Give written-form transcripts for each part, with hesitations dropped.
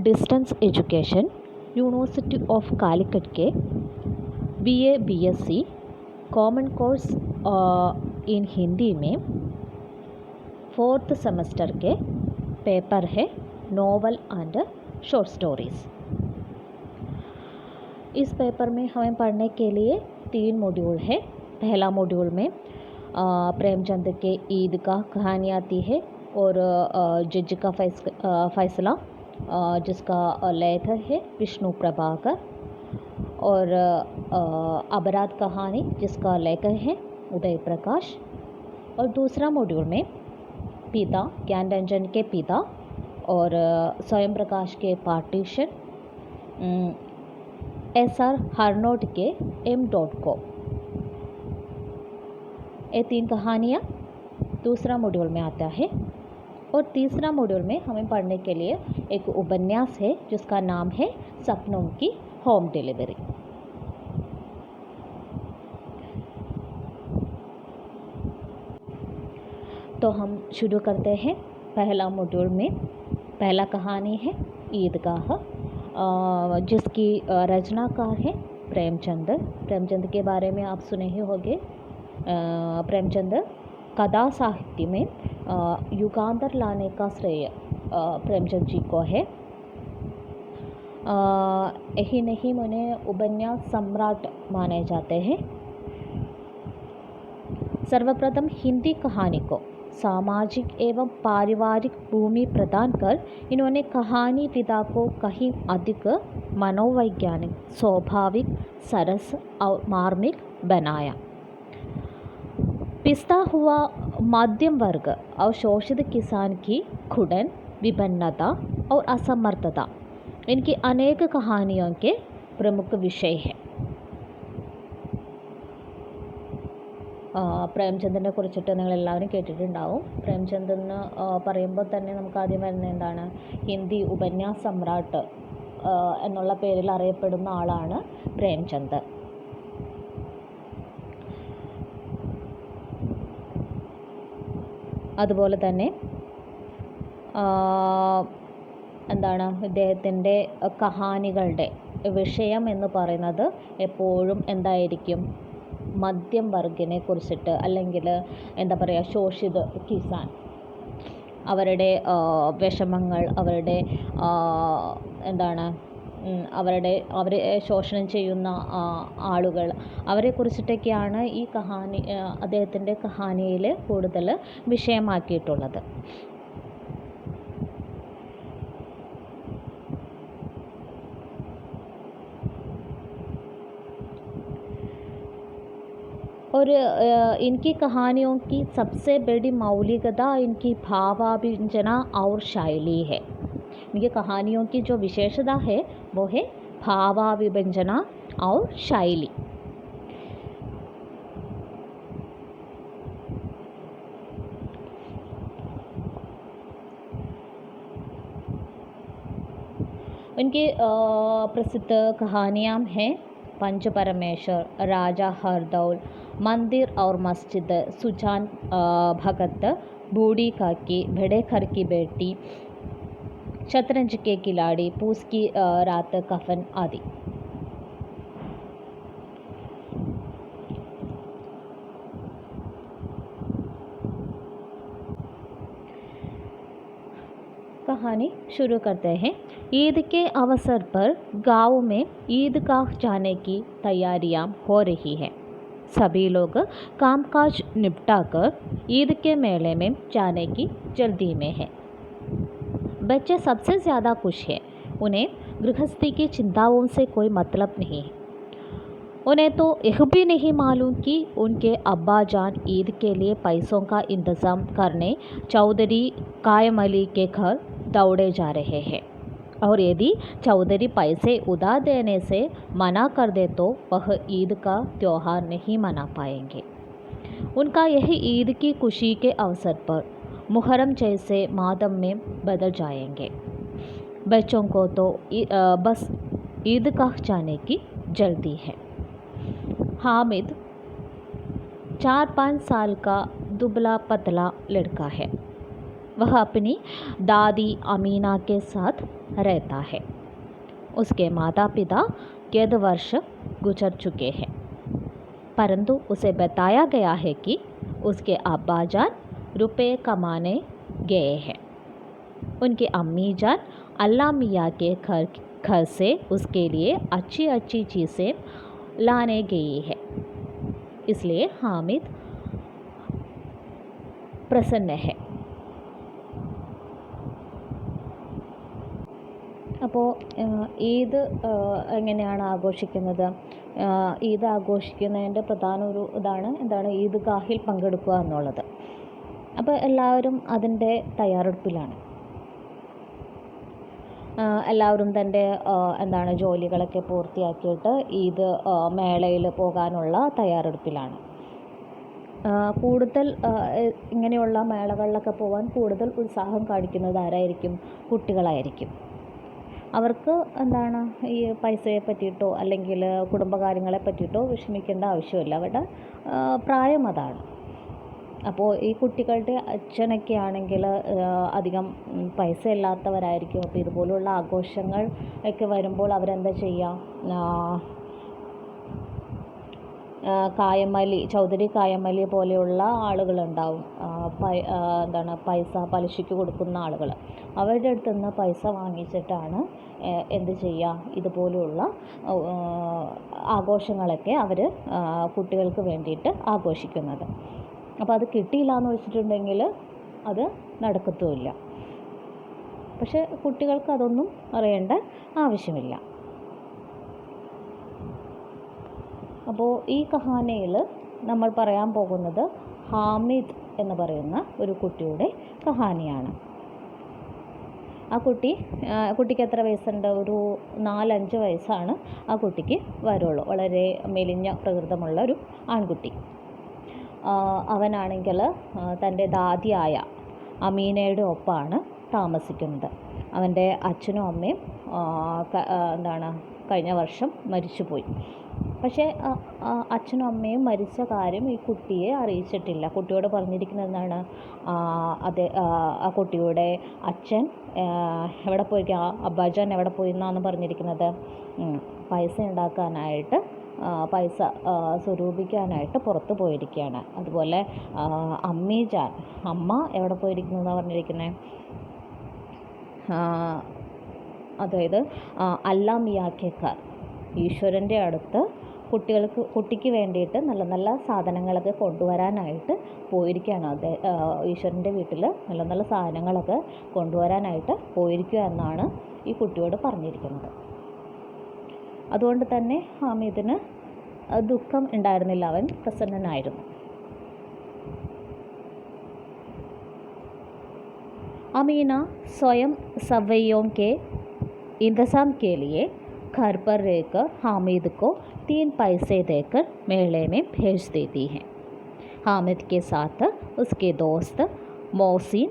Distance education university of Calicut के BA BSc common course in Hindi में 4th semester के paper है नॉवल एंड शॉर्ट स्टोरीज़। इस paper में हमें पढ़ने के लिए 3 मॉड्यूल है। पहला मॉड्यूल में प्रेमचंद के ईद का कहानी आती है और जज का फैसला जिसका लेखक है विष्णु प्रभाकर, और अपराध कहानी जिसका लेखक है उदय प्रकाश। और दूसरा मॉड्यूल में पिता ज्ञानरंजन के पिता और स्वयं प्रकाश के पार्टीशन, SR हरनोट के M.com, ये 3 कहानियाँ दूसरा मॉड्यूल में आता है। और तीसरा मॉड्यूल में हमें पढ़ने के लिए एक उपन्यास है जिसका नाम है सपनों की होम डिलीवरी। तो हम शुरू करते हैं। पहला मॉड्यूल में पहला कहानी है ईदगाह, जिसकी रचनाकार है प्रेमचंद के बारे में आप सुने ही होंगे। प्रेमचंद कथा साहित्य में युगांतर लाने का श्रेय प्रेमचंद जी को है। यही नहीं, उन्हें उपन्यास सम्राट माने जाते हैं। सर्वप्रथम हिंदी कहानी को सामाजिक एवं पारिवारिक भूमि प्रदान कर इन्होंने कहानी विधा को कहीं अधिक मनोवैज्ञानिक, स्वाभाविक, सरस और मार्मिक बनाया। पिसता हुआ मध्यम वर्ग और शोषित किसान की घुटन, विपन्नता और असमर्थता इनकी अनेक कहानियों के प्रमुख विषय है। പ്രേംചന്ദിനെ കുറിച്ചിട്ട് നിങ്ങൾ എല്ലാവരും കേട്ടിട്ടുണ്ടാവും. പ്രേംചന്ദ് എന്ന് പറയുമ്പോൾ തന്നെ നമുക്ക് ആദ്യം വരുന്ന എന്താണ്, ഹിന്ദി ഉപന്യാസ് സമ്രാട്ട് എന്നുള്ള പേരിൽ അറിയപ്പെടുന്ന ആളാണ് പ്രേംചന്ദ്. അതുപോലെ തന്നെ എന്താണ്, ഇദ്ദേഹത്തിൻ്റെ കഹാനികളുടെ വിഷയം എന്ന് പറയുന്നത് എപ്പോഴും എന്തായിരിക്കും, മധ്യം വർഗിനെ കുറിച്ചിട്ട്, അല്ലെങ്കിൽ എന്താ പറയുക, ശോഷിത കിസാൻ, അവരുടെ വിഷമങ്ങൾ, അവരുടെ എന്താണ്, അവരെ ശോഷണം ചെയ്യുന്ന ആളുകൾ, അവരെ കുറിച്ചിട്ടൊക്കെയാണ് ഈ കഹാനി അദ്ദേഹത്തിൻ്റെ കഹാനിയിൽ കൂടുതൽ വിഷയമാക്കിയിട്ടുള്ളത്. और इनकी कहानियों की सबसे बड़ी मौलिकता इनकी भावाभिव्यंजना और शैली है। इनकी कहानियों की जो विशेषता है वो है भावाभिव्यंजना और शैली। इनकी प्रसिद्ध कहानियाँ हैं पंच परमेश्वर, राजा हरदौल, मंदिर और मस्जिद, सुजान भगत, बूढ़ी काकी, बड़े घर की बेटी, शतरंज के खिलाड़ी, पूस की रात, कफन आदि। कहानी शुरू करते हैं। ईद के अवसर पर गांव में ईदगाह जाने की तैयारियां हो रही हैं। सभी लोग कामकाज निपटाकर ईद के मेले में जाने की जल्दी में हैं। बच्चे सबसे ज़्यादा खुश हैं। उन्हें गृहस्थी की चिंताओं से कोई मतलब नहीं है। उन्हें तो यह भी नहीं मालूम कि उनके अब्बा जान ईद के लिए पैसों का इंतज़ाम करने चौधरी कायम अली के घर दौड़े जा रहे हैं, और यदि चौधरी पैसे उधार देने से मना कर दे तो वह ईद का त्यौहार नहीं मना पाएंगे। उनका यही ईद की खुशी के अवसर पर मुहर्रम जैसे मातम में बदल जाएंगे। बच्चों को तो बस ईदगाह जाने की जल्दी है। हामिद 4-5 साल का दुबला पतला लड़का है। वह अपनी दादी अमीना के साथ रहता है। उसके माता पिता कैद वर्ष गुजर चुके हैं, परंतु उसे बताया गया है कि उसके अब्बाजान रुपए कमाने गए हैं। उनकी अम्मी जान अल्लाह मियाँ के घर से उसके लिए अच्छी अच्छी चीज़ें लाने गई है, इसलिए हामिद പ്രസന്ന ഹെ. അപ്പോൾ ഈദ് എങ്ങനെയാണ് ആഘോഷിക്കുന്നത്? ഈദ് ആഘോഷിക്കുന്നതിൻ്റെ പ്രധാന ഒരു എന്താണ് ഈദ്ഗാഹിൽ പങ്കെടുക്കുക എന്നുള്ളത്. അപ്പോൾ എല്ലാവരും അതിൻ്റെ തയ്യാറെടുപ്പിലാണ്. എല്ലാവരും തൻ്റെ ജോലികളൊക്കെ പൂർത്തിയാക്കിയിട്ട് ഈദ് മേളയിൽ പോകാനുള്ള തയ്യാറെടുപ്പിലാണ്. കൂടുതൽ ഇങ്ങനെയുള്ള മേളകളിലൊക്കെ പോകാൻ കൂടുതൽ ഉത്സാഹം കാണിക്കുന്നത് ആരായിരിക്കും? കുട്ടികളായിരിക്കും. അവർക്ക് ഈ പൈസയെ പറ്റിയിട്ടോ അല്ലെങ്കിൽ കുടുംബകാര്യങ്ങളെ പറ്റിയിട്ടോ വിഷമിക്കേണ്ട ആവശ്യമില്ല. അവരുടെ പ്രായം അതാണ്. അപ്പോൾ ഈ കുട്ടികളുടെ അച്ഛനൊക്കെ ആണെങ്കിൽ അധികം പൈസ ഇല്ലാത്തവരായിരിക്കും. അപ്പോൾ ഇതുപോലുള്ള ആഘോഷങ്ങൾ ഒക്കെ വരുമ്പോൾ അവരെന്താ ചെയ്യുക? കായമലി, ചൗധരി കായമലി പോലെയുള്ള ആളുകളുണ്ടാവും. പൈസ പലിശയ്ക്ക് കൊടുക്കുന്ന ആളുകൾ. അവരുടെ അടുത്ത് നിന്ന് പൈസ വാങ്ങിച്ചിട്ടാണ് എന്ത് ചെയ്യുക? ഇതുപോലെയുള്ള ആഘോഷങ്ങളൊക്കെ അവർ കുട്ടികൾക്ക് വേണ്ടിയിട്ട് ആഘോഷിക്കുന്നത്. അപ്പോൾ അത് കിട്ടിയില്ല എന്ന് വെച്ചിട്ടുണ്ടെങ്കിൽ അത് നടക്കത്തുമില്ല. പക്ഷേ കുട്ടികൾക്ക് അതൊന്നും അറിയേണ്ട ആവശ്യമില്ല. അപ്പോൾ ഈ കഹാനിയിൽ നമ്മൾ പറയാൻ പോകുന്നത് ഹാമിദ് എന്ന് പറയുന്ന ഒരു കുട്ടിയുടെ കഹാനിയാണ്. ആ കുട്ടിക്ക് എത്ര വയസ്സുണ്ട്? ഒരു 4-5 വയസ്സാണ് ആ കുട്ടിക്ക് വരുള്ളൂ. വളരെ മെലിഞ്ഞ പ്രകൃതമുള്ള ഒരു ആൺകുട്ടി. അവനാണെങ്കിൽ തൻ്റെ ദാദിയായ അമീനയുടെ ഒപ്പമാണ് താമസിക്കുന്നത്. അവൻ്റെ അച്ഛനും അമ്മയും കഴിഞ്ഞ വർഷം മരിച്ചുപോയി. പക്ഷേ അച്ഛനും അമ്മയും മരിച്ച കാര്യം ഈ കുട്ടിയെ അറിയിച്ചിട്ടില്ല. കുട്ടിയോട് പറഞ്ഞിരിക്കുന്നത് എന്താണ്? ആ കുട്ടിയുടെ അച്ഛൻ എവിടെ പോയി, അബ്ബാജാൻ എവിടെ പോയി എന്നാണ് പറഞ്ഞിരിക്കുന്നത്? പൈസ ഉണ്ടാക്കാനായിട്ട്, പൈസ സ്വരൂപിക്കാനായിട്ട് പുറത്ത് പോയിരിക്കുകയാണ്. അതുപോലെ അമ്മീജാൻ, അമ്മ എവിടെ പോയിരിക്കുന്നു എന്നാണ് പറഞ്ഞിരിക്കുന്നത്? അതായത് അല്ലാ മിയാക്കേക്കാർ, ഈശ്വരൻ്റെ അടുത്ത് കുട്ടിക്ക് വേണ്ടിയിട്ട് നല്ല നല്ല സാധനങ്ങളൊക്കെ കൊണ്ടുവരാനായിട്ട് പോയിരിക്കുകയാണ്. ഈശ്വരൻ്റെ വീട്ടിൽ നല്ല നല്ല സാധനങ്ങളൊക്കെ കൊണ്ടുവരാനായിട്ട് പോയിരിക്കുക എന്നാണ് ഈ കുട്ടിയോട് പറഞ്ഞിരിക്കുന്നത്. അതുകൊണ്ട് തന്നെ ഹാമിദിന് ദുഃഖം ഉണ്ടായിരുന്നില്ല, അവൻ പ്രസന്നനായിരുന്നു. अमीना स्वयं सवैयों के इंतज़ाम के लिए घर पर रहकर हामिद को 3 पैसे देकर मेले में भेज देती हैं. हामिद के साथ उसके दोस्त मोहसिन,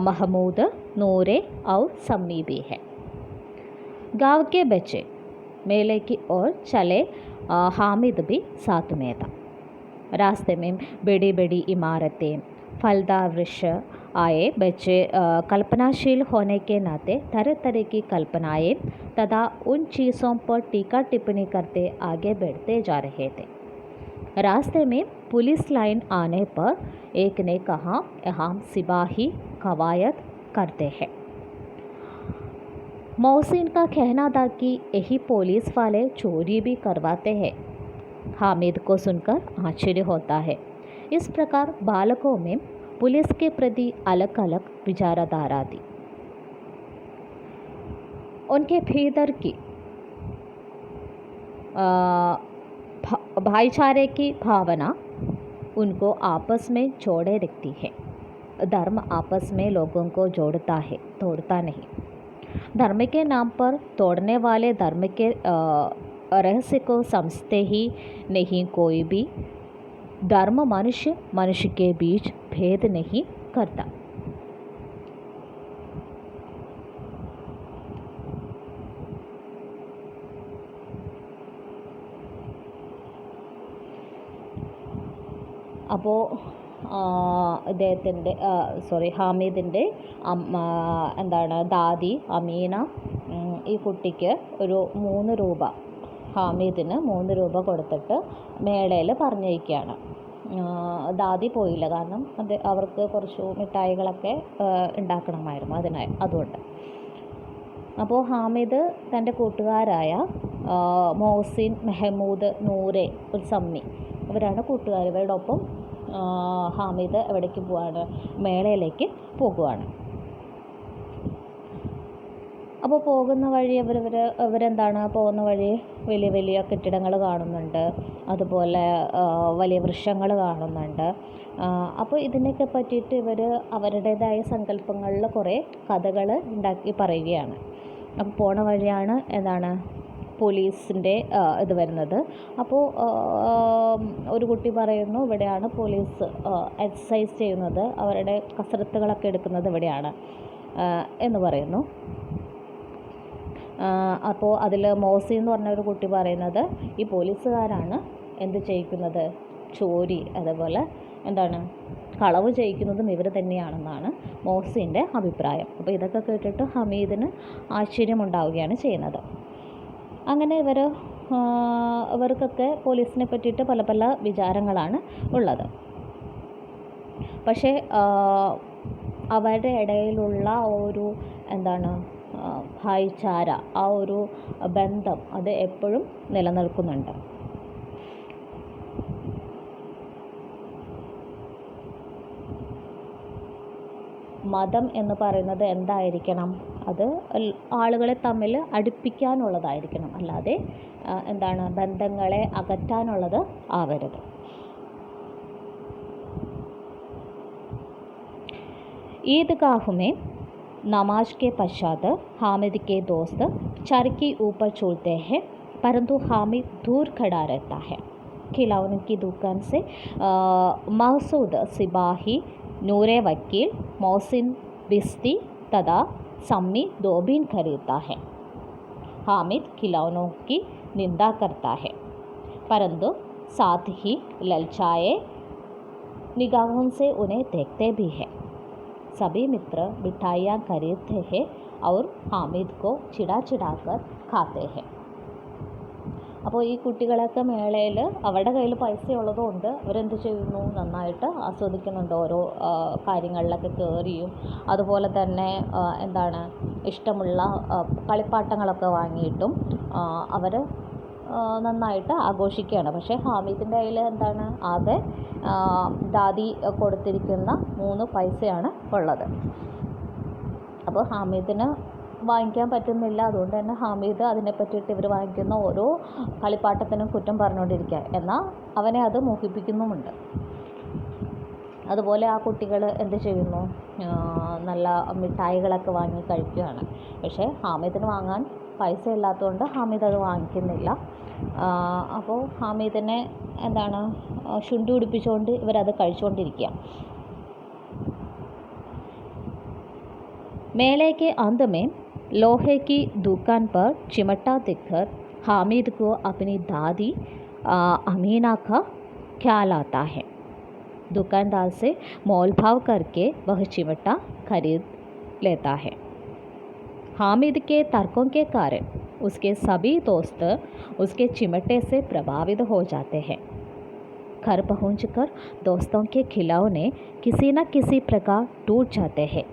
महमूद, नूरे और सम्मी भी है. गांव के बच्चे मेले की ओर चले. हामिद भी साथ में था. रास्ते में बड़ी बड़ी इमारतें, फलदार वृक्ष आए. बच्चे कल्पनाशील होने के नाते तरह तरह की कल्पनाएं तथा उन चीज़ों पर टीका टिप्पणी करते आगे बढ़ते जा रहे थे. रास्ते में पुलिस लाइन आने पर एक ने कहा, यहाँ सिपाही कवायद करते हैं. मोहसिन का कहना था कि यही पुलिस वाले चोरी भी करवाते हैं. हामिद को सुनकर आश्चर्य होता है. इस प्रकार बालकों में पुलिस के प्रति अलग अलग विचारधारा थी. उनके भीतर की भाईचारे की भावना उनको आपस में जोड़े रखती है. धर्म आपस में लोगों को जोड़ता है, तोड़ता नहीं. धर्म के नाम पर तोड़ने वाले धर्म के रहस्य को समझते ही नहीं. कोई भी धर्म मनुष्य के बीच भेद नहीं करता. അപ്പോൾ ഇദ്ദേഹത്തിൻ്റെ ഹാമിദിൻ്റെ ദാദി അമീന ഈ കുട്ടിക്ക് ഒരു 3 രൂപ, ഹാമിദിന് 3 രൂപ കൊടുത്തിട്ട് മേളയിൽ പറഞ്ഞയക്കുകയാണ്. ദാദി പോയില്ല, കാരണം അവർക്ക് കുറച്ച് മിഠായികളൊക്കെ ഉണ്ടാക്കണമായിരുന്നു അതുകൊണ്ട്. അപ്പോൾ ഹാമിദ് തൻ്റെ കൂട്ടുകാരായ മോഹസിൻ, മെഹമൂദ്, നൂറെ, ഒരു സമ്മി, ഇവരാണ് കൂട്ടുകാർ. ഇവരുടെ ഒപ്പം ഹാമിദ് എവിടേക്ക് പോവാണ്? മേളയിലേക്ക് പോകുവാണ്. അപ്പോൾ പോകുന്ന വഴി ഇവരെന്താണ് പോകുന്ന വഴി വലിയ വലിയ കെട്ടിടങ്ങൾ കാണുന്നുണ്ട്, അതുപോലെ വലിയ വൃക്ഷങ്ങൾ കാണുന്നുണ്ട്. അപ്പോൾ ഇതിനൊക്കെ പറ്റിയിട്ട് ഇവർ അവരുടേതായ സങ്കല്പങ്ങളിൽ കുറേ കഥകൾ ഉണ്ടാക്കി പറയുകയാണ്. അപ്പോൾ പോണ വഴിയാണ് പോലീസിൻ്റെ ഇത് വരുന്നത്. അപ്പോൾ ഒരു കുട്ടി പറയുന്നു, ഇവിടെയാണ് പോലീസ് എക്സസൈസ് ചെയ്യുന്നത്, അവരുടെ കസരത്തുകളൊക്കെ എടുക്കുന്നത് ഇവിടെയാണ് എന്ന് പറയുന്നു. അപ്പോൾ അതിൽ മോസി എന്ന് പറഞ്ഞ ഒരു കുട്ടി പറയുന്നത്, ഈ പോലീസുകാരാണ് എന്ത് ചെയ്യിക്കുന്നത്, ചോരി, അതേപോലെ കളവ് ചെയ്യിക്കുന്നതും ഇവർ തന്നെയാണെന്നാണ് മോസിൻ്റെ അഭിപ്രായം. അപ്പോൾ ഇതൊക്കെ കേട്ടിട്ട് ഹമീദിന് ആശ്ചര്യമുണ്ടാവുകയാണ് ചെയ്യുന്നത്. അങ്ങനെ ഇവർക്കൊക്കെ പോലീസിനെ പറ്റിയിട്ട് പല പല വിചാരങ്ങളാണ് ഉള്ളത്. പക്ഷേ അവരുടെ ഇടയിലുള്ള ഒരു ഭായിച്ചാര, ആ ഒരു ബന്ധം അത് എപ്പോഴും നിലനിൽക്കുന്നുണ്ട്. മതം എന്ന് പറയുന്നത് എന്തായിരിക്കണം? അത് ആളുകളെ തമ്മിൽ അടുപ്പിക്കാനുള്ളതായിരിക്കണം, അല്ലാതെ ബന്ധങ്ങളെ അകറ്റാനുള്ളത് ആവരുത്. ईदगाह में नमाज के पश्चात हामिद के दोस्त चरखी ऊपर छोड़ते हैं, परंतु हामिद दूर खड़ा रहता है. खिलौने की दुकान से मकसूद सिपाही, नूरे वकील, मोहसिन बिस्ती तथा सम्मी दोबीन खरीदता है. हामिद खिलौनों की निंदा करता है, परंतु साथ ही ललचाए निगाहों से उन्हें देखते भी है. सभी मित्र मिठाइयाँ खरीदते हैं और हामिद को चिढ़ा चिढ़ाकर खाते हैं. അപ്പോൾ ഈ കുട്ടികളൊക്കെ മേളയിൽ അവരുടെ കയ്യിൽ പൈസ ഉള്ളതുകൊണ്ട് അവരെന്ത് ചെയ്യുന്നു, നന്നായിട്ട് ആസ്വദിക്കുന്നുണ്ട്. ഓരോ കാര്യങ്ങളിലൊക്കെ കയറിയും അതുപോലെ തന്നെ ഇഷ്ടമുള്ള കളിപ്പാട്ടങ്ങളൊക്കെ വാങ്ങിയിട്ടും അവർ നന്നായിട്ട് ആഘോഷിക്കുകയാണ്. പക്ഷേ ഹാമിദിൻ്റെ കയ്യിൽ ആകെ ദാദി കൊടുത്തിരിക്കുന്ന 3 പൈസയാണ് ഉള്ളത്. അപ്പോൾ ഹാമിദിന് വാങ്ങിക്കാൻ പറ്റുന്നില്ല. അതുകൊണ്ട് തന്നെ ഹാമിദ് അതിനെ പറ്റിയിട്ട് ഇവർ വാങ്ങിക്കുന്ന ഓരോ കളിപ്പാട്ടത്തിനും കുറ്റം പറഞ്ഞുകൊണ്ടിരിക്കുക, എന്നാൽ അവനെ അത് മോഹിപ്പിക്കുന്നുമുണ്ട്. അതുപോലെ ആ കുട്ടികൾ എന്ത് ചെയ്യുന്നു, നല്ല മിഠായികളൊക്കെ വാങ്ങി കഴിക്കുകയാണ്. പക്ഷേ ഹാമിദിന് വാങ്ങാൻ പൈസ ഇല്ലാത്തതുകൊണ്ട് ഹാമിദ് അത് വാങ്ങിക്കുന്നില്ല. അപ്പോൾ ഹാമിദിനെ ശുണ്ഠി പിടിപ്പിച്ചുകൊണ്ട് ഇവരത് കഴിച്ചുകൊണ്ടിരിക്കുക. मेले के अंत में लोहे की दुकान पर चिमटा देखकर हामिद को अपनी दादी अमीना का ख्याल आता है. दुकानदार से मोल भाव करके वह चिमटा खरीद लेता है. हामिद के तर्कों के कारण उसके सभी दोस्त उसके चिमटे से प्रभावित हो जाते हैं. घर पहुंचकर दोस्तों के खिलौने किसी न किसी प्रकार टूट जाते हैं,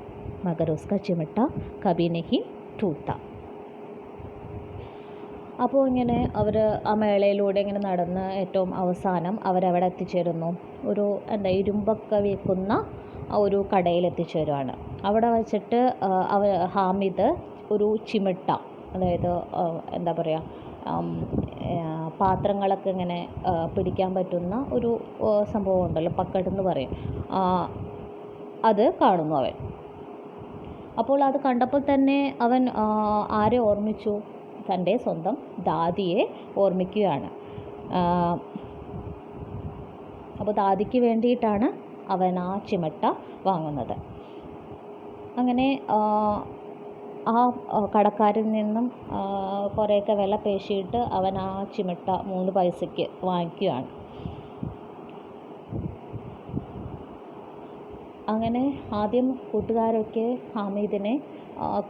मगर उसका चिमटा कभी नहीं टूटता. അപ്പോൾ ഇങ്ങനെ അവർ ആ മേളയിലൂടെ ഇങ്ങനെ നടന്ന് ഏറ്റവും അവസാനം അവരവിടെ എത്തിച്ചേരുന്നു. ഒരു ഇരുമ്പൊക്കെ വിൽക്കുന്ന ഒരു കടയിൽ എത്തിച്ചേരുവാണ്. അവിടെ വച്ചിട്ട് ഹാമിദ് ഒരു ചിമിട്ട, അതായത് പാത്രങ്ങളൊക്കെ ഇങ്ങനെ പിടിക്കാൻ പറ്റുന്ന ഒരു സംഭവം ഉണ്ടല്ലോ, പക്കടെന്ന് പറയും, അത് കാണുന്നു അവൻ. അപ്പോൾ അത് കണ്ടപ്പോൾ തന്നെ അവൻ ആരെ ഓർമ്മിച്ചു? തൻ്റെ സ്വന്തം ദാദിയെ ഓർമ്മിക്കുകയാണ്. അപ്പോൾ ദാദിക്ക് വേണ്ടിയിട്ടാണ് അവൻ ആ ചിമട്ട വാങ്ങുന്നത്. അങ്ങനെ ആ കടക്കാരിൽ നിന്നും കുറേയൊക്കെ വില പേശിയിട്ട് അവൻ ആ ചിമട്ട 3 പൈസയ്ക്ക് വാങ്ങിക്കുകയാണ്. അങ്ങനെ ആദ്യം കൂട്ടുകാരൊക്കെ ഹാമിദിനെ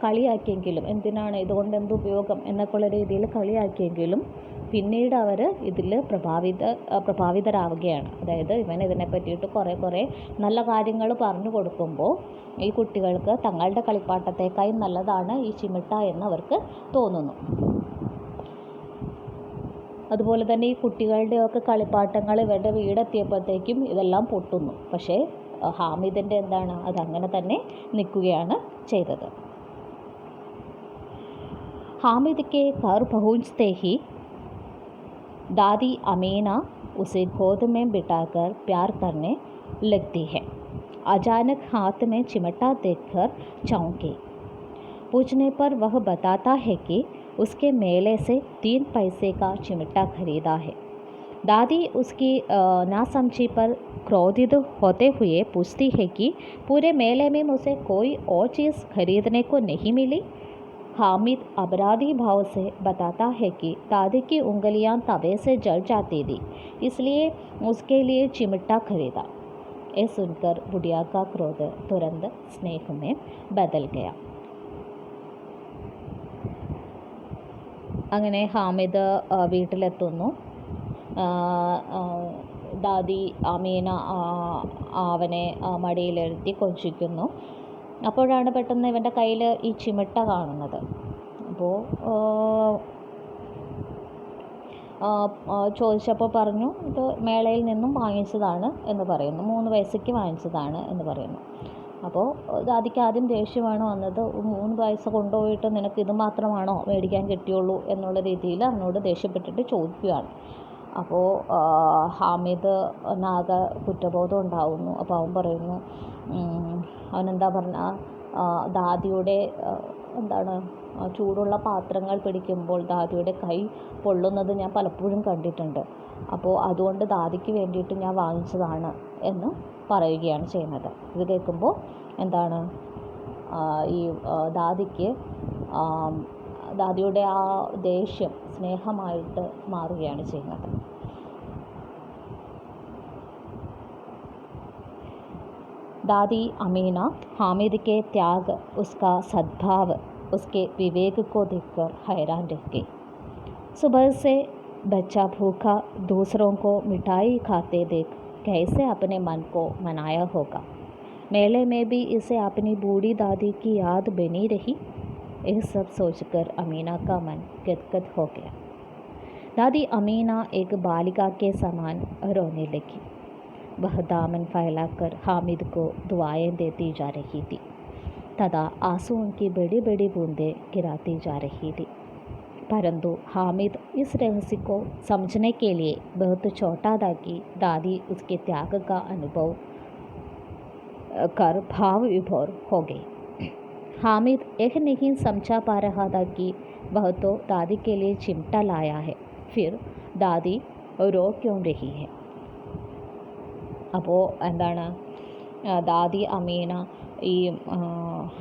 കളിയാക്കിയെങ്കിലും എന്തിനാണ് ഇതുകൊണ്ട് എന്ത് ഉപയോഗം എന്നൊക്കെയുള്ള രീതിയിൽ കളിയാക്കിയെങ്കിലും പിന്നീട് അവർ ഇതിൽ പ്രഭാവിതരാവുകയാണ്. അതായത് ഇവൻ ഇതിനെ പറ്റിയിട്ട് കുറേ നല്ല കാര്യങ്ങൾ പറഞ്ഞു കൊടുക്കുമ്പോൾ ഈ കുട്ടികൾക്ക് തങ്ങളുടെ കളിപ്പാട്ടത്തേക്കായി നല്ലതാണ് ഈ ചിമിട്ട എന്ന് അവർക്ക് തോന്നുന്നു. അതുപോലെ തന്നെ ഈ കുട്ടികളുടെയൊക്കെ കളിപ്പാട്ടങ്ങൾ ഇവരുടെ വീടെത്തിയപ്പോഴത്തേക്കും ഇതെല്ലാം പൊട്ടുന്നു. പക്ഷേ ഹാമിദിൻ്റെ എന്താണ്, അതങ്ങനെ തന്നെ നിൽക്കുകയാണ് ചെയ്തത്. हामिद के घर पहुंचते ही दादी अमीना उसे गोद में बिठाकर प्यार करने लगती है। अचानक हाथ में चिमटा देखकर चौंकी। पूछने पर वह बताता है कि उसके मेले से 3 पैसे का चिमटा खरीदा है। दादी उसकी नासमझी पर क्रोधित होते हुए पूछती है कि पूरे मेले में मुझे कोई और चीज़ खरीदने को नहीं मिली। हामिद अपराधी भाव से बताता है कि दादी की उंगलियां तवे से जल जाती थी, इसलिए उसके लिए चिमटा खरीदा। ये सुनकर बुढ़िया का क्रोध तुरंत स्नेह में बदल गया। അങ്ങനെ ഹാമിദ് വീട്ടിലെത്തുന്നു. ദാദി അമീന അവനെ മടിയിലിരുത്തി കൊഞ്ചിക്കുന്നു. അപ്പോഴാണ് പെട്ടെന്ന് ഇവൻ്റെ കയ്യിൽ ഈ ചിമിട്ട കാണുന്നത്. അപ്പോൾ ചോദിച്ചപ്പോൾ പറഞ്ഞു ഇത് മേളയിൽ നിന്നും വാങ്ങിച്ചതാണ് എന്ന് പറയുന്നു. 3 പൈസയ്ക്ക് വാങ്ങിച്ചതാണ് എന്ന് പറയുന്നു. അപ്പോൾ ദാദിക്ക് ആദ്യം ദേഷ്യമാണ് വന്നത്. 3 പൈസ കൊണ്ടുപോയിട്ട് നിനക്ക് ഇത് മാത്രമാണോ മേടിക്കാൻ കിട്ടിയുള്ളൂ എന്നുള്ള രീതിയിൽ അവനോട് ദേഷ്യപ്പെട്ടിട്ട് ചോദിക്കുകയാണ്. അപ്പോൾ ഹാമിദ് ആകെ കുറ്റബോധം ഉണ്ടാവുന്നു. അപ്പോൾ അവൻ പറയുന്നു, അവനെന്താ പറഞ്ഞാൽ ദാദിയുടെ എന്താണ് ചൂടുള്ള പാത്രങ്ങൾ പിടിക്കുമ്പോൾ ദാദിയുടെ കൈ പൊള്ളുന്നത് ഞാൻ പലപ്പോഴും കണ്ടിട്ടുണ്ട്. അപ്പോൾ അതുകൊണ്ട് ദാദിക്ക് വേണ്ടിയിട്ട് ഞാൻ വാങ്ങിച്ചതാണ് എന്ന് പറയുകയാണ് ചെയ്യുന്നത്. ഇത് കേൾക്കുമ്പോൾ എന്താണ് ഈ ദാദിക്ക് ദാദിയുടെ ആ ദേഷ്യം സ്നേഹമായിട്ട് മാറുകയാണ് ചെയ്യുന്നത്. दादी अमीना हामिद के त्याग, उसका सद्भाव, उसके विवेक को देखकर हैरान रह गई। सुबह से बच्चा भूखा दूसरों को मिठाई खाते देख कैसे अपने मन को मनाया होगा। मेले में भी इसे अपनी बूढ़ी दादी की याद बनी रही। यह सब सोचकर अमीना का मन गदगद हो गया। दादी अमीना एक बालिका के समान रोने लगी। वह दामन फैलाकर हामिद को दुआएं देती जा रही थी तथा आंसुओं की बड़ी बड़ी बूंदें गिराती जा रही थी। परंतु हामिद इस रहस्य को समझने के लिए बहुत छोटा था कि दादी उसके त्याग का अनुभव कर भाव विभोर हो गई। हामिद यह नहीं समझा पा रहा था कि वह तो दादी के लिए चिमटा लाया है, फिर दादी रो क्यों रही है। അപ്പോൾ എന്താണ് ദാദി അമീന ഈ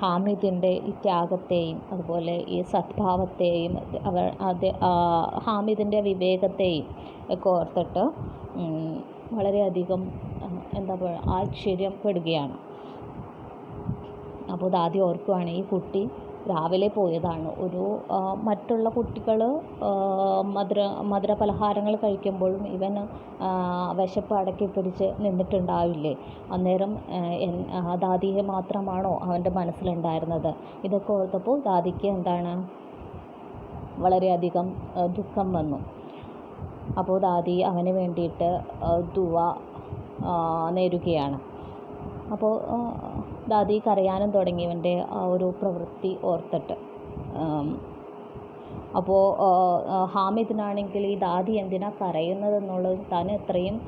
ഹാമിദിൻ്റെ ഈ ത്യാഗത്തെയും അതുപോലെ ഈ സദ്ഭാവത്തെയും ഹാമിദിൻ്റെ വിവേകത്തെയും ഒക്കെ ഓർത്തിട്ട് വളരെയധികം എന്താ പറയുക ആശ്ചര്യപ്പെടുകയാണ്. അപ്പോൾ ദാദി ഓർക്കുകയാണ് ഈ കുട്ടി രാവിലെ പോയതാണ്. ഒരു മറ്റുള്ള കുട്ടികൾ മധുര പലഹാരങ്ങൾ കഴിക്കുമ്പോഴും ഇവൻ വിശപ്പ് അടക്കി പിടിച്ച് നിന്നിട്ടുണ്ടാവില്ലേ? അന്നേരം ദാദിയെ മാത്രമാണോ അവൻ്റെ മനസ്സിലുണ്ടായിരുന്നത്? ഇതൊക്കെ ഓർത്തപ്പോൾ ദാദിക്ക് എന്താണ് വളരെയധികം ദുഃഖം വന്നു. അപ്പോൾ ദാദി അവന് വേണ്ടിയിട്ട് ദുആ നേരുകയാണ്. അപ്പോൾ ദാദി കരയാനും തുടങ്ങി ഇവൻ്റെ ആ ഒരു പ്രവൃത്തി ഓർത്തിട്ട്. അപ്പോൾ ഹാമിദിനാണെങ്കിൽ ഈ ദാദി എന്തിനാ കരയുന്നതെന്നുള്ളത്, താൻ ഇത്രയും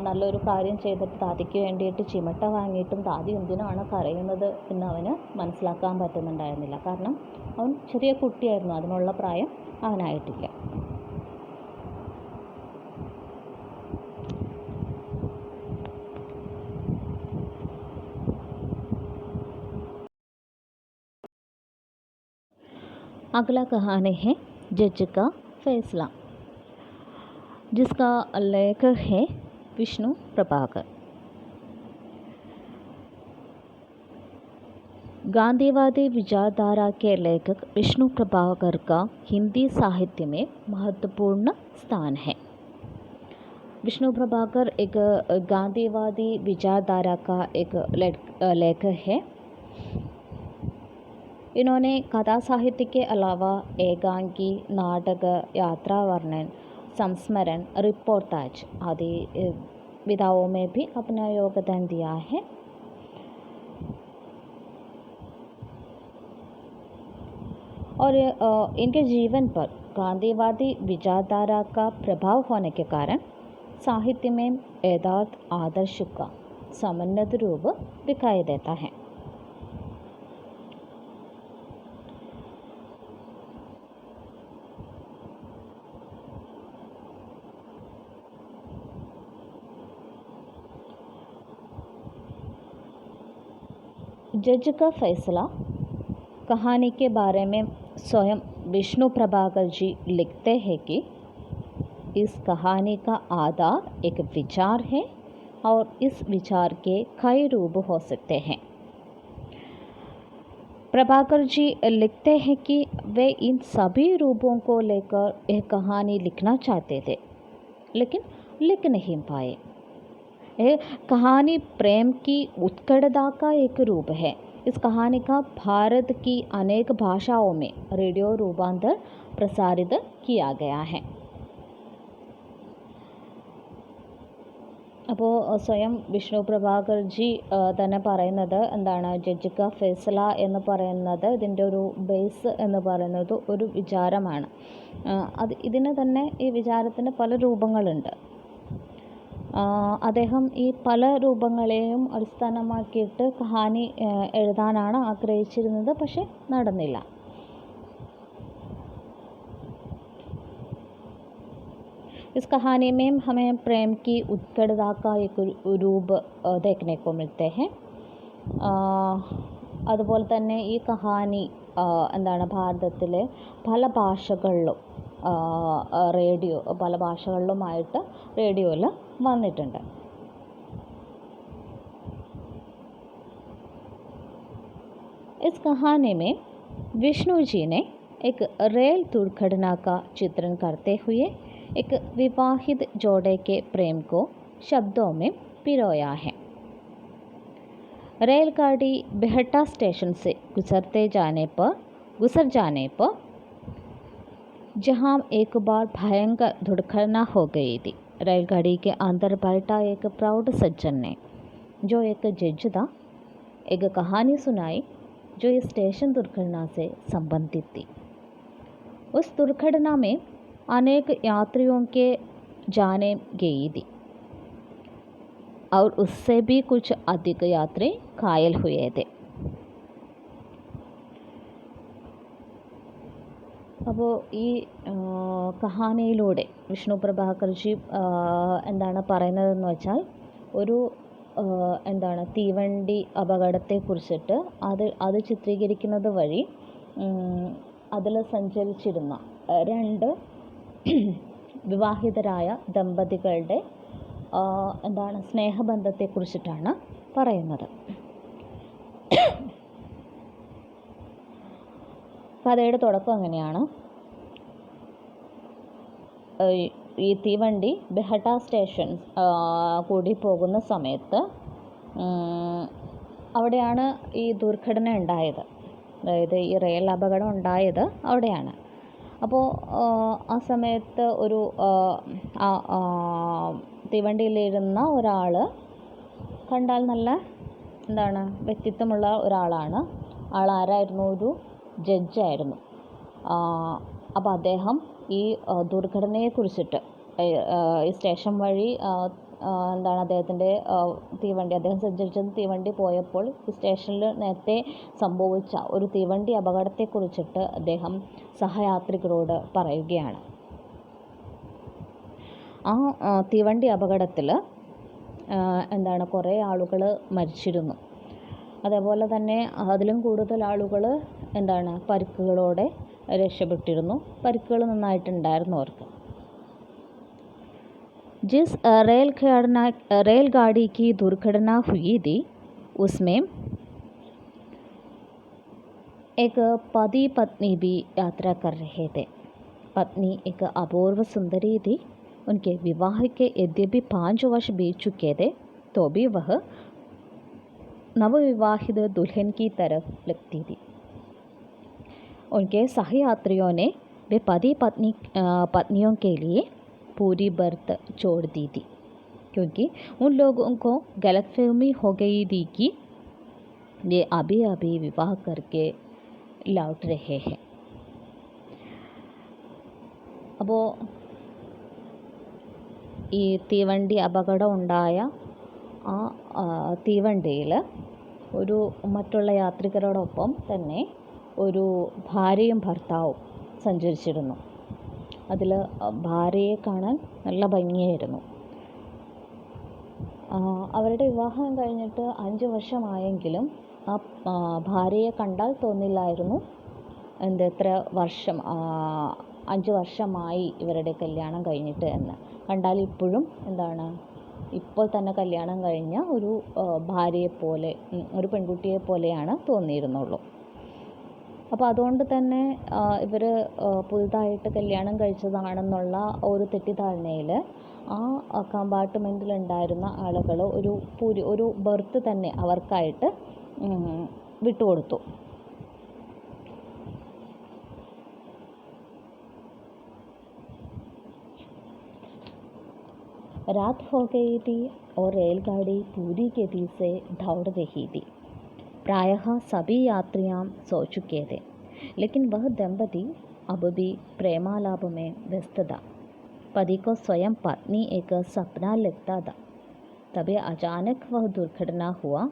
നല്ലൊരു കാര്യം ചെയ്തിട്ട് ദാദിക്ക് വേണ്ടിയിട്ട് ചിമട്ട വാങ്ങിയിട്ടും ദാദി എന്തിനാണ് കരയുന്നത് എന്ന് അവന് മനസ്സിലാക്കാൻ പറ്റുന്നുണ്ടായിരുന്നില്ല. കാരണം അവൻ ചെറിയ കുട്ടിയായിരുന്നു, അതിനുള്ള പ്രായം അവനായിട്ടില്ല. अगला कहानी है जज का फैसला, जिसका लेखक है विष्णु प्रभाकर। गांधीवादी विचारधारा के लेखक विष्णु प्रभाकर का हिंदी साहित्य में महत्वपूर्ण स्थान है। विष्णु प्रभाकर एक गांधीवादी विचारधारा का एक लेखक है। इन्होंने कथा साहित्य के अलावा एकांकी, नाटक, यात्रा वर्णन, संस्मरण, रिपोर्टाज आदि विधाओं में भी अपना योगदान दिया है। और इनके जीवन पर गांधीवादी विचारधारा का प्रभाव होने के कारण साहित्य में यथार्थ आदर्श का समुन्नत रूप दिखाई देता है। जज का फैसला कहानी के बारे में स्वयं विष्णु प्रभाकर जी लिखते हैं कि इस कहानी का आधार एक विचार है और इस विचार के कई रूप हो सकते हैं। प्रभाकर जी लिखते हैं कि वे इन सभी रूपों को लेकर एक कहानी लिखना चाहते थे, लेकिन लिख नहीं पाए। यह कहानी प्रेम की उत्कटता का एक रूप है। इस कहानी का भारत की अनेक भाषाओं में रेडियो रूपांतर प्रसारित किया गया है। അപ്പോൾ സ്വയം വിഷ്ണു പ്രഭാകർ ജി തന്നെ പറയുന്നത് എന്താണ്, ജഡ്ജ് കാ ഫൈസല എന്ന് പറയുന്നത് ഇതിൻ്റെ ഒരു ബേസ് എന്ന് പറയുന്നത് ഒരു വിചാരമാണ്. ഇതിന് തന്നെ ഈ വിചാരത്തിന് പല രൂപങ്ങളുണ്ട്. അദ്ദേഹം ഈ പല രൂപങ്ങളെയും അടിസ്ഥാനമാക്കിയിട്ട് കഹാനി എഴുതാനാണ് ആഗ്രഹിച്ചിരുന്നത്, പക്ഷെ നടന്നില്ല. इस कहानी में हमें प्रेम की उत्कटता का एक रूप देखने को मिलते हैं. അതുപോലെ തന്നെ ഈ കഹാനി എന്താണ് ഭാരതത്തിലെ പല ഭാഷകളിലും പല ഭാഷകളിലുമായിട്ട് റേഡിയോയിൽ വന്നിട്ടുണ്ട്. इस कहानी में विष्णु जी ने एक रेल दुर्घटना का चित्रण करते हुए एक विवाहित जोड़े के प्रेम को शब्दों में पिरोया है. रेलगाड़ी बेहटा स्टेशन से गुजर जाने पर जहां एक बार भयंकर दुर्घटना हो गई थी, रेलगाड़ी के अंदर बैठा एक प्राउड सज्जन ने, जो एक जज था, एक कहानी सुनाई जो इस स्टेशन दुर्घटना से संबंधित थी. उस दुर्घटना में अनेक यात्रियों के जाने गई थी और उससे भी कुछ अधिक यात्री घायल हुए थे. അപ്പോൾ ഈ കഹാനിയിലൂടെ വിഷ്ണു പ്രഭാകർ ജി എന്താണ് പറയുന്നതെന്ന് വെച്ചാൽ, ഒരു തീവണ്ടി അപകടത്തെക്കുറിച്ചിട്ട് അത് ചിത്രീകരിക്കുന്നത് വഴി അതിൽ സഞ്ചരിച്ചിരുന്ന രണ്ട് വിവാഹിതരായ ദമ്പതികളുടെ സ്നേഹബന്ധത്തെക്കുറിച്ചിട്ടാണ് പറയുന്നത്. കഥയുടെ തുടക്കം അങ്ങനെയാണ്. ഈ തീവണ്ടി ബെഹട്ട സ്റ്റേഷൻ കൂടി പോകുന്ന സമയത്ത് അവിടെയാണ് ഈ ദുർഘടന ഉണ്ടായത്. അതായത് ഈ റെയിൽ അപകടം ഉണ്ടായത് അവിടെയാണ്. അപ്പോൾ ആ സമയത്ത് ഒരു തീവണ്ടിയിലിരുന്ന ഒരാൾ കണ്ടാൽ നല്ല വ്യക്തിത്വമുള്ള ഒരാളാണ്. ആളാരായിരുന്നു? ഒരു ജഡ്ജായിരുന്നു. അപ്പോൾ അദ്ദേഹം ഈ ദുർഘടനയെക്കുറിച്ചിട്ട് ഈ സ്റ്റേഷൻ വഴി അദ്ദേഹത്തിൻ്റെ അദ്ദേഹം സഞ്ചരിച്ച തീവണ്ടി പോയപ്പോൾ ഈ സ്റ്റേഷനിൽ നേരത്തെ സംഭവിച്ച ഒരു തീവണ്ടി അപകടത്തെക്കുറിച്ചിട്ട് അദ്ദേഹം സഹയാത്രികരോട് പറയുകയാണ്. ആ തീവണ്ടി അപകടത്തിൽ കുറേ ആളുകൾ മരിച്ചിരുന്നു. അതേപോലെ തന്നെ അതിലും കൂടുതൽ ആളുകൾ പരിക്കുകളോടെ രക്ഷപ്പെട്ടിരുന്നു. പരിക്കുകൾ നന്നായിട്ടുണ്ടായിരുന്നു അവർക്ക്. जिस रेलगाड़ी की दुर्घटना हुई थी उसमें एक पति पत्नी भी यात्रा कर रहे थे। पत्नी एक अपूर्व सुंदरी थी। उनके विवाह के यद्यपि 5 वर्ष बीत चुके थे तो भी वह नवविवाहित दुल्हन की तरह लगती थी। उनके सहयात्रियों ने वे पत्नियों के लिए पूरी बर्थ छोड़ दी थी, क्योंकि उन लोगों को गलतफहमी हो गई थी कि ये अभी अभी विवाह करके लौट रहे हैं। അപ്പോൾ ഈ തീവണ്ടി അപകടം ഉണ്ടായ ആ തീവണ്ടിയിൽ ഒരു മറ്റുള്ള യാത്രികരോടൊപ്പം തന്നെ ഒരു ഭാര്യയും ഭർത്താവും സഞ്ചരിച്ചിരുന്നു. അതിൽ ഭാര്യയെ കാണാൻ നല്ല ഭംഗിയായിരുന്നു. അവരുടെ വിവാഹം കഴിഞ്ഞിട്ട് 5 വർഷമായെങ്കിലും ആ ഭാര്യയെ കണ്ടാൽ തോന്നില്ലായിരുന്നു എത്ര വർഷം 5 വർഷമായി ഇവരുടെ കല്യാണം കഴിഞ്ഞിട്ട് എന്ന്. കണ്ടാൽ ഇപ്പോഴും ഇപ്പോൾ തന്നെ കല്യാണം കഴിഞ്ഞ ഒരു ഭാര്യയെപ്പോലെ, ഒരു പെൺകുട്ടിയെ പോലെയാണ് തോന്നിയിരുന്നുള്ളൂ. അപ്പോൾ അതുകൊണ്ട് തന്നെ ഇവർ പുതുതായിട്ട് കല്യാണം കഴിച്ചതാണെന്നുള്ള ഒരു തെറ്റിദ്ധാരണയിൽ ആ കമ്പാർട്ട്മെൻറ്റിലുണ്ടായിരുന്ന ആളുകൾ ഒരു ബർത്ത് തന്നെ അവർക്കായിട്ട് വിട്ടുകൊടുത്തു. रात हो गई थी और रेलगाड़ी पूरी गति से दौड़ रही थी. प्रायः सभी यात्रियां सो चुके थे, लेकिन वह दंपति अब भी प्रेमालाप में व्यस्त था. पति को स्वयं पत्नी एक सपना लगता था. तभी अचानक वह दुर्घटना हुआ.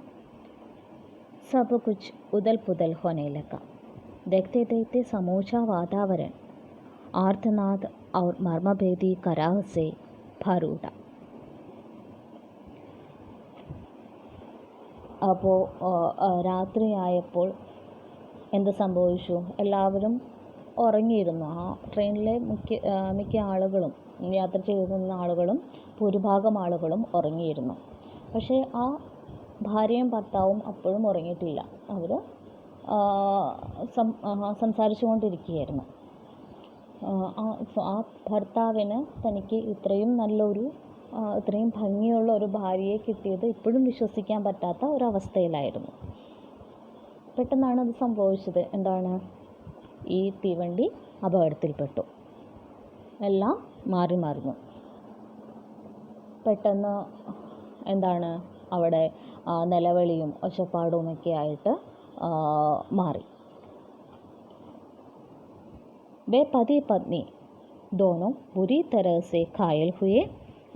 सब कुछ उदल पुदल होने लगा. देखते देखते समूचा वातावरण आर्तनाद और मर्मभेदी कराह से भर उठा. അപ്പോൾ രാത്രിയായപ്പോൾ എന്ത് സംഭവിച്ചു? എല്ലാവരും ഉറങ്ങിയിരുന്നു. ആ ട്രെയിനിലെ മിക്ക ആളുകളും, യാത്ര ചെയ്തിരുന്ന ആളുകളും ഭൂരിഭാഗം ആളുകളും ഉറങ്ങിയിരുന്നു. പക്ഷേ ആ ഭാര്യയും ഭർത്താവും അപ്പോഴും ഉറങ്ങിയിട്ടില്ല. അവർ സംസാരിച്ചു കൊണ്ടിരിക്കുകയായിരുന്നു. ആ ഭർത്താവിന് തനിക്ക് ഇത്രയും ഭംഗിയുള്ള ഒരു ഭാര്യയെ കിട്ടിയത് ഇപ്പോഴും വിശ്വസിക്കാൻ പറ്റാത്ത ഒരവസ്ഥയിലായിരുന്നു. പെട്ടെന്നാണ് അത് സംഭവിച്ചത്. ഈ തീവണ്ടി അപകടത്തിൽപ്പെട്ടു. എല്ലാം മാറി മറിഞ്ഞു. പെട്ടെന്ന് അവിടെ നിലവിളിയും ഒച്ചപ്പാടുമൊക്കെ ആയിട്ട് മാറി. वे पति पत्नी दोनों बुरी तरह से घायल हुए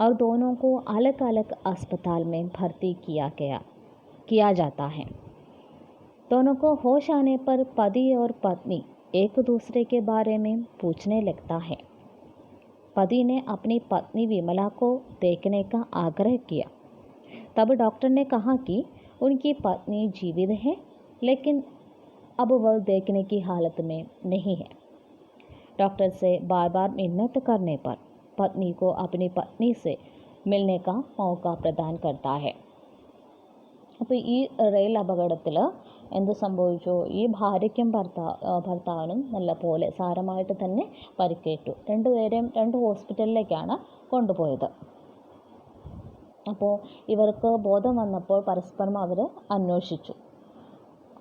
और दोनों को अलग अलग अस्पताल में भर्ती किया जाता है. दोनों को होश आने पर पति और पत्नी एक दूसरे के बारे में पूछने लगता है. पति ने अपनी पत्नी विमला को देखने का आग्रह किया. तब डॉक्टर ने कहा कि उनकी पत्नी जीवित है, लेकिन अब वह देखने की हालत में नहीं है. डॉक्टर से बार बार मिन्नत करने पर पत्नी को अपनी पत्नी से मिलने का मौका प्रदान करता है. അപ്പോൾ ഈ റെയിൽ അപകടത്തിൽ എന്ത് സംഭവിച്ചു? ഈ ഭാര്യയ്ക്കും ഭർത്താവിനും നല്ല പോലെ സാരമായിട്ട് തന്നെ പരിക്കേറ്റു. രണ്ടുപേരെയും 2 ഹോസ്പിറ്റലിലേക്കാണ് കൊണ്ടുപോയത്. അപ്പോൾ ഇവർക്ക് ബോധം വന്നപ്പോൾ പരസ്പരം അവർ അന്വേഷിച്ചു.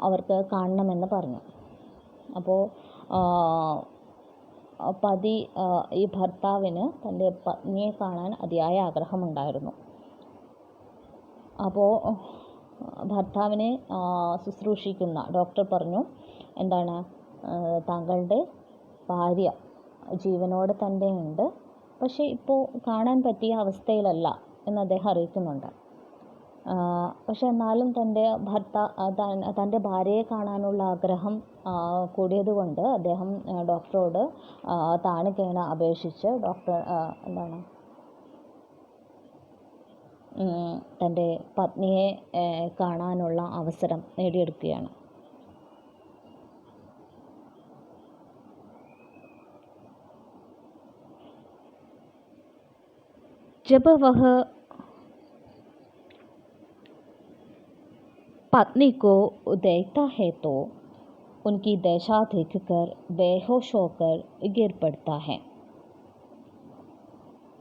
അവർക്ക് കാണണമെന്ന് പറഞ്ഞു. അപ്പോൾ ഈ ഭർത്താവിന് തൻ്റെ പത്നിയെ കാണാൻ അതിയായ ആഗ്രഹമുണ്ടായിരുന്നു. അപ്പോൾ ഭർത്താവിനെ ശുശ്രൂഷിക്കുന്ന ഡോക്ടർ പറഞ്ഞു, താങ്കളുടെ ഭാര്യ ജീവനോടെ തന്നെ ഉണ്ട്, പക്ഷേ ഇപ്പോൾ കാണാൻ പറ്റിയ അവസ്ഥയിലല്ല എന്ന് അദ്ദേഹം അറിയിക്കുന്നുണ്ട്. പക്ഷെ എന്നാലും തൻ്റെ ഭാര്യയെ കാണാനുള്ള ആഗ്രഹം കൂടിയതുകൊണ്ട് അദ്ദേഹം ഡോക്ടറോട് താണുകേണ അപേക്ഷിച്ച് തൻ്റെ പത്നിയെ കാണാനുള്ള അവസരം നേടിയെടുക്കുകയാണ്. जब वह पत्नी को देखता है तो उनकी दशा देखकर बेहोश होकर गिर पड़ता है।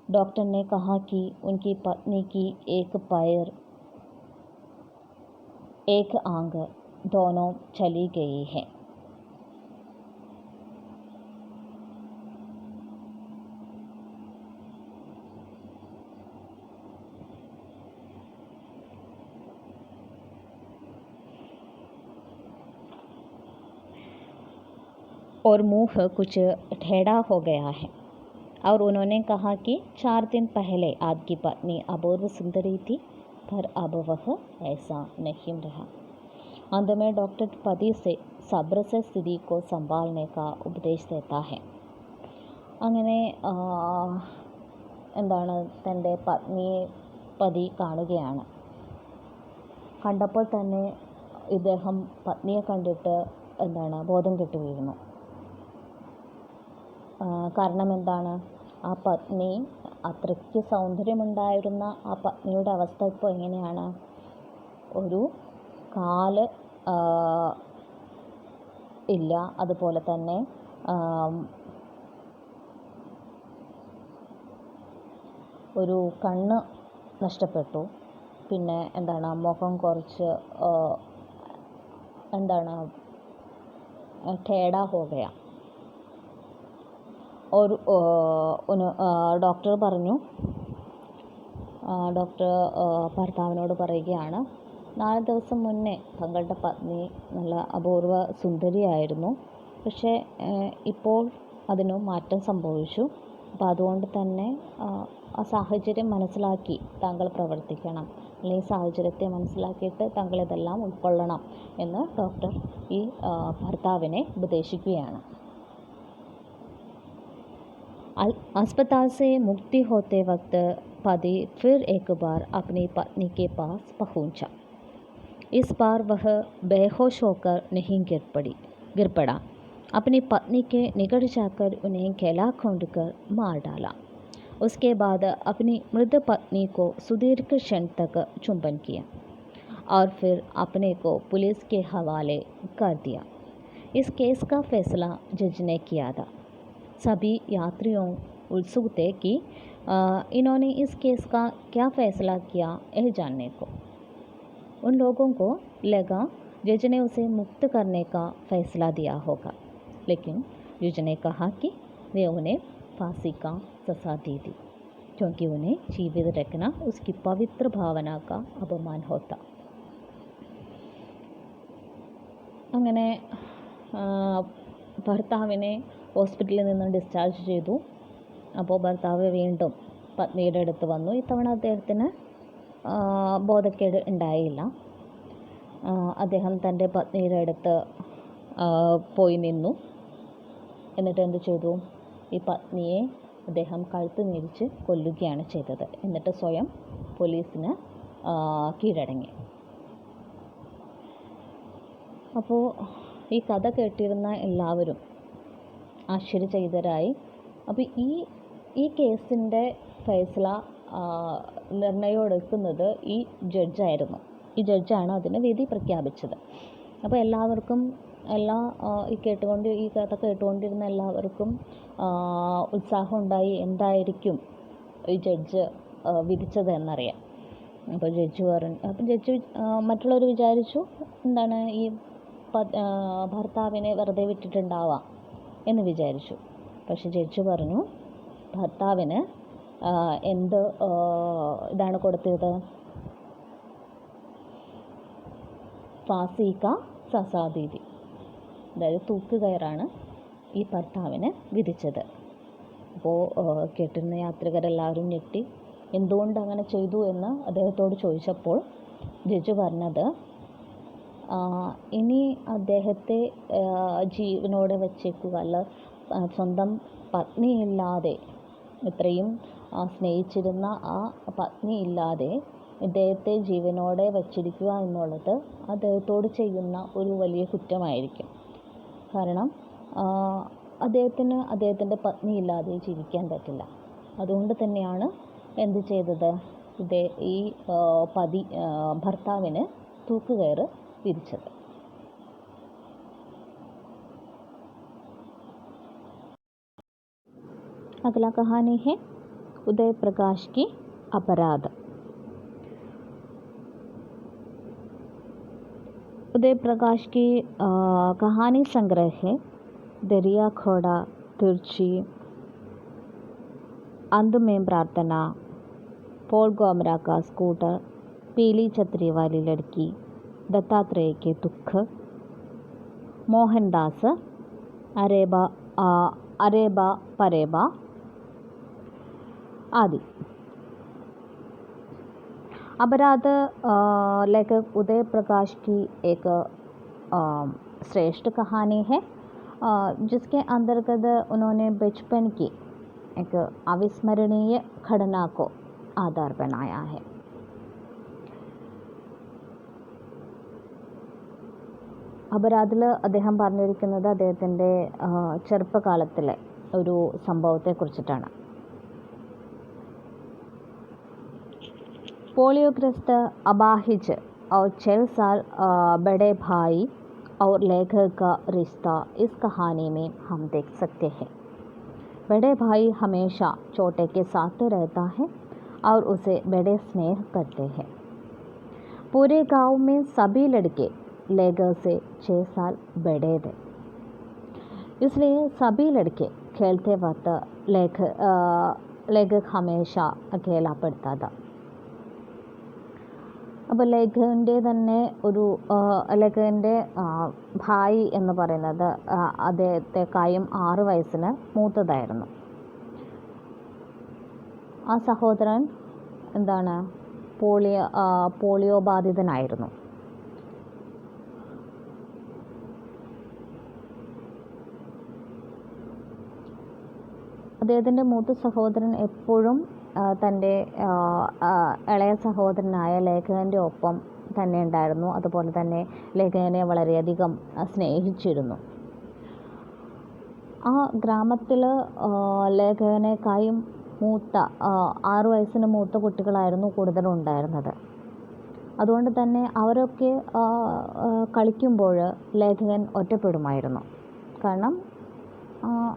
डॉक्टर ने कहा कि उनकी पत्नी की एक पैर, एक आंख दोनों चली गई है। और मुंह कुछ टेढ़ा हो गया है। और उन्होंने कहा कि 4 दिन पहले आपकी पत्नी अपूर्व सुंदरी थी, पर अब वह ऐसा नहीं रहा। अंत में डॉक्टर पति से सब्र से स्थिति को संभालने का उपदेश देता है। അങ്ങനെ എന്താണ് തൻ്റെ പത്നിയെ പതി കാണുകയാണ്. കണ്ടപ്പോൾ തന്നെ ഇദ്ദേഹം പത്നിയെ കണ്ടിട്ട് ബോധം കെട്ട് വീഴുന്നു. കാരണം എന്താണ്? ആ പത്നി, അത്രയ്ക്ക് സൗന്ദര്യമുണ്ടായിരുന്ന ആ പത്നിയുടെ അവസ്ഥ ഇപ്പോൾ എങ്ങനെയാണ്? ഒരു കാല് ഇല്ല, അതുപോലെ തന്നെ ഒരു കണ്ണ് നഷ്ടപ്പെട്ടു. പിന്നെ മുഖം കുറച്ച് टेढ़ा हो गया. और ഡോക്ടർ ഭർത്താവിനോട് പറയുകയാണ്, 4 ദിവസം മുന്നേ തങ്ങളുടെ പത്നി നല്ല അപൂർവ സുന്ദരിയായിരുന്നു, പക്ഷേ ഇപ്പോൾ അതിന് മാറ്റം സംഭവിച്ചു. അപ്പോൾ അതുകൊണ്ട് തന്നെ ആ സാഹചര്യം മനസ്സിലാക്കി താങ്കൾ പ്രവർത്തിക്കണം, അല്ലെങ്കിൽ സാഹചര്യത്തെ മനസ്സിലാക്കിയിട്ട് താങ്കൾ ഇതെല്ലാം ഉൾക്കൊള്ളണം എന്ന് ഡോക്ടർ ഈ ഭർത്താവിനെ ഉപദേശിക്കുകയാണ്. अस्पताल से मुक्ति होते वक्त पति फिर एक बार अपनी पत्नी के पास पहुंचा. इस बार वह बेहोश होकर नहीं गिर पड़ा. अपनी पत्नी के निकट जाकर उन्हें गला घोंटकर मार डाला. उसके बाद अपनी मृत पत्नी को सुदीर्घ क्षण तक चुंबन किया और फिर अपने को पुलिस के हवाले कर दिया. इस केस का फैसला जज ने किया था. सभी यात्रियों उत्सुक थे कि इन्होंने इस केस का क्या फैसला किया यह जानने को. उन लोगों को लगा जज ने उसे मुक्त करने का फैसला दिया होगा, लेकिन जज ने कहा कि वे उन्हें फांसी का सज़ा दे दी, क्योंकि उन्हें जीवित रखना उसकी पवित्र भावना का अपमान होता. അങ്ങനെ ഭർത്താവിനെ ഹോസ്പിറ്റലിൽ നിന്ന് ഡിസ്ചാർജ് ചെയ്തു. അപ്പോൾ ഭർത്താവ് വീണ്ടും പത്നിയുടെ അടുത്ത് വന്നു. ഇത്തവണ അദ്ദേഹത്തിന് ബോധക്കേട് ഉണ്ടായില്ല. അദ്ദേഹം തൻ്റെ പത്നിയുടെ അടുത്ത് പോയി നിന്നു. എന്നിട്ട് എന്ത് ചെയ്തു? ഈ പത്നിയെ അദ്ദേഹം കഴുത്ത് ഞെരിച്ച് കൊല്ലുകയാണ് ചെയ്തത്. എന്നിട്ട് സ്വയം പോലീസിന് കീഴടങ്ങി. അപ്പോൾ ഈ കഥ കേട്ടിരുന്ന എല്ലാവരും ആശ്ചര്യചകിതരായി. അപ്പോൾ ഈ കേസിൻ്റെ ഫൈസല നിർണയം എടുക്കുന്നത് ഈ ജഡ്ജായിരുന്നു. ഈ ജഡ്ജാണ് അതിന് വിധി പ്രഖ്യാപിച്ചത്. അപ്പോൾ എല്ലാവർക്കും ഈ കഥ കേട്ടുകൊണ്ടിരുന്ന എല്ലാവർക്കും ഉത്സാഹം ഉണ്ടായി, എന്തായിരിക്കും ഈ ജഡ്ജ് വിധിച്ചത് എന്നറിയാം. അപ്പോൾ ജഡ്ജ് മറ്റുള്ളവർ വിചാരിച്ചു ഈ ഭർത്താവിനെ വെറുതെ വിട്ടിട്ടുണ്ടാവാം എന്ന് വിചാരിച്ചു. പക്ഷെ ജഡ്ജ് പറഞ്ഞു, ഭർത്താവിന് എന്ത് ഇതാണ് കൊടുത്തത്? ഫാസി കാ സസാ ദീതി, അതായത് തൂക്കുകയറാണ് ഈ ഭർത്താവിന് വിധിച്ചത്. അപ്പോൾ കേട്ടിരുന്ന യാത്രികരെല്ലാവരും ഞെട്ടി. എന്തുകൊണ്ട് അങ്ങനെ ചെയ്തു എന്ന് അദ്ദേഹത്തോട് ചോദിച്ചപ്പോൾ ജഡ്ജ് പറഞ്ഞത്, ഇനി അദ്ദേഹത്തെ ജീവനോടെ വച്ചേക്കുക, അല്ല സ്വന്തം പത്നിയില്ലാതെ, ഇത്രയും സ്നേഹിച്ചിരുന്ന ആ പത്നിയില്ലാതെ ഇദ്ദേഹത്തെ ജീവനോടെ വച്ചിരിക്കുക എന്നുള്ളത് അദ്ദേഹത്തോട് ചെയ്യുന്ന ഒരു വലിയ കുറ്റമായിരിക്കും. കാരണം അദ്ദേഹത്തിന് അദ്ദേഹത്തിൻ്റെ പത്നിയില്ലാതെ ജീവിക്കാൻ പറ്റില്ല. അതുകൊണ്ട് തന്നെയാണ് എന്ത് ചെയ്തത്? ഈ ഭർത്താവിന് തൂക്കുകയറ് വിധിച്ചത്. अगला कहानी है उदय प्रकाश की अपराध। उदय प्रकाश की कहानी संग्रह है दरिया घोड़ा, तिरछी, अंध में प्रार्थना, पॉल गोमरा का स्कूटर, पीली छतरी वाली लड़की, दत्तात्रेय के दुख, मोहनदास, अरेबा परेबा आदि। अपराध लेखक उदय प्रकाश की एक श्रेष्ठ कहानी है जिसके अंतर्गत उन्होंने बचपन की एक अविस्मरणीय घटना को आधार बनाया है। അപരാധിൽ അദ്ദേഹം പറഞ്ഞിരിക്കുന്നത് അദ്ദേഹത്തിൻ്റെ ചെറുപ്പകാലത്തിലെ ഒരു സംഭവത്തെക്കുറിച്ചിട്ടാണ്। पोलियोग्रस्त अपाहिज और 6 साल बड़े भाई और लेखक का रिश्ता इस कहानी में हम देख सकते हैं। बड़े भाई हमेशा छोटे के साथ रहता है और उसे बड़े स्नेह करते हैं। पूरे गांव में सभी लड़के लेखक से 6 साल बड़े थे, इसलिए सभी लड़के खेलते वक्त लेखक हमेशा अकेला पड़ता था। അപ്പോൾ ലേഖകൻ്റെ തന്നെ ഒരു ലേഖകൻ്റെ ഭായി എന്ന് പറയുന്നത് അദ്ദേഹത്തെക്കായും 6 വയസ്സിന് മൂത്തതായിരുന്നു. ആ സഹോദരൻ പോളിയോ ബാധിതനായിരുന്നു. അദ്ദേഹത്തിൻ്റെ മൂത്ത സഹോദരൻ എപ്പോഴും തൻ്റെ ഇളയ സഹോദരനായ ലേഖകൻ്റെ ഒപ്പം തന്നെ ഉണ്ടായിരുന്നു. അതുപോലെ തന്നെ ലേഖകനെ വളരെയധികം സ്നേഹിച്ചിരുന്നു. ആ ഗ്രാമത്തിൽ ലേഖകനേക്കായും 6 വയസ്സിന് മൂത്ത കുട്ടികളായിരുന്നു കൂടുതലും ഉണ്ടായിരുന്നത്. അതുകൊണ്ട് തന്നെ അവരൊക്കെ കളിക്കുമ്പോൾ ലേഖകൻ ഒറ്റപ്പെടുമായിരുന്നു. കാരണം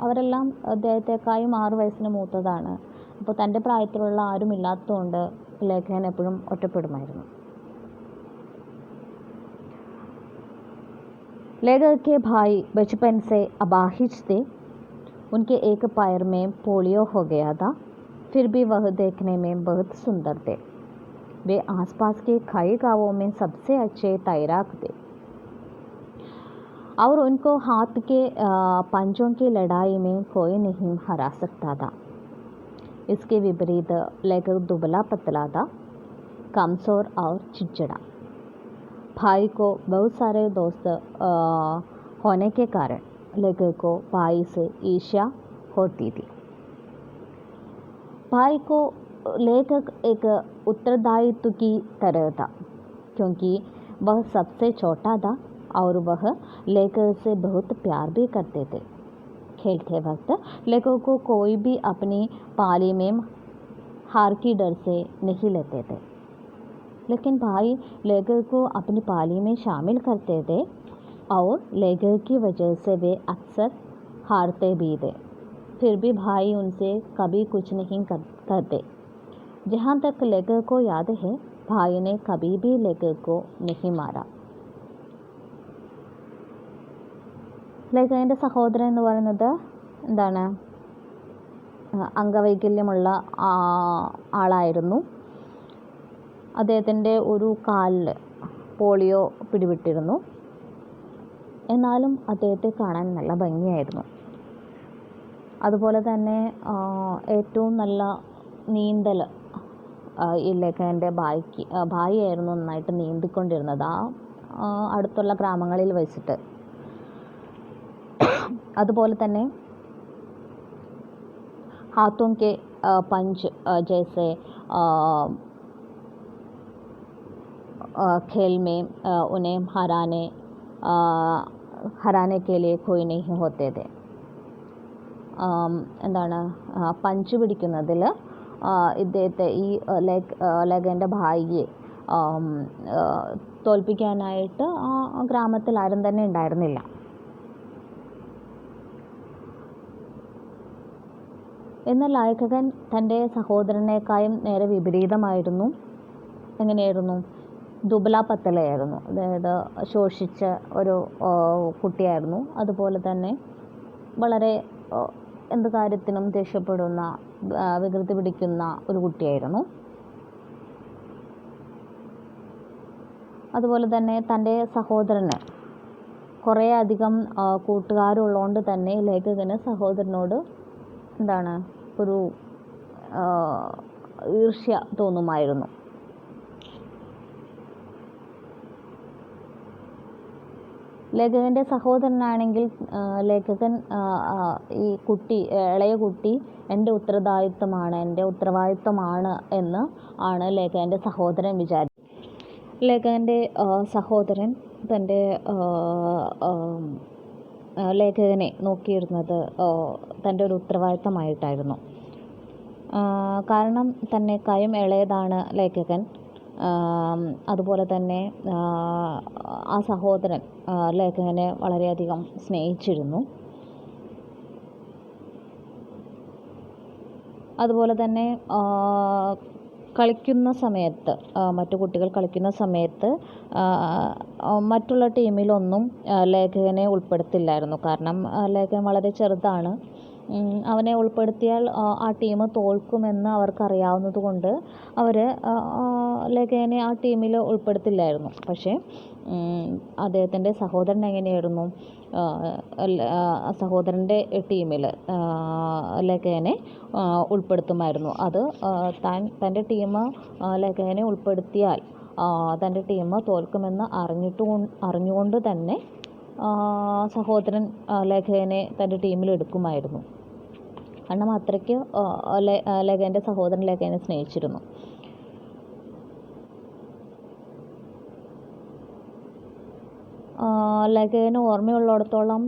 അവരെല്ലാം അദ്ദേഹത്തെക്കായും 6 വയസ്സിന് മൂത്തതാണ്. അപ്പോൾ തൻ്റെ പ്രായത്തിലുള്ള ആരും ഇല്ലാത്തതുകൊണ്ട് ലേഖകൻ എപ്പോഴും ഒറ്റപ്പെടുമായിരുന്നു. लेखक के भाई बचपन से अपाहिज थे। उनके एक पैर में पोलियो हो गया था, फिर भी वह देखने में बहुत सुंदर थे। वे आसपास के कई गांवों में सबसे अच्छे तैराक थे और उनको हाथ के पंजों की लड़ाई में कोई नहीं हरा सकता था। इसके विपरीत लेखक दुबला पतला था, कमज़ोर और चिड़चिड़ा। भाई को बहुत सारे दोस्त होने के कारण लेखक को भाई से ईर्ष्या होती थी। भाई को लेखक एक उत्तरदायित्व की तरह था, क्योंकि वह सबसे छोटा था और वह लेखक से बहुत प्यार भी करते थे। खेलते वक्त लेखक को कोई भी अपनी पाली में हार की डर से नहीं लेते थे, लेकिन भाई लेखक को अपनी पाली में शामिल करते थे और लेखक की वजह से वे अक्सर हारते भी थे। फिर भी भाई उनसे कभी कुछ नहीं करते। जहाँ तक लेखक को याद है, भाई ने कभी भी लेखक को नहीं मारा. ലേഖകൻ്റെ സഹോദരൻ എന്ന് പറയുന്നത് അംഗവൈകല്യമുള്ള ആളായിരുന്നു. അദ്ദേഹത്തിൻ്റെ ഒരു കാലിൽ പോളിയോ പിടിപെട്ടിരുന്നു. എന്നാലും അദ്ദേഹത്തെ കാണാൻ നല്ല ഭംഗിയായിരുന്നു. അതുപോലെ തന്നെ ഏറ്റവും നല്ല നീന്തൽ ഈ ലേഖകൻ്റെ ഭായിയായിരുന്നു നന്നായിട്ട് നീന്തിക്കൊണ്ടിരുന്നത് അടുത്തുള്ള ഗ്രാമങ്ങളിൽ വെച്ചിട്ട്. അതുപോലെ തന്നെ हाथों के पंच जैसे खेल में उन्हें हराने के लिए कोई नहीं होते थे. പഞ്ച് പിടിക്കുന്നതിൽ ഇദ്ദേഹത്തെ ഈ ലേഖകൻ്റെ ഭായിയെ തോൽപ്പിക്കാനായിട്ട് ആ ഗ്രാമത്തിൽ ആരും തന്നെ ഉണ്ടായിരുന്നില്ല. എന്നാൽ ലേഖകൻ തൻ്റെ സഹോദരനേക്കാളും നേരെ വിപരീതമായിരുന്നു. എങ്ങനെയായിരുന്നു? ദുബല പത്തലയായിരുന്നു, അതായത് ശോഷിച്ച ഒരു കുട്ടിയായിരുന്നു. അതുപോലെ തന്നെ വളരെ എന്ത് കാര്യത്തിനും ദേഷ്യപ്പെടുന്ന, വികൃതി പിടിക്കുന്ന ഒരു കുട്ടിയായിരുന്നു. അതുപോലെ തന്നെ തൻ്റെ സഹോദരന് കുറേ അധികം കൂട്ടുകാരുള്ളതുകൊണ്ട് തന്നെ ലേഖകന് സഹോദരനോട് എന്താണ് ഒരു ഈർഷ്യ തോന്നുമായിരുന്നു. ലേഖകൻ്റെ സഹോദരനാണെങ്കിൽ ലേഖകൻ ഈ കുട്ടി, ഇളയ കുട്ടി എൻ്റെ ഉത്തരവാദിത്തമാണ് എന്ന് ആണ് ലേഖകൻ്റെ സഹോദരൻ വിചാരിച്ചത്. ലേഖകൻ്റെ സഹോദരൻ തൻ്റെ ലേഖകനെ നോക്കിയിരുന്നത് തൻ്റെ ഒരു ഉത്തരവാദിത്തമായിട്ടായിരുന്നു. കാരണം തന്നെക്കാളും ഇളയതാണ് ലേഖകൻ. അതുപോലെ തന്നെ ആ സഹോദരൻ ലേഖകനെ വളരെയധികം സ്നേഹിച്ചിരുന്നു. അതുപോലെ തന്നെ കളിക്കുന്ന സമയത്ത്, മറ്റു കുട്ടികൾ കളിക്കുന്ന സമയത്ത് മറ്റുള്ള ടീമിലൊന്നും ലേഖകനെ ഉൾപ്പെടുത്തില്ലായിരുന്നു. കാരണം ലേഖകൻ വളരെ ചെറുതാണ്. അവനെ ഉൾപ്പെടുത്തിയാൽ ആ ടീം തോൽക്കുമെന്ന് അവർക്കറിയാവുന്നത് കൊണ്ട് അവർ ലേഖകനെ ആ ടീമിൽ ഉൾപ്പെടുത്തില്ലായിരുന്നു. പക്ഷേ അദ്ദേഹത്തിൻ്റെ സഹോദരൻ എങ്ങനെയായിരുന്നു? സഹോദരൻ്റെ ടീമിൽ ലേഖകനെ ഉൾപ്പെടുത്തുമായിരുന്നു. അത് തൻ്റെ ടീം ലേഖകനെ ഉൾപ്പെടുത്തിയാൽ തൻ്റെ ടീം തോൽക്കുമെന്ന് അറിഞ്ഞുകൊണ്ട് തന്നെ സഹോദരൻ ലേഖകനെ തൻ്റെ ടീമിൽ എടുക്കുമായിരുന്നു. കാരണം അത്രയ്ക്ക് ലേഖകൻ്റെ സഹോദരൻ ലേഖകനെ സ്നേഹിച്ചിരുന്നു. ലേഖകന് ഓർമ്മയുള്ളിടത്തോളം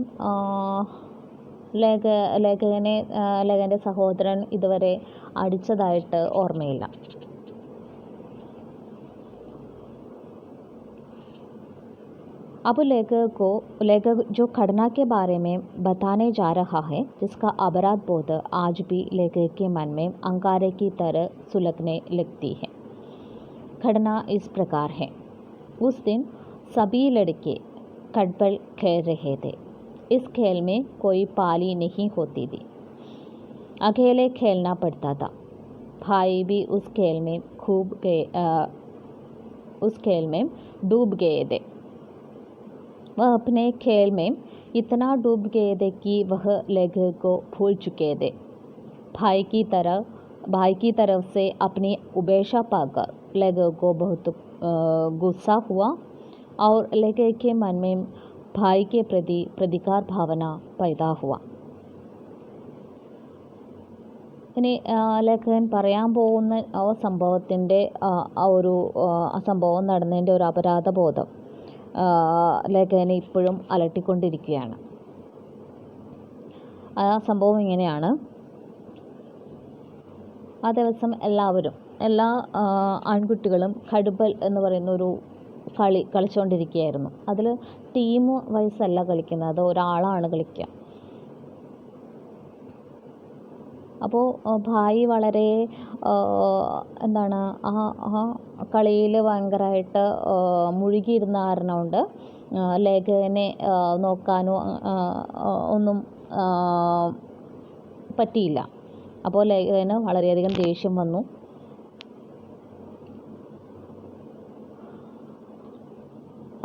ലേഖകൻ്റെ സഹോദരൻ ഇതുവരെ അടിച്ചതായിട്ട് ഓർമ്മയില്ല. अब लेखक जो घटना के बारे में बताने जा रहा है, जिसका अपराध बोध आज भी लेखक के मन में अंगारे की तरह सुलगने लगती है। घटना इस प्रकार है। उस दिन सभी लड़के कटबल खेल रहे थे। इस खेल में कोई पाली नहीं होती थी, अकेले खेलना पड़ता था। भाई भी उस खेल में डूब गए थे। वह अपने खेल में इतना डूब गए थे कि वह लेखक को भूल चुके थे। भाई की तरफ से अपनी उपेक्षा पाकर लेखक को बहुत गुस्सा हुआ और लेखक के मन में भाई के प्रति प्रतिकार भावना पैदा हुआ। ഇനി ലേഖകൻ പറയാൻ പോകുന്ന സംഭവത്തിൻ്റെ ഒരു സംഭവം നടന്നതിൻ്റെ ഒരു അപരാധബോധം ലേഖകനെ ഇപ്പോഴും അലട്ടിക്കൊണ്ടിരിക്കുകയാണ്. ആ സംഭവം ഇങ്ങനെയാണ്. ആ ദിവസം എല്ലാ ആൺകുട്ടികളും ഖഡ്ബൽ എന്ന് പറയുന്ന ഒരു കളി കളിച്ചുകൊണ്ടിരിക്കുകയായിരുന്നു. അതിൽ ടീം വൈസല്ല കളിക്കുന്നത്, ഒരാളാണ് കളിക്കുക. അപ്പോൾ ഭായി വളരെ എന്താണ് ആ കളിയിൽ ഭയങ്കരമായിട്ട് മുഴുകിയിരുന്ന കാരണം കൊണ്ട് ലേഖകനെ നോക്കാനോ ഒന്നും പറ്റിയില്ല. അപ്പോൾ ലേഖകന് വളരെയധികം ദേഷ്യം വന്നു.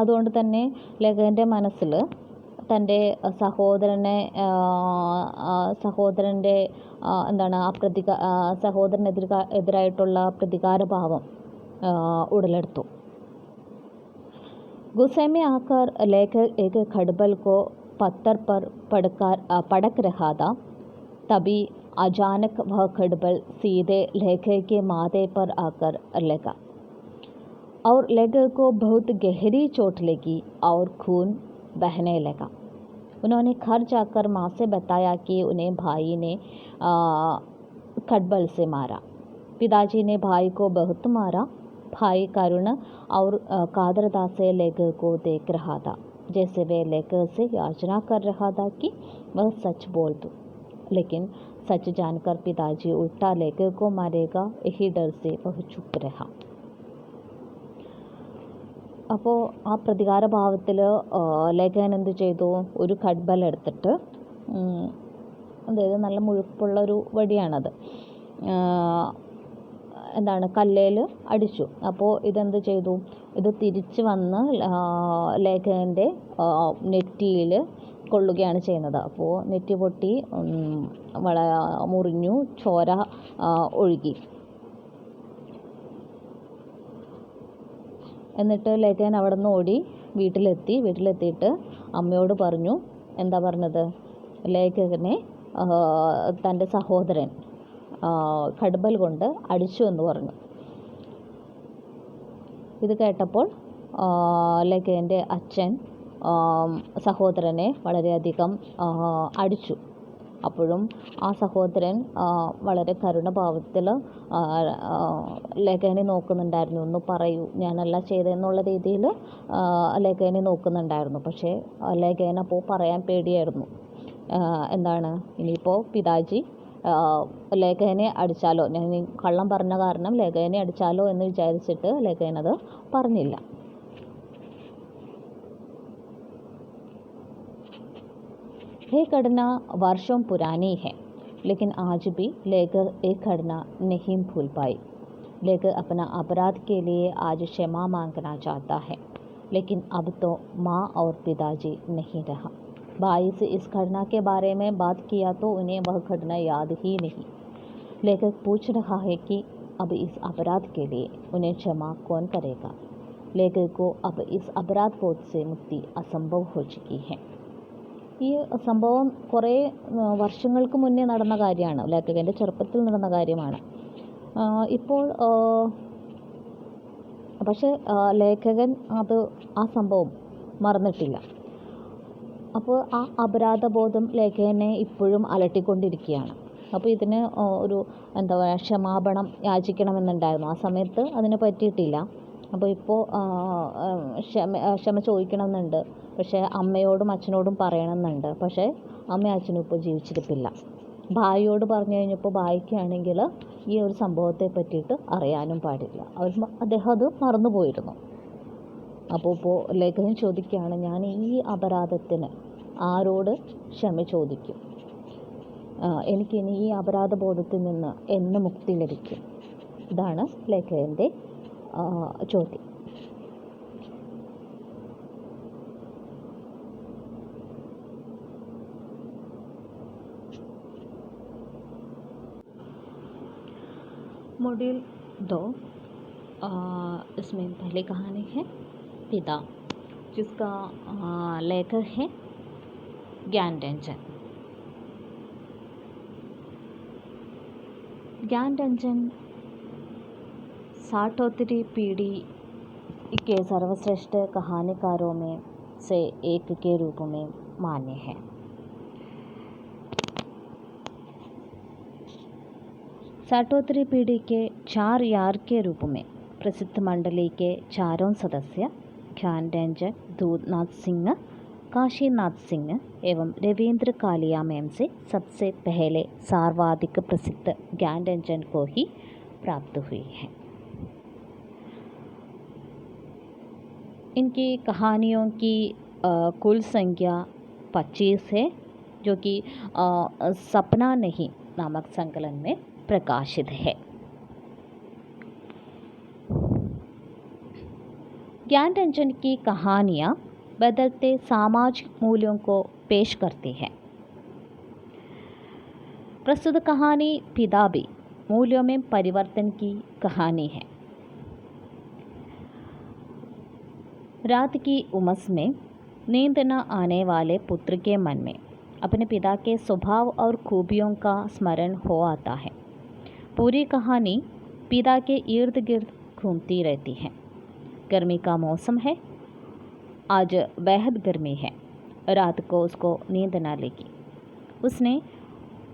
അതുകൊണ്ട് തന്നെ ലേഖകൻ്റെ മനസ്സിൽ തൻ്റെ സഹോദരൻ്റെ എന്താണ് സഹോദരനെതിരായിട്ടുള്ള പ്രതികാരഭാവം ഉടലെടുത്തു. गुस्से में आकर लेखक एक खड़बल को पत्थर पर पड़क रहा था। तभी अचानक वह खड़बल सीधे लेखक के माथे पर आकर लगा और लेखक को बहुत गहरी चोट लगी और खून बहने लगा। उन्होंने घर जाकर माँ से बताया कि उन्हें भाई ने खड़बल से मारा। पिताजी ने भाई को बहुत मारा। भाई करुण और कादरता से लेखक को देख रहा था, जैसे वे लेखक से याचना कर रहा था कि वह सच बोल दो। लेकिन सच जानकर पिताजी उल्टा लेखक को मारेगा यही डर से वह चुप रहा. അപ്പോൾ ആ പ്രതികാരഭാവത്തിൽ ലേഖകൻ എന്ത് ചെയ്തു, ഒരു ഖഡ്ബൽ എടുത്തിട്ട്, അതായത് നല്ല മുഴുപ്പുള്ളൊരു വടിയാണത്, കല്ലേൽ അടിച്ചു. അപ്പോൾ ഇതെന്ത് ചെയ്തു, ഇത് തിരിച്ച് വന്ന് ലേഖകൻ്റെ നെറ്റിയിൽ കൊള്ളുകയാണ് ചെയ്യുന്നത്. അപ്പോൾ നെറ്റി പൊട്ടി മുറിഞ്ഞു, ചോര ഒഴുകി. എന്നിട്ട് ലേഖകൻ അവിടെ നിന്ന് ഓടി വീട്ടിലെത്തിയിട്ട് അമ്മയോട് പറഞ്ഞു. എന്താ പറഞ്ഞത്, ലേഖകനെ തൻ്റെ സഹോദരൻ ഖഡ്ബൽ കൊണ്ട് അടിച്ചു എന്ന് പറഞ്ഞു. ഇത് കേട്ടപ്പോൾ ലേഖകൻ്റെ അച്ഛൻ സഹോദരനെ വളരെയധികം അടിച്ചു. അപ്പോഴും ആ സഹോദരൻ വളരെ കരുണഭാവത്തിൽ ലേഖകനെ നോക്കുന്നുണ്ടായിരുന്നു. ഒന്ന് പറയൂ, ഞാനല്ല ചെയ്തതെന്നുള്ള രീതിയിൽ ലേഖകനെ നോക്കുന്നുണ്ടായിരുന്നു. പക്ഷേ ലേഖകൻ അപ്പോൾ പറയാൻ പേടിയായിരുന്നു. ഇനിയിപ്പോൾ പിതാജി ലേഖകനെ അടിച്ചാലോ, ഞാൻ കള്ളം പറഞ്ഞ കാരണം ലേഖകനെ അടിച്ചാലോ എന്ന് വിചാരിച്ചിട്ട് ലേഖകനത് പറഞ്ഞില്ല. ये घटना वर्षों पुरानी है, लेकिन आज भी लेखक एक घटना नहीं भूल पाई. लेखक अपना अपराध के लिए आज क्षमा मांगना चाहता है, लेकिन अब तो माँ और पिताजी नहीं रहा. भाई से इस घटना के बारे में बात किया तो उन्हें वह घटना याद ही नहीं. लेखक पूछ रहा है कि अब इस अपराध के लिए उन्हें क्षमा कौन करेगा. लेखक को अब इस अपराध बोध से मुक्ति असंभव हो चुकी है. ഈ സംഭവം കുറേ വർഷങ്ങൾക്ക് മുന്നേ നടന്ന കാര്യമാണ്. ലേഖകൻ്റെ ചെറുപ്പത്തിൽ നടന്ന കാര്യമാണ്. ഇപ്പോൾ പക്ഷേ ലേഖകൻ ആ സംഭവം മറന്നിട്ടില്ല. അപ്പോൾ ആ അപരാധബോധം ലേഖകനെ ഇപ്പോഴും അലട്ടിക്കൊണ്ടിരിക്കുകയാണ്. അപ്പോൾ ഇതിന് ഒരു ക്ഷമാപണം യാചിക്കണമെന്നുണ്ടായിരുന്നു. ആ സമയത്ത് അതിന് പറ്റിയിട്ടില്ല. അപ്പോൾ ഇപ്പോൾ ക്ഷമ ചോദിക്കണമെന്നുണ്ട്. പക്ഷേ അമ്മയോടും അച്ഛനോടും പറയണമെന്നുണ്ട്. പക്ഷേ അമ്മയും അച്ഛനും ഇപ്പോൾ ജീവിച്ചിരിപ്പില്ല. ഭായിയോട് പറഞ്ഞു കഴിഞ്ഞപ്പോൾ ഭായിക്കാണെങ്കിൽ ഈ ഒരു സംഭവത്തെ പറ്റിയിട്ട് അറിയാനും പാടില്ല. അദ്ദേഹം അത് മറന്നുപോയിരുന്നു. അപ്പോൾ ലേഖകൻ ചോദിക്കുകയാണ്, ഞാൻ ഈ അപരാധത്തിന് ആരോട് ക്ഷമ ചോദിക്കും? എനിക്കിനി ഈ അപരാധബോധത്തിൽ നിന്ന് എന്ന് മുക്തി ലഭിക്കും? ഇതാണ് ലേഖകൻ്റെ ചോദ്യം. मॉड्यूल 2, इसमें पहली कहानी है पिता, जिसका लेखक है ज्ञानरंजन. ज्ञानरंजन साठोत्तरी पीढ़ी के सर्वश्रेष्ठ कहानीकारों में से एक के रूप में मान्य है. साठोत्तरी पीढ़ी के 4 यार के रूप में प्रसिद्ध मंडली के चारों सदस्य ज्ञानरंजन, दूधनाथ सिंह, काशीनाथ सिंह एवं रविंद्र कालिया में से सबसे पहले सर्वाधिक प्रसिद्ध ज्ञानरंजन को ही प्राप्त हुई है. इनकी कहानियों की कुल संख्या 25 है, जो कि सपना नहीं नामक संकलन में प्रकाशित है. ज्ञानरंजन की कहानियाँ बदलते सामाजिक मूल्यों को पेश करती है. प्रस्तुत कहानी पिता भी मूल्यों में परिवर्तन की कहानी है. रात की उमस में नींद न आने वाले पुत्र के मन में अपने पिता के स्वभाव और खूबियों का स्मरण हो आता है. पूरी कहानी पिता के इर्द गिर्द घूमती रहती है. गर्मी का मौसम है, आज बेहद गर्मी है. रात को उसको नींद न लगी. उसने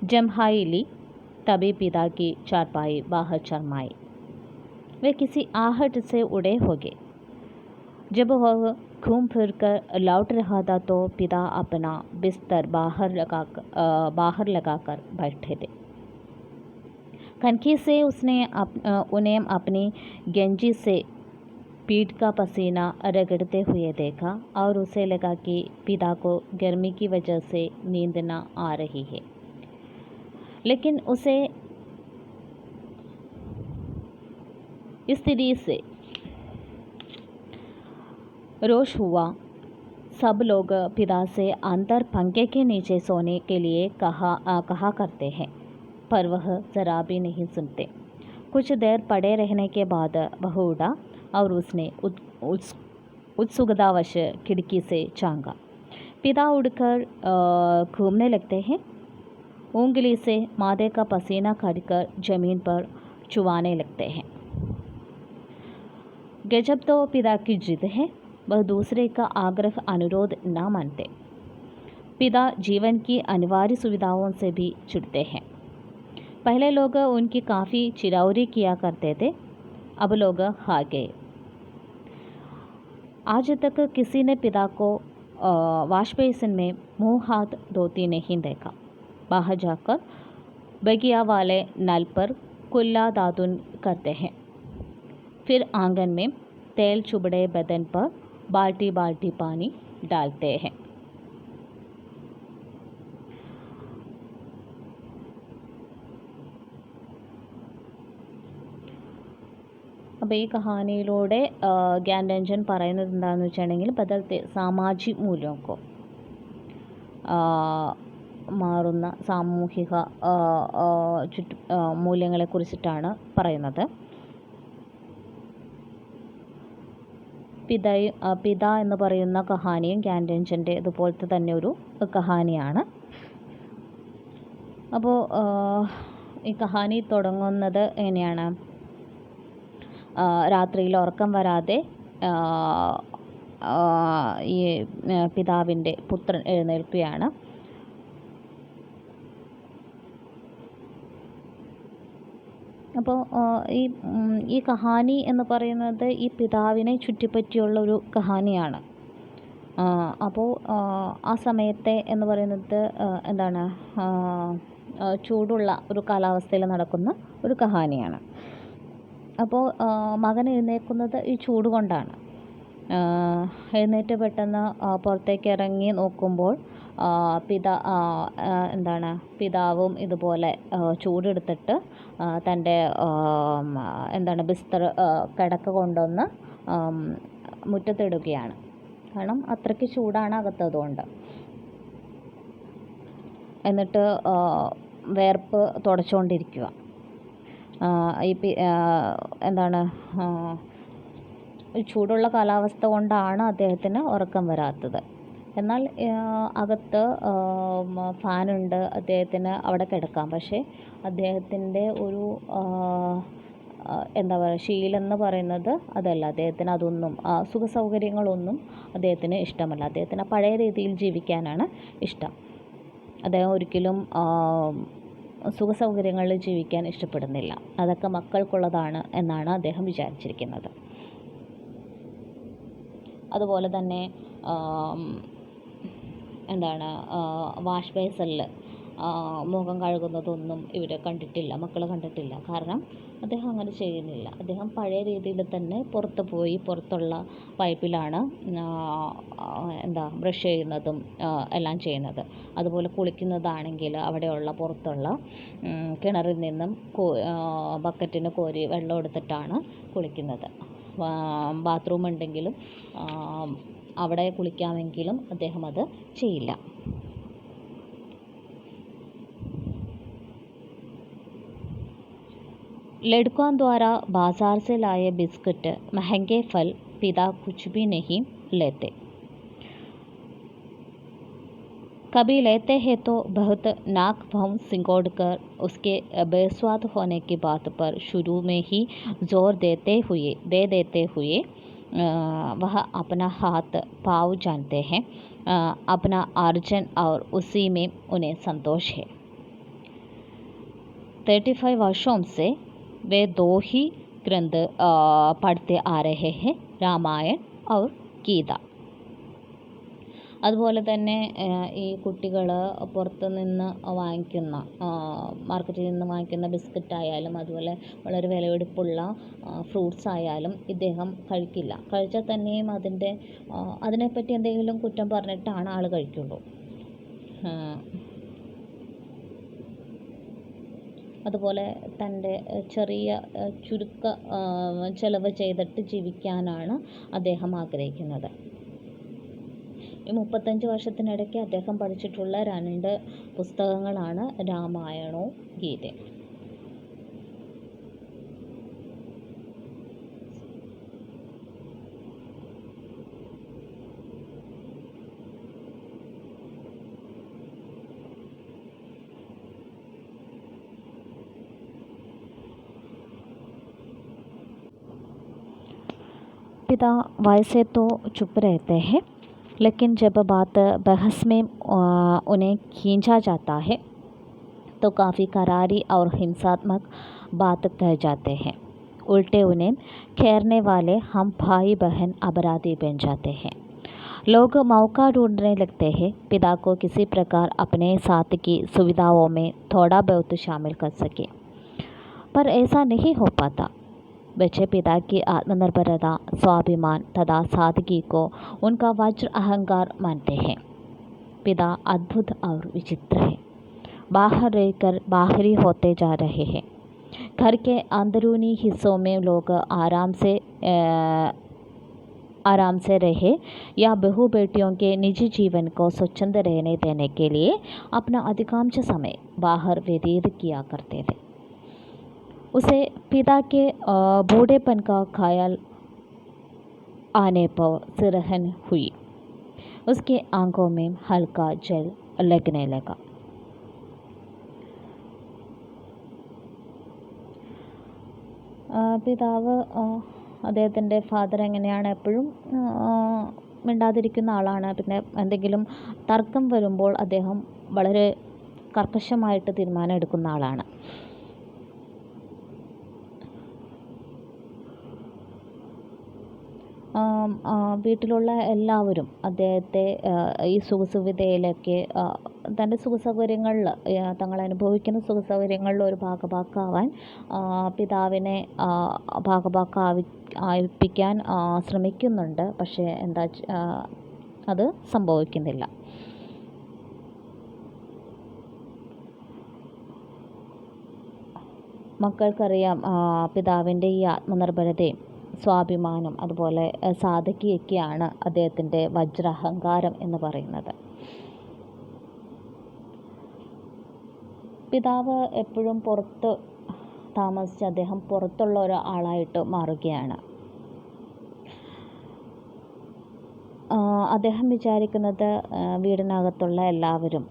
जम्हाई ली, तभी पिता की चारपाई बाहर शर्माई. वे किसी आहट से उड़े हो गए. जब वह घूम फिर कर लौट रहा था तो पिता अपना बिस्तर बाहर लगाकर बैठे थे. कनखी से उसने उन्हें अपनी गंजी से पीठ का पसीना रगड़ते हुए देखा और उसे लगा कि पिता को गर्मी की वजह से नींद न आ रही है, लेकिन उसे इस स्थिति से रोष हुआ। सब लोग पिता से अंदर पंखे के नीचे सोने के लिए कहा करते हैं, पर वह ज़रा भी नहीं सुनते। कुछ देर पड़े रहने के बाद वह उड़ा और उसने उत्सुकतावश खिड़की से झांका। पिता उड़कर घूमने लगते हैं, उंगली से माथे का पसीना काटकर जमीन पर चुवाने लगते हैं। गजब तो पिता की जिद है, वह दूसरे का आग्रह अनुरोध न मानते। पिता जीवन की अनिवार्य सुविधाओं से भी चिढ़ते हैं। पहले लोग उनकी काफ़ी चिरौरी किया करते थे, अब लोग खा गए। आज तक किसी ने पिता को वॉश बेसिन में मुंह हाथ धोती नहीं देखा। बाहर जाकर बगिया वाले नल पर कुल्ला दातुन करते हैं, फिर आंगन में तेल चुबड़े बदन पर बाल्टी बाल्टी पानी डालते हैं। അപ്പോൾ ഈ കഹാനിയിലൂടെ ഗ്യാൻരഞ്ജൻ പറയുന്നത് എന്താണെന്ന് വെച്ചിട്ടുണ്ടെങ്കിൽ ബദൽത്തെ സാമാജിക് മൂല്യമൊക്കെ മാറുന്ന സാമൂഹിക മൂല്യങ്ങളെക്കുറിച്ചിട്ടാണ് പറയുന്നത്. പിത എന്ന് പറയുന്ന കഹാനിയും ഗ്യാൻരഞ്ജൻ്റെ ഇതുപോലത്തെ തന്നെ ഒരു കഹാനിയാണ്. അപ്പോൾ ഈ കഹാനി തുടങ്ങുന്നത് എങ്ങനെയാണ്? രാത്രിയിൽ ഉറക്കം വരാതെ ഈ പിതാവിൻ്റെ പുത്രൻ എഴുന്നേൽക്കുകയാണ്. അപ്പോൾ ഈ കഹാനി എന്ന് പറയുന്നത് ഈ പിതാവിനെ ചുറ്റിപ്പറ്റിയുള്ള ഒരു കഹാനിയാണ്. അപ്പോൾ ആ സമയത്തെ എന്ന് പറയുന്നത് എന്താണ്, ചൂടുള്ള ഒരു കാലാവസ്ഥയിൽ നടക്കുന്ന ഒരു കഹാനിയാണ്. അപ്പോൾ മകൻ എഴുന്നേൽക്കുന്നത് ഈ ചൂട് കൊണ്ടാണ്. എഴുന്നേറ്റ് പെട്ടെന്ന് പുറത്തേക്ക് ഇറങ്ങി നോക്കുമ്പോൾ പിതാവും ഇതുപോലെ ചൂടെടുത്തിട്ട് തൻ്റെ ബിസ്തർ കിടക്ക കൊണ്ടുവന്ന് മുറ്റത്തിടുകയാണ്. കാരണം അത്രയ്ക്ക് ചൂടാണ് അകത്തതുകൊണ്ട്. എന്നിട്ട് വേർപ്പ് തുടച്ചുകൊണ്ടിരിക്കുക. ചൂടുള്ള കാലാവസ്ഥ കൊണ്ടാണ് അദ്ദേഹത്തിന് ഉറക്കം വരാത്തത്. എന്നാൽ അകത്ത് ഫാനുണ്ട്, അദ്ദേഹത്തിന് അവിടെ കിടക്കാം. പക്ഷേ അദ്ദേഹത്തിൻ്റെ ഒരു ശീലം എന്ന് പറയുന്നത് അതല്ല. അദ്ദേഹത്തിന് അതൊന്നും സുഖ സൗകര്യങ്ങളൊന്നും അദ്ദേഹത്തിന് ഇഷ്ടമല്ല. അദ്ദേഹത്തിന് പഴയ രീതിയിൽ ജീവിക്കാനാണ് ഇഷ്ടം. അദ്ദേഹം ഒരിക്കലും സുഖസൗകര്യങ്ങളിൽ ജീവിക്കാൻ ഇഷ്ടപ്പെടുന്നില്ല. അതൊക്കെ മക്കൾക്കുള്ളതാണ് എന്നാണ് അദ്ദേഹം വിചാരിച്ചിരിക്കുന്നത്. അതുപോലെ തന്നെ വാഷ് ബേസിനിൽ മുഖം കഴുകുന്നതൊന്നും ഇവർ കണ്ടിട്ടില്ല, മക്കൾ കണ്ടിട്ടില്ല. കാരണം അദ്ദേഹം അങ്ങനെ ചെയ്യുന്നില്ല. അദ്ദേഹം പഴയ രീതിയിൽ തന്നെ പുറത്ത് പോയി പുറത്തുള്ള പൈപ്പിലാണ് ബ്രഷ് ചെയ്യുന്നതും എല്ലാം ചെയ്യുന്നത്. അതുപോലെ കുളിക്കുന്നതാണെങ്കിൽ അവിടെയുള്ള പുറത്തുള്ള കിണറിൽ നിന്നും ബക്കറ്റിന് കോരി വെള്ളം എടുത്തിട്ടാണ് കുളിക്കുന്നത്. ബാത്റൂം ഉണ്ടെങ്കിലും അവിടെ കുളിക്കാമെങ്കിലും അദ്ദേഹം അത് ചെയ്യില്ല. लड़कों द्वारा बाजार से लाए बिस्कुट, महंगे फल पिता कुछ भी नहीं लेते. कभी लेते हैं तो बहुत नाक भौं सिंगोड़ कर उसके बेस्वाद होने की बात पर शुरू में ही जोर दे देते हुए वह अपना हाथ पाँव जानते हैं, अपना अर्जन और उसी में उन्हें संतोष है. 35 वर्षों से वे दो ही ग्रंथ पढ़ते आ रहे हैं, रामायण और गीता. അതുപോലെ തന്നെ ഈ കുട്ടികൾ പുറത്ത് നിന്ന് വാങ്ങിക്കുന്ന മാർക്കറ്റിൽ നിന്ന് വാങ്ങിക്കുന്ന ബിസ്ക്കറ്റ് ആയാലും അതുപോലെ വളരെ വിലപിടിപ്പുള്ള ഫ്രൂട്ട്സ് ആയാലും ഇദ്ദേഹം കഴിക്കില്ല. കഴിച്ചാൽ തന്നെയും അതിനെപ്പറ്റി എന്തെങ്കിലും കുറ്റം പറഞ്ഞിട്ടാണ് ആൾ കഴിക്കുള്ളൂ. അതുപോലെ തൻ്റെ ചെറിയ ചിലവ് ചെയ്തിട്ട് ജീവിക്കാനാണ് അദ്ദേഹം ആഗ്രഹിക്കുന്നത്. ഈ 35 വർഷത്തിനിടയ്ക്ക് അദ്ദേഹം പഠിച്ചിട്ടുള്ള 2 പുസ്തകങ്ങളാണ് രാമായണവും ഗീതയും. पिता वैसे तो चुप रहते हैं, लेकिन जब बात बहस में उन्हें खींचा जाता है तो काफ़ी करारी और हिंसात्मक बात कह जाते हैं. उल्टे उन्हें घेरने वाले हम भाई बहन अपराधी बन जाते हैं. लोग मौका ढूंढने लगते हैं पिता को किसी प्रकार अपने साथ की सुविधाओं में थोड़ा बहुत शामिल कर सके, पर ऐसा नहीं हो पाता. बच्चे पिता की आत्मनिर्भरता, स्वाभिमान तथा सादगी को उनका वज्र अहंकार मानते हैं. पिता अद्भुत और विचित्र है, बाहर रहकर बाहरी होते जा रहे हैं. घर के अंदरूनी हिस्सों में लोग आराम से रहे या बहू बेटियों के निजी जीवन को स्वच्छंद रहने देने के लिए अपना अधिकांश समय बाहर व्यतीत किया करते थे. उसे पिता के बूढ़ेपन का ख्याल आने पर सिरहन हुई. उसकी आंखों में हल्का जल लगने लगा. പിതാവ് അദ്ദേഹത്തിൻ്റെ ഫാദർ എങ്ങനെയാണ് എപ്പോഴും മിണ്ടാതിരിക്കുന്ന ആളാണ്. പിന്നെ എന്തെങ്കിലും തർക്കം വരുമ്പോൾ അദ്ദേഹം വളരെ കർക്കശമായിട്ട് തീരുമാനം എടുക്കുന്ന ആളാണ്. വീട്ടിലുള്ള എല്ലാവരും അദ്ദേഹത്തെ ഈ സുഖസുവിധയിലൊക്കെ തൻ്റെ സുഖസൗകര്യങ്ങളിൽ തങ്ങൾ അനുഭവിക്കുന്ന സുഖസൗകര്യങ്ങളിൽ ഒരു ഭാഗഭാക്കാവാൻ പിതാവിനെ ഭാഗഭാക്കായിപ്പിക്കാൻ ശ്രമിക്കുന്നുണ്ട്. പക്ഷേ അത് സംഭവിക്കുന്നില്ല. മക്കൾക്കറിയാം പിതാവിൻ്റെ ഈ ആത്മനിർഭരതയും സ്വാഭിമാനം അതുപോലെ സാധകിയൊക്കെയാണ് അദ്ദേഹത്തിൻ്റെ വജ്രാഹങ്കാരം എന്ന് പറയുന്നത്. പിതാവ് എപ്പോഴും പുറത്ത് താമസിച്ച് അദ്ദേഹം പുറത്തുള്ള ഒരാളായിട്ട് മാറുകയാണ്. അദ്ദേഹം വിചാരിക്കുന്നത് വീടിനകത്തുള്ള എല്ലാവരും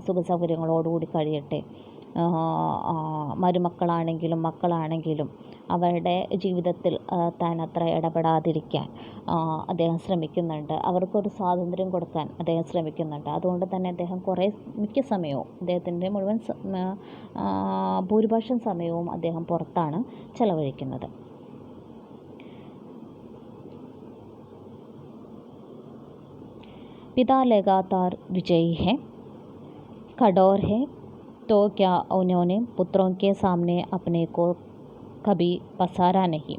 സുഖസൗകര്യങ്ങളോടുകൂടി കഴിയട്ടെ. മരുമക്കളാണെങ്കിലും മക്കളാണെങ്കിലും അവരുടെ ജീവിതത്തിൽ താൻ അത്ര ഇടപെടാതിരിക്കാൻ അദ്ദേഹം ശ്രമിക്കുന്നുണ്ട്. അവർക്കൊരു സ്വാതന്ത്ര്യം കൊടുക്കാൻ അദ്ദേഹം ശ്രമിക്കുന്നുണ്ട്. അതുകൊണ്ട് തന്നെ അദ്ദേഹം മിക്ക സമയവും അദ്ദേഹത്തിൻ്റെ മുഴുവൻ ഭൂരിഭാഷം സമയവും അദ്ദേഹം പുറത്താണ് ചെലവഴിക്കുന്നത്. पिता लगातार विजयी है, कठोर है, तो क्या उन्होंने पुत्रों के सामने अपने को कभी पसारा नहीं.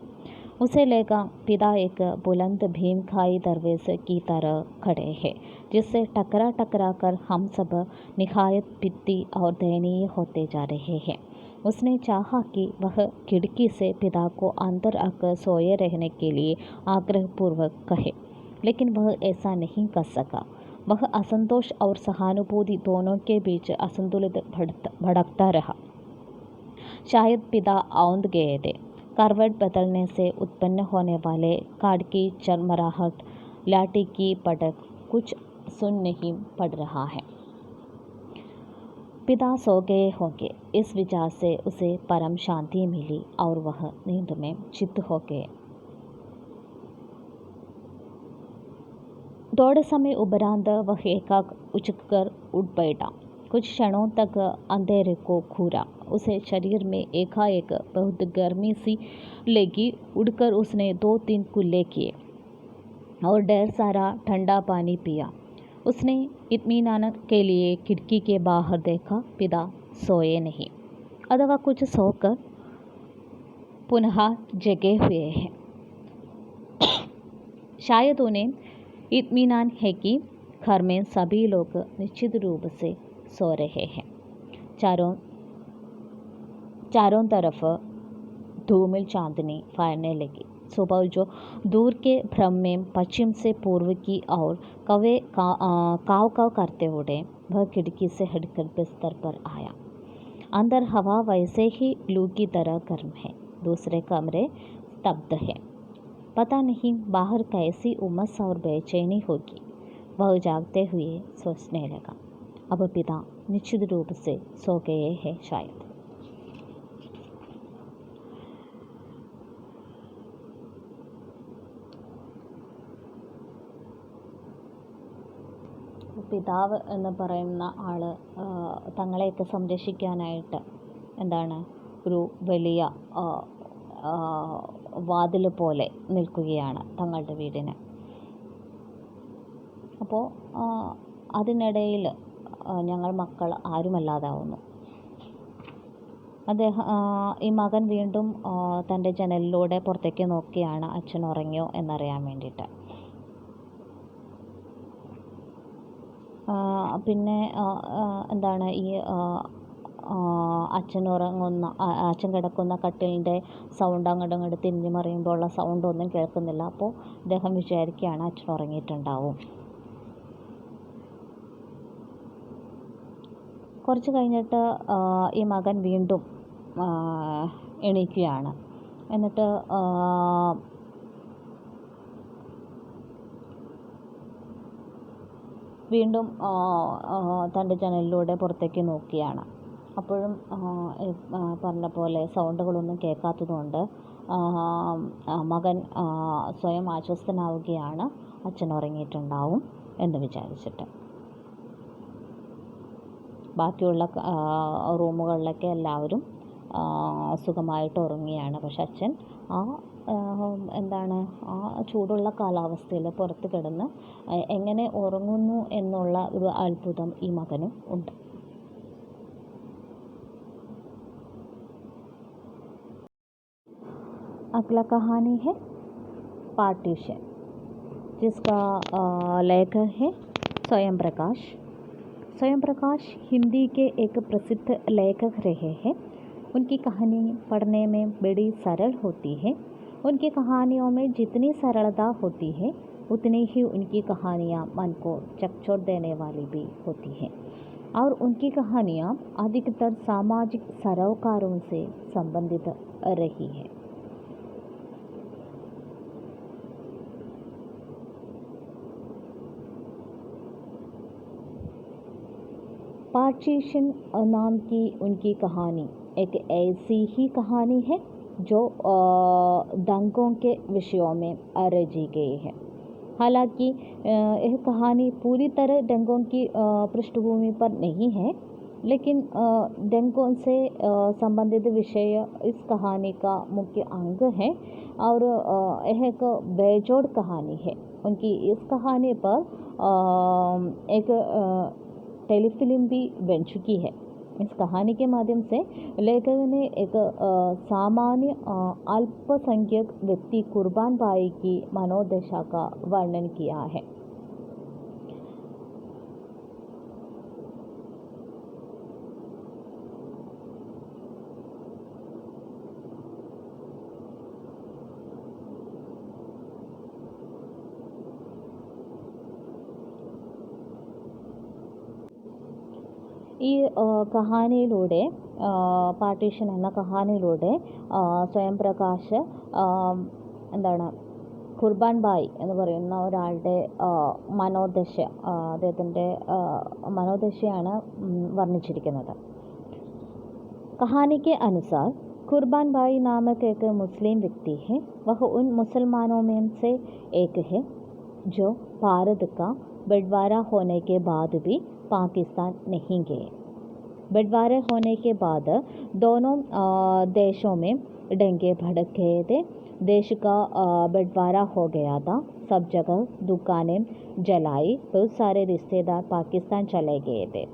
उसे लगा पिता एक बुलंद भीमखाई दरवाजे की तरह खड़े हैं, जिससे टकरा टकरा कर हम सब निहायत पित्ती और दयनीय होते जा रहे हैं. उसने चाहा कि वह खिड़की से पिता को अंदर आकर सोए रहने के लिए आग्रहपूर्वक कहे, लेकिन वह ऐसा नहीं कर सका. वह असंतोष और सहानुभूति दोनों के बीच असंतुलित भड़कता रहा. शायद पिता औंध गए थे. करवट बदलने से उत्पन्न होने वाले कार्ड की चरमराहट, लाठी की पटक कुछ सुन नहीं पड़ रहा है. पिता सो गए होंगे. इस विचार से उसे परम शांति मिली और वह नींद में चित्त हो गए. थोड़े समय उपरांत वह एकाएक उछलकर उठ बैठा. कुछ क्षणों तक अंधेरे को घूरा. उसे शरीर में एकाएक बहुत गर्मी सी लगी. उड़कर उसने 2-3 कुल्ले किए. और ढेर सारा ठंडा पानी पिया। उसने इत्मीनान के लिए खिड़की के बाहर देखा, पिता सोए नहीं, अथवा कुछ सोकर पुनः जगे हुए हैं। शायद उन्हें इत्मीनान है कि घर में सभी लोग निश्चित रूप से सो रहे हैं। चारों तरफ धूमिल चांदनी फैलने लगी। सुबह जो दूर के भ्रम में पश्चिम से पूर्व की ओर कौवे काव काव करते उड़े, वह खिड़की से हटकर बिस्तर पर आया। अंदर हवा वैसे ही लू की तरह गर्म है, दूसरे कमरे स्तब्ध है। पता नहीं बाहर कैसी उमस और बेचैनी होगी। वह जागते हुए सोचने लगा, अब पिता निश्चित रूप से सो गए हैं शायद। പിതാവ് എന്ന് പറയുന്ന ആൾ തങ്ങളെയൊക്കെ സംരക്ഷിക്കാനായിട്ട് എന്താണ് ഒരു വലിയ വാതിൽ പോലെ നിൽക്കുകയാണ് തങ്ങളുടെ വീടിന്. അപ്പോൾ അതിനിടയിൽ ഞങ്ങൾ മക്കൾ ആരുമല്ലാതാവുന്നു. ഈ മകൻ വീണ്ടും തൻ്റെ ജനലിലൂടെ പുറത്തേക്ക് നോക്കിയാണ് അച്ഛൻ ഉറങ്ങിയോ എന്നറിയാൻ വേണ്ടിയിട്ട്. പിന്നെ എന്താണ് ഈ അച്ഛൻ കിടക്കുന്ന കട്ടിലിൻ്റെ സൗണ്ട് അങ്ങോട്ട് തിരിഞ്ഞു മറിയുമ്പോൾ ഉള്ള സൗണ്ടൊന്നും കേൾക്കുന്നില്ല. അപ്പോൾ അദ്ദേഹം വിചാരിക്കുകയാണ് അച്ഛൻ ഉറങ്ങിയിട്ടുണ്ടാവും. കുറച്ച് കഴിഞ്ഞിട്ട് ഈ മകൻ വീണ്ടും എണീക്കുകയാണ്. എന്നിട്ട് വീണ്ടും തൻ്റെ ജനലിലൂടെ പുറത്തേക്ക് നോക്കിയാണ്. അപ്പോഴും പറഞ്ഞ പോലെ സൗണ്ടുകളൊന്നും കേൾക്കാത്തതുകൊണ്ട് മകൻ സ്വയം ആശ്വസ്തനാവുകയാണ്, അച്ഛൻ ഉറങ്ങിയിട്ടുണ്ടാവും എന്ന് വിചാരിച്ചിട്ട്. ബാക്കിയുള്ള റൂമുകളിലൊക്കെ എല്ലാവരും സുഖമായിട്ട് ഉറങ്ങിയാണ്. പക്ഷെ അച്ഛൻ ആ ചൂടുള്ള കാലാവസ്ഥയിൽ പുറത്ത് കിടന്ന് എങ്ങനെ ഉറങ്ങുന്നു എന്നുള്ള ഒരു അത്ഭുതം ഈ മകനും ഉണ്ട്. अगला कहानी है पार्टीशन, जिसका लेखक है स्वयं प्रकाश. स्वयं प्रकाश हिंदी के एक प्रसिद्ध लेखक रहे हैं. उनकी कहानी पढ़ने में बड़ी सरल होती है. उनकी कहानियों में जितनी सरलता होती है उतनी ही उनकी कहानियाँ मन को झकझोर देने वाली भी होती हैं. और उनकी कहानियाँ अधिकतर सामाजिक सरोकारों से संबंधित रही हैं. पार्टीशन नाम की उनकी कहानी एक ऐसी ही कहानी है जो दंगों के विषयों में रची गई है. हालांकि यह कहानी पूरी तरह दंगों की पृष्ठभूमि पर नहीं है, लेकिन दंगों से संबंधित विषय इस कहानी का मुख्य अंग है. और यह एक बेजोड़ कहानी है. उनकी इस कहानी पर एक टेलीफिल्म भी बन चुकी है. इस कहानी के माध्यम से लेखक ने एक सामान्य अल्पसंख्यक व्यक्ति कुर्बान भाई की मनोदशा का वर्णन किया है. ഈ കഹാനിയിലൂടെ പാർട്ടീഷൻ എന്ന കഹാനിയിലൂടെ സ്വയം പ്രകാശ് ഖുർബാൻ ഭായ് എന്ന് പറയുന്ന ഒരാളുടെ അദ്ദേഹത്തിൻ്റെ മനോദശയാണ് വർണ്ണിച്ചിരിക്കുന്നത്. कहानी के अनुसार कुर्बान भाई नामक एक मुस्लिम व्यक्ति है. वह उन मुसलमानों में से एक है जो भारत का बंटवारा होने के बाद भी पाकिस्तान नहीं गए. बंटवारे होने के बाद दोनों देशों में दंगे भड़क गए थे. देश का बंटवारा हो गया था. सब जगह दुकानें जलाई, बहुत सारे रिश्तेदार पाकिस्तान चले गए थे।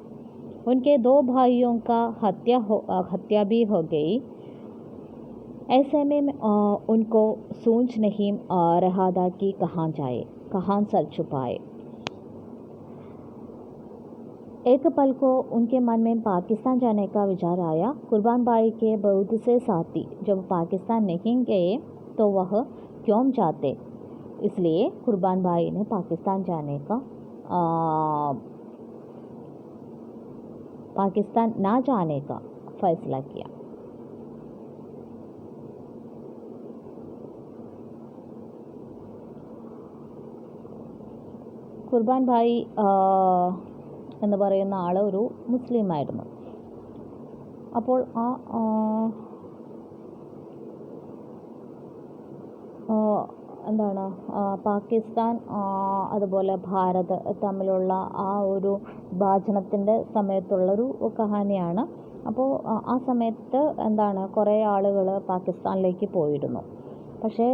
उनके 2 भाइयों का हत्या भी हो गई। ऐसे में उनको सूझ नहीं रहा था कि कहाँ जाए, कहाँ सर छुपाए। एक पल को उनके मन में पाकिस्तान जाने का विचार आया। कुर्बान भाई के बहुत से साथी जब पाकिस्तान नहीं गए तो वह क्यों जाते, इसलिए कुर्बान भाई ने पाकिस्तान ना जाने का फैसला किया। കുർബാൻ ഭായി എന്ന് പറയുന്ന ആൾ ഒരു മുസ്ലിമായിരുന്നു. അപ്പോൾ പാകിസ്ഥാൻ അതുപോലെ ഭാരത് തമ്മിലുള്ള ആ ഒരു വിഭാജനത്തിൻ്റെ സമയത്തുള്ളൊരു കഹാനിയാണ്. അപ്പോൾ ആ സമയത്ത് കുറേ ആളുകൾ പാകിസ്ഥാനിലേക്ക് പോയിരുന്നു. പക്ഷേ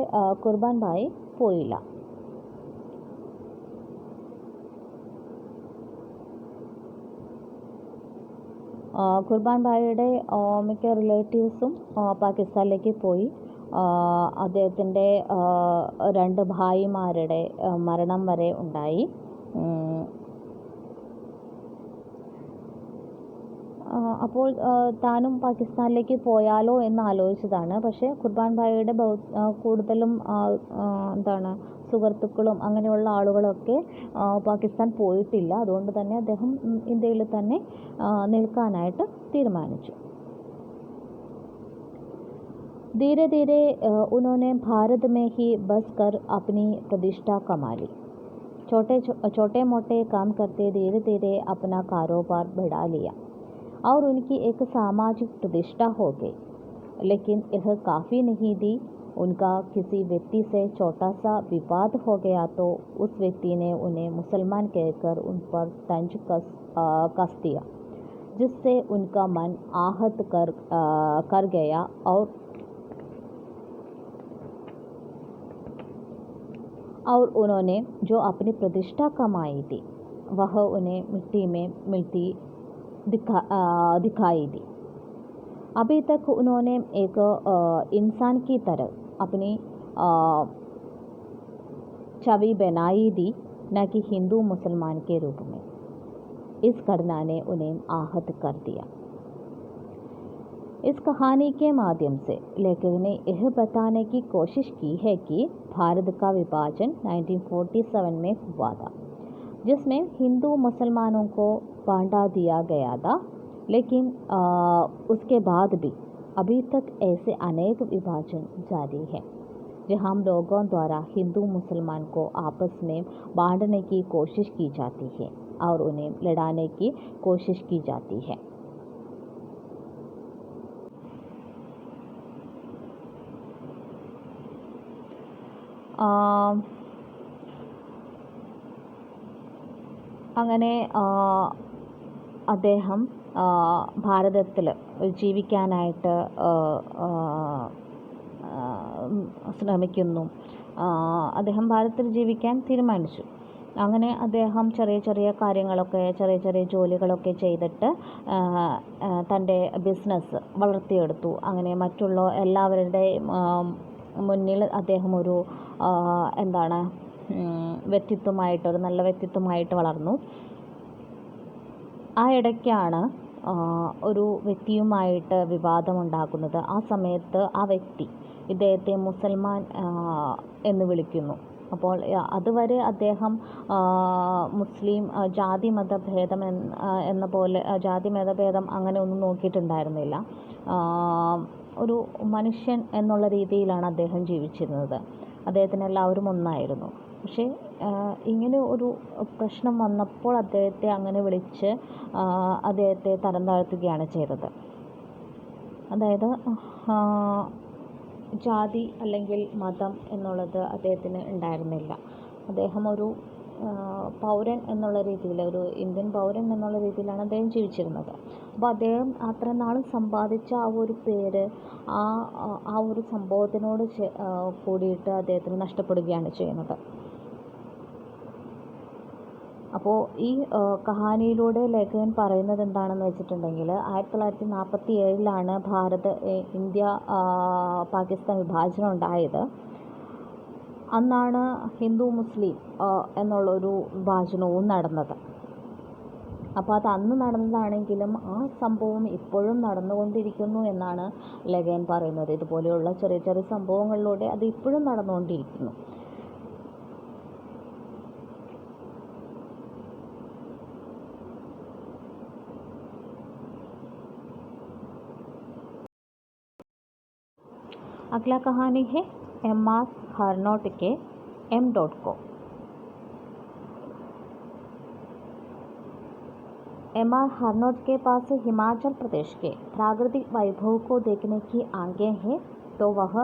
കുർബാൻ ഭായി പോയില്ല. കുർബാൻ ഭായിയുടെ മിക്ക റിലേറ്റീവ്സും പാകിസ്ഥാനിലേക്ക് പോയി. അദ്ദേഹത്തിൻ്റെ 2 ഭായിമാരുടെ മരണം വരെ ഉണ്ടായി. അപ്പോൾ താനും പാകിസ്ഥാനിലേക്ക് പോയാലോ എന്ന് ആലോചിച്ചതാണ്. പക്ഷേ കുർബാൻ ഭായിയുടെ കൂടുതലും സുഹൃത്തുക്കളും അങ്ങനെയുള്ള ആളുകളൊക്കെ പാകിസ്ഥാൻ പോയിട്ടില്ല. അതുകൊണ്ട് തന്നെ അദ്ദേഹം ഇന്ത്യയിൽ തന്നെ നിൽക്കാനായിട്ട് തീരുമാനിച്ചു. धीरे धीरे उन्होंने भारत में ही बस कर अपनी प्रतिष्ठा कमा ली. छोटे मोटे काम करते धीरे धीरे अपना कारोबार बढ़ा लिया और उनकी एक सामाजिक प्रतिष्ठा हो गई. लेकिन यह काफ़ी नहीं थी. उनका किसी व्यक्ति से छोटा सा विवाद हो गया तो उस व्यक्ति ने उन्हें मुसलमान कहकर उन पर तंज कस दिया, जिससे उनका मन आहत कर गया और उन्होंने जो अपनी प्रतिष्ठा कमाई थी वह उन्हें मिट्टी में मिलती दिखाई दी. अभी तक उन्होंने एक इंसान की तरह अपनी छवि बनाई थी, न कि हिंदू मुसलमान के रूप में. इस घटना ने उन्हें आहत कर दिया. इस कहानी के माध्यम से लेखक ने यह बताने की कोशिश की है कि भारत का विभाजन 1947 में हुआ था, जिसमें हिंदू मुसलमानों को बांटा दिया गया था. लेकिन उसके बाद भी अभी तक ऐसे अनेक विभाजन जारी हैं, जहां लोगों द्वारा हिंदू मुसलमान को आपस में बांटने की कोशिश की जाती है और उन्हें लड़ाने की कोशिश की जाती है. അങ്ങനെ അദ്ദേഹം ഭാരതത്തിൽ ജീവിക്കാനായിട്ട് ശ്രമിക്കുന്നു. അദ്ദേഹം ഭാരതത്തിൽ ജീവിക്കാൻ തീരുമാനിച്ചു. അങ്ങനെ അദ്ദേഹം ചെറിയ കാര്യങ്ങളൊക്കെ ചെറിയ ജോലികളൊക്കെ ചെയ്തിട്ട് തൻ്റെ ബിസിനസ് വളർത്തിയെടുത്തു. അങ്ങനെ മറ്റുള്ള എല്ലാവരുടെയും മുന്നിൽ അദ്ദേഹം ഒരു ഒരു നല്ല വ്യക്തിത്വമായിട്ട് വളർന്നു. ആ ഇടയ്ക്കാണ് ഒരു വ്യക്തിയുമായിട്ട് വിവാദമുണ്ടാകുന്നത്. ആ സമയത്ത് ആ വ്യക്തി ഇദ്ദേഹത്തെ മുസൽമാൻ എന്ന് വിളിക്കുന്നു. അപ്പോൾ അതുവരെ അദ്ദേഹം മുസ്ലിം ജാതി മതഭേദം എന്ന പോലെ ജാതി മതഭേദം അങ്ങനെ ഒന്നും നോക്കിയിട്ടുണ്ടായിരുന്നില്ല. ഒരു മനുഷ്യൻ എന്നുള്ള രീതിയിലാണ് അദ്ദേഹം ജീവിച്ചിരുന്നത്. അദ്ദേഹത്തിന് എല്ലാവരും ഒന്നായിരുന്നു. പക്ഷേ ഇങ്ങനെ ഒരു പ്രശ്നം വന്നപ്പോൾ അദ്ദേഹത്തെ അങ്ങനെ വിളിച്ച് അദ്ദേഹത്തെ തരം താഴ്ത്തുകയാണ് ചെയ്തത്. അതായത് ജാതി അല്ലെങ്കിൽ മതം എന്നുള്ളത് അദ്ദേഹത്തിന് ഉണ്ടായിരുന്നില്ല. അദ്ദേഹം ഒരു പൗരൻ എന്നുള്ള രീതിയിൽ, ഒരു ഇന്ത്യൻ പൗരൻ എന്നുള്ള രീതിയിലാണ് അദ്ദേഹം ജീവിച്ചിരുന്നത്. അപ്പോൾ അദ്ദേഹം അത്ര നാളും സമ്പാദിച്ച ആ ഒരു പേര് ആ ഒരു സംഭവത്തിനോട് കൂടിയിട്ട് അദ്ദേഹത്തിന് നഷ്ടപ്പെടുകയാണ് ചെയ്യുന്നത്. അപ്പോൾ ഈ കഹാനിയിലൂടെ ലേഖകൻ പറയുന്നത് എന്താണെന്ന് വെച്ചിട്ടുണ്ടെങ്കിൽ 1947 ഭാരത് ഇന്ത്യ പാകിസ്ഥാൻ വിഭാജനം ഉണ്ടായത്. അന്നാണ് ഹിന്ദു മുസ്ലിം എന്നുള്ളൊരു വിഭാജനവും നടന്നത്. അപ്പോൾ അത് അന്ന് നടന്നതാണെങ്കിലും ആ സംഭവം ഇപ്പോഴും നടന്നുകൊണ്ടിരിക്കുന്നു എന്നാണ് ലേഖകൻ പറയുന്നത്. ഇതുപോലെയുള്ള ചെറിയ ചെറിയ സംഭവങ്ങളിലൂടെ അത് ഇപ്പോഴും നടന്നുകൊണ്ടിരിക്കുന്നു. अगला कहानी है एम.आर. हर्नोट के M.को. एम.आर. हर्नोट के पास हिमाचल प्रदेश के प्राकृतिक वैभव को देखने की आंखें हैं, तो वह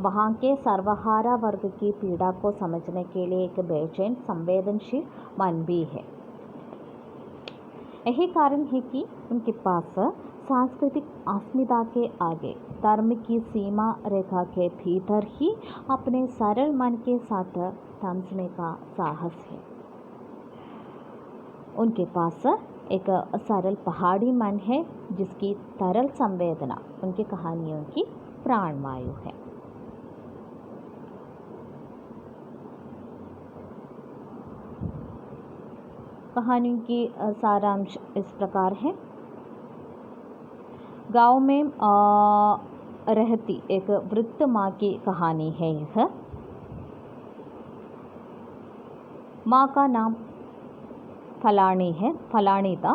वहाँ के सर्वहारा वर्ग की पीड़ा को समझने के लिए एक बेचैन संवेदनशील मन भी है. यही कारण है कि उनके पास सांस्कृतिक अस्मिता के आगे धर्म की सीमा रेखा के भीतर ही अपने सरल मन के साथ तमसने का साहस है. उनके पास एक सरल पहाड़ी मन है जिसकी तरल संवेदना उनकी कहानियों की प्राणवायु है. कहानी की सारांश इस प्रकार है. गांव में रहती एक वृद्ध माँ की कहानी है यह. माँ का नाम फलानी है, फलानी था.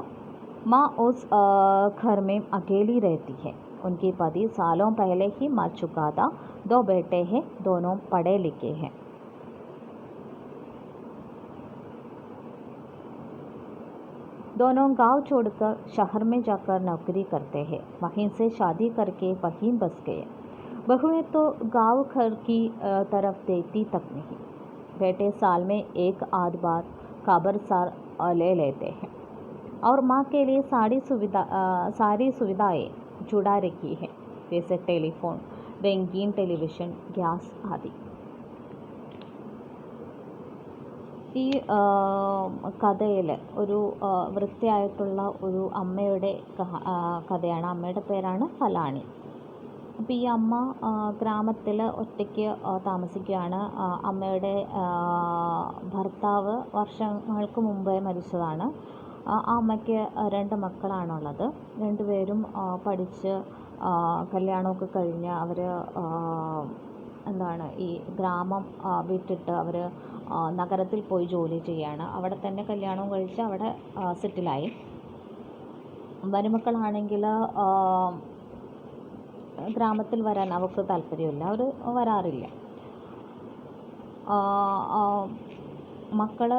माँ उस घर में अकेली रहती है. उनके पति सालों पहले ही मर चुका था. 2 बेटे हैं, दोनों पढ़े लिखे हैं. दोनों गांव छोड़कर शहर में जाकर नौकरी करते हैं. वहीं से शादी करके वहीं बस गए. बहुएं तो गांव घर की तरफ देखती तक नहीं. बेटे साल में एक आध बार खबरसार ले लेते हैं और माँ के लिए सारी सुविधाएं जुड़ा रखी है, जैसे टेलीफोन, रंगीन टेलीविज़न, गैस आदि. ഈ കഥയിൽ ഒരു വൃത്തിയായിട്ടുള്ള ഒരു അമ്മയുടെ കഥയാണ്. അമ്മയുടെ പേരാണ് ഫലാണി. അപ്പോൾ ഈ അമ്മ ഗ്രാമത്തിൽ ഒറ്റയ്ക്ക് താമസിക്കുകയാണ്. അമ്മയുടെ ഭർത്താവ് വർഷങ്ങൾക്ക് മുമ്പേ മരിച്ചതാണ്. ആ അമ്മയ്ക്ക് 2 മക്കളാണുള്ളത്. 2 പേരും പഠിച്ച് കല്യാണമൊക്കെ കഴിഞ്ഞ് അവർ ഈ ഗ്രാമം വിട്ടിട്ട് അവർ നഗരത്തിൽ പോയി ജോലി ചെയ്യാണ്. അവിടെ തന്നെ കല്യാണവും കഴിച്ച് അവിടെ സെറ്റിലായി. മരുമക്കളാണെങ്കിൽ ഗ്രാമത്തിൽ വരാൻ അവർക്ക് താല്പര്യമില്ല, അവർ വരാറില്ല. മക്കൾ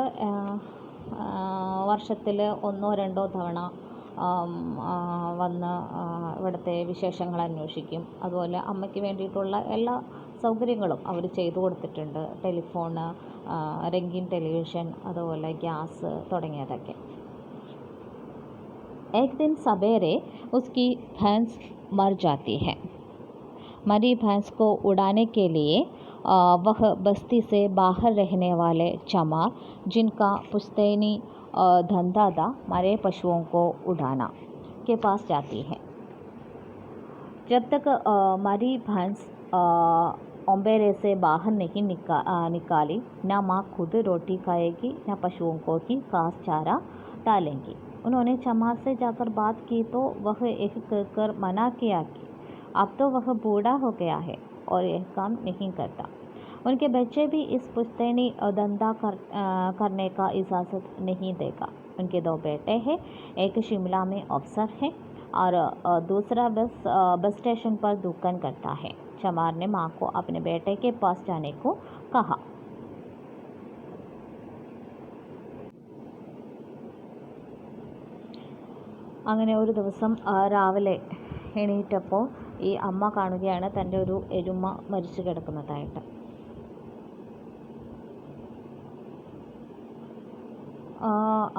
വർഷത്തിൽ 1-2 തവണ വന്ന് ഇവിടുത്തെ വിശേഷങ്ങൾ അന്വേഷിക്കും. അതുപോലെ അമ്മയ്ക്ക് വേണ്ടിയിട്ടുള്ള എല്ലാ സൗകര്യങ്ങളും അവർ ചെയ്തു കൊടുത്തിട്ടുണ്ട്. ടെലിഫോണ്, രംഗീൻ ടെലിവിഷൻ, അതുപോലെ ഗ്യാസ് തുടങ്ങിയതൊക്കെ. एक दिन सवेरे उसकी भैंस मर जाती है. मरी भैंस को उड़ाने के लिए वह बस्ती से बाहर रहने वाले चमार, जिनका पुश्तैनी धंधा था मरे पशुओं को उड़ाना, के पास जाती है. जब तक मरी भैंस ओंबेरे से बाहर नहीं निकाली, न माँ खुद रोटी खाएगी न पशुओं को ही घास चारा डालेंगी. उन्होंने चमार से जाकर बात की तो वह एक कहकर मना किया कि अब तो वह बूढ़ा हो गया है और यह काम नहीं करता. उनके बच्चे भी इस पुश्तैनी धंधा करने का इजाज़त नहीं देगा. उनके 2 बेटे हैं. एक शिमला में अफसर है और दूसरा बस स्टेशन पर दुकान करता है. चमार ने माँ को अपने बेटे के पास जाने को कहा. അങ്ങനെ ഒരു ദിവസം രാവിലെ എണീറ്റപ്പോൾ ഈ അമ്മ കാണുകയാണ് തൻ്റെ ഒരു എരുമ മരിച്ചു കിടക്കുന്നതായിട്ട്.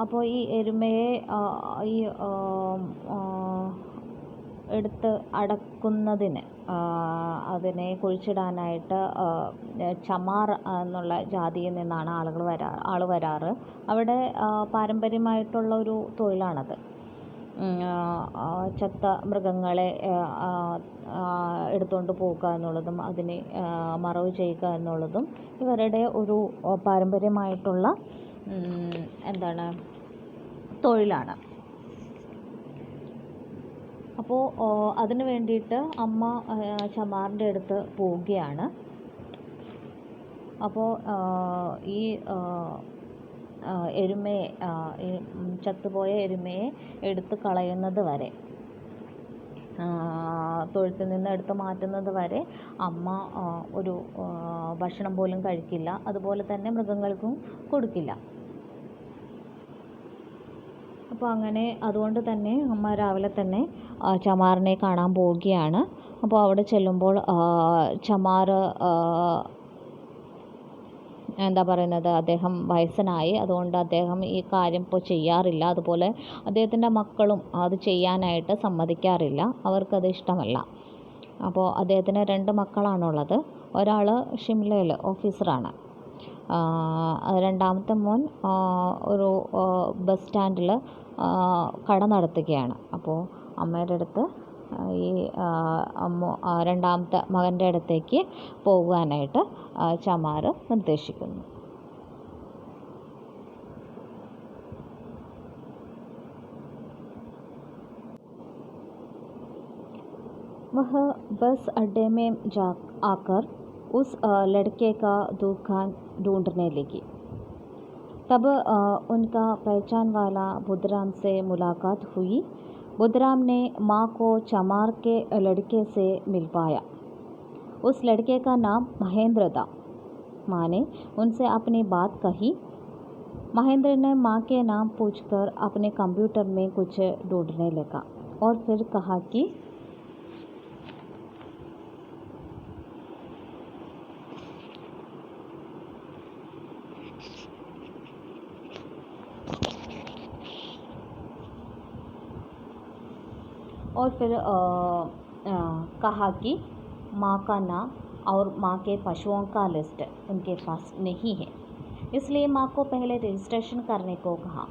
അപ്പോൾ ഈ എരുമയെ എടുത്ത് അടക്കുന്നതിന് അതിനെ കുഴിച്ചിടാനായിട്ട് ചമാർ എന്നുള്ള ജാതിയിൽ നിന്നാണ് ആൾ വരാറ്. അവിടെ പാരമ്പര്യമായിട്ടുള്ള ഒരു തൊഴിലാണത്. ചത്ത മൃഗങ്ങളെ എടുത്തുകൊണ്ട് പോകുക എന്നുള്ളതും അതിനെ മറവ് ചെയ്യുക എന്നുള്ളതും ഇവരുടെ ഒരു പാരമ്പര്യമായിട്ടുള്ള തൊഴിലാണ്. അപ്പോൾ അതിന് വേണ്ടിയിട്ട് അമ്മ ചമാറിൻ്റെ അടുത്ത് പോവുകയാണ്. അപ്പോൾ ഈ എരുമയെ ഈ ചത്തുപോയ എരുമയെ എടുത്ത് കളയുന്നത് വരെ, തൊഴുത്തിൽ നിന്ന് എടുത്ത് മാറ്റുന്നത് വരെ അമ്മ ഒരു ഭക്ഷണം പോലും കഴിക്കില്ല. അതുപോലെ തന്നെ മൃഗങ്ങൾക്കും കൊടുക്കില്ല. അപ്പോൾ അങ്ങനെ അതുകൊണ്ട് തന്നെ അമ്മ രാവിലെ തന്നെ ചമാറിനെ കാണാൻ പോവുകയാണ്. അപ്പോൾ അവിടെ ചെല്ലുമ്പോൾ ചമാർ അദ്ദേഹം വയസ്സനായി. അതുകൊണ്ട് അദ്ദേഹം ഈ കാര്യം ഇപ്പോൾ ചെയ്യാറില്ല. അതുപോലെ അദ്ദേഹത്തിൻ്റെ മക്കളും അത് ചെയ്യാനായിട്ട് സമ്മതിക്കാറില്ല. അവർക്കത് ഇഷ്ടമല്ല. അപ്പോൾ അദ്ദേഹത്തിന് 2 മക്കളാണുള്ളത്. ഒരാൾ ഷിംലയിൽ ഓഫീസറാണ്. രണ്ടാമത്തെ മോൻ ഒരു ബസ് സ്റ്റാൻഡിൽ കട നടത്തുകയാണ്. അപ്പോൾ അമ്മയുടെ അടുത്ത് ഈ രണ്ടാമത്തെ മകൻ്റെ അടുത്തേക്ക് പോകാനായിട്ട് ചമാർ നിർദ്ദേശിക്കുന്നു. वह बस अड्डे में आकर उस लड़के का दुकान ढूंढने लगी. तब उनका पहचान वाला बुधराम से मुलाकात हुई. बुधराम ने माँ को चमार के लड़के से मिलवाया. उस लड़के का नाम महेंद्र था. माँ ने उनसे अपनी बात कही. महेंद्र ने माँ के नाम पूछकर अपने कंप्यूटर में कुछ ढूंढने लगा और फिर कहा कि माँ का नाम और माँ के पशुओं का लिस्ट उनके पास नहीं है, इसलिए माँ को पहले रजिस्ट्रेशन करने को कहा.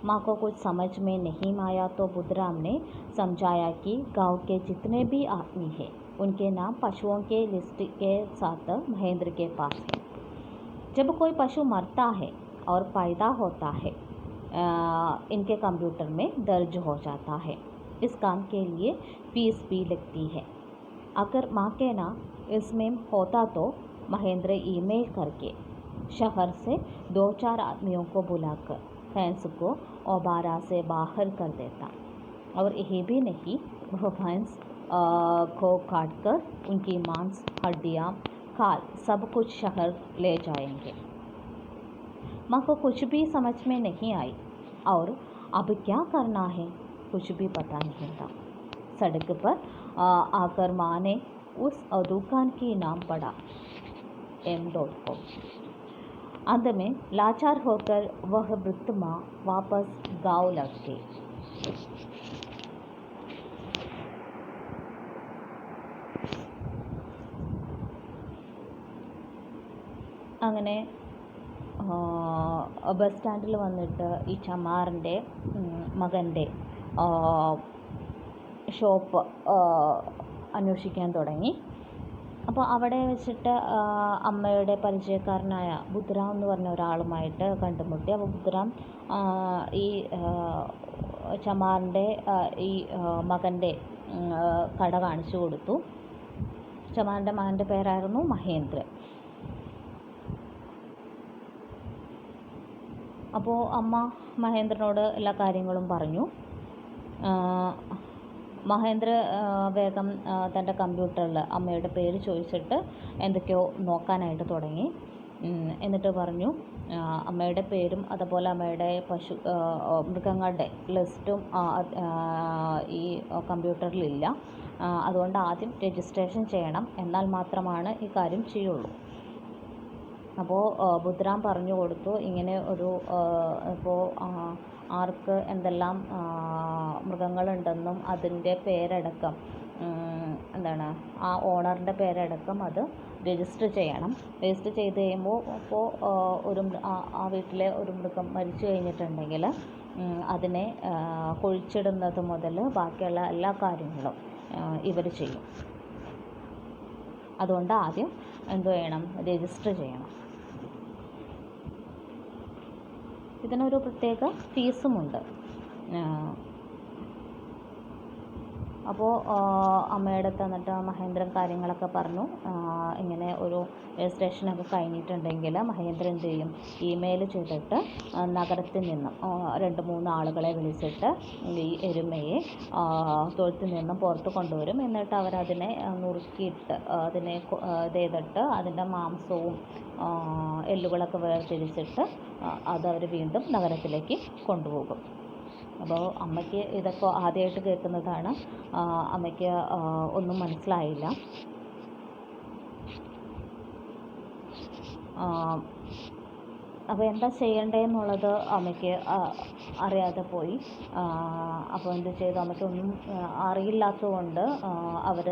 माँ को कुछ समझ में नहीं आया तो बुधराम ने समझाया कि गांव के जितने भी आदमी हैं उनके नाम पशुओं के लिस्ट के साथ महेंद्र के पास है. जब कोई पशु मरता है और पैदा होता है इनके कंप्यूटर में दर्ज हो जाता है. इस काम के लिए फीस भी लगती है. अगर माँ के नाम इसमें होता तो महेंद्र ईमेल करके शहर से 2-4 आदमियों को बुलाकर भैंस को ओबारा से बाहर कर देता. और यही भी नहीं, वह भैंस को काट कर उनकी मांस, हड्डियाँ, खाल सब कुछ शहर ले जाएंगे. माँ को कुछ भी समझ में नहीं आई और अब क्या करना है कुछ भी पता नहीं था. सड़क पर आकर माँ ने उस दुकान की नाम पढ़ा M.com. अंत में लाचार होकर वह वृद्ध माँ वापस गाँव लौट गई. അങ്ങനെ ബസ് സ്റ്റാൻഡിൽ വന്നിട്ട് ഈ ചമാറിൻ്റെ മകൻ്റെ ഷോപ്പ് അന്വേഷിക്കാൻ തുടങ്ങി. അപ്പോൾ അവിടെ വെച്ചിട്ട് അമ്മയുടെ പരിചയക്കാരനായ ബുദ്ധറാം എന്ന് പറഞ്ഞ ഒരാളുമായിട്ട് കണ്ടുമുട്ടി. അപ്പോൾ ബുദ്ധറാം ഈ ചമാറിൻ്റെ ഈ മകൻ്റെ കട കാണിച്ചു കൊടുത്തു. ചമാറിൻ്റെ മകൻ്റെ പേരായിരുന്നു മഹേന്ദ്ര. അപ്പോൾ അമ്മ മഹേന്ദ്രനോട് എല്ലാ കാര്യങ്ങളും പറഞ്ഞു. മഹേന്ദ്ര വേഗം തൻ്റെ കമ്പ്യൂട്ടറിൽ അമ്മയുടെ പേര് ചോദിച്ചിട്ട് എന്തൊക്കെയോ നോക്കാനായിട്ട് തുടങ്ങി. എന്നിട്ട് പറഞ്ഞു അമ്മയുടെ പേരും അതുപോലെ അമ്മയുടെ മൃഗങ്ങളുടെ ലിസ്റ്റും ഈ കമ്പ്യൂട്ടറിലില്ല. അതുകൊണ്ട് ആദ്യം രജിസ്ട്രേഷൻ ചെയ്യണം, എന്നാൽ മാത്രമാണ് ഈ കാര്യം ചെയ്യുള്ളൂ. അപ്പോൾ ബുദ്ധറാം പറഞ്ഞു കൊടുത്തു, ഇങ്ങനെ ഒരു ഇപ്പോൾ ആർക്ക് എന്തെല്ലാം മൃഗങ്ങളുണ്ടെന്നും അതിൻ്റെ പേരടക്കം എന്താണ് ആ ഓണറിൻ്റെ പേരടക്കം അത് രജിസ്റ്റർ ചെയ്യണം. രജിസ്റ്റർ ചെയ്ത് കഴിയുമ്പോൾ അപ്പോൾ ആ വീട്ടിലെ ഒരു മൃഗം മരിച്ചു കഴിഞ്ഞിട്ടുണ്ടെങ്കിൽ അതിനെ കുഴിച്ചിടുന്നത് മുതൽ ബാക്കിയുള്ള എല്ലാ കാര്യങ്ങളും ഇവർ ചെയ്യും. അതുകൊണ്ട് ആദ്യം എന്ത് ചെയ്യണം, രജിസ്റ്റർ ചെയ്യണം. ഇതിനൊരു പ്രത്യേക ഫീസുമുണ്ട്. അപ്പോൾ അമ്മയുടെ അടുത്ത് വന്നിട്ട് മഹേന്ദ്രൻ കാര്യങ്ങളൊക്കെ പറഞ്ഞു. ഇങ്ങനെ ഒരു രജിസ്ട്രേഷനൊക്കെ കഴിഞ്ഞിട്ടുണ്ടെങ്കിൽ മഹേന്ദ്രൻ എന്ത് ചെയ്യും, ഇമെയിൽ ചെയ്തിട്ട് നഗരത്തിൽ നിന്നും 2-3 ആളുകളെ വിളിച്ചിട്ട് ഈ എരുമയെ തൊഴുത്തിൽ നിന്നും പുറത്ത് കൊണ്ടുവരും. എന്നിട്ട് അവരതിനെ നുറുക്കിയിട്ട് അതിനെ ചെയ്തിട്ട് അതിൻ്റെ മാംസവും എല്ലുകളൊക്കെ വേർതിരിച്ചിട്ട് അതവർ വീണ്ടും നഗരത്തിലേക്ക് കൊണ്ടുപോകും. അപ്പോൾ അമ്മയ്ക്ക് ഇതൊക്കെ ആദ്യമായിട്ട് കേൾക്കുന്നതാണ്. അമ്മയ്ക്ക് ഒന്നും മനസ്സിലായില്ല. അപ്പോൾ എന്താ ചെയ്യേണ്ടതെന്നുള്ളത് അമ്മയ്ക്ക് അറിയാതെ പോയി. അപ്പോൾ എന്ത് ചെയ്തു, അമ്മയ്ക്കൊന്നും അറിയില്ലാത്തതുകൊണ്ട് അവർ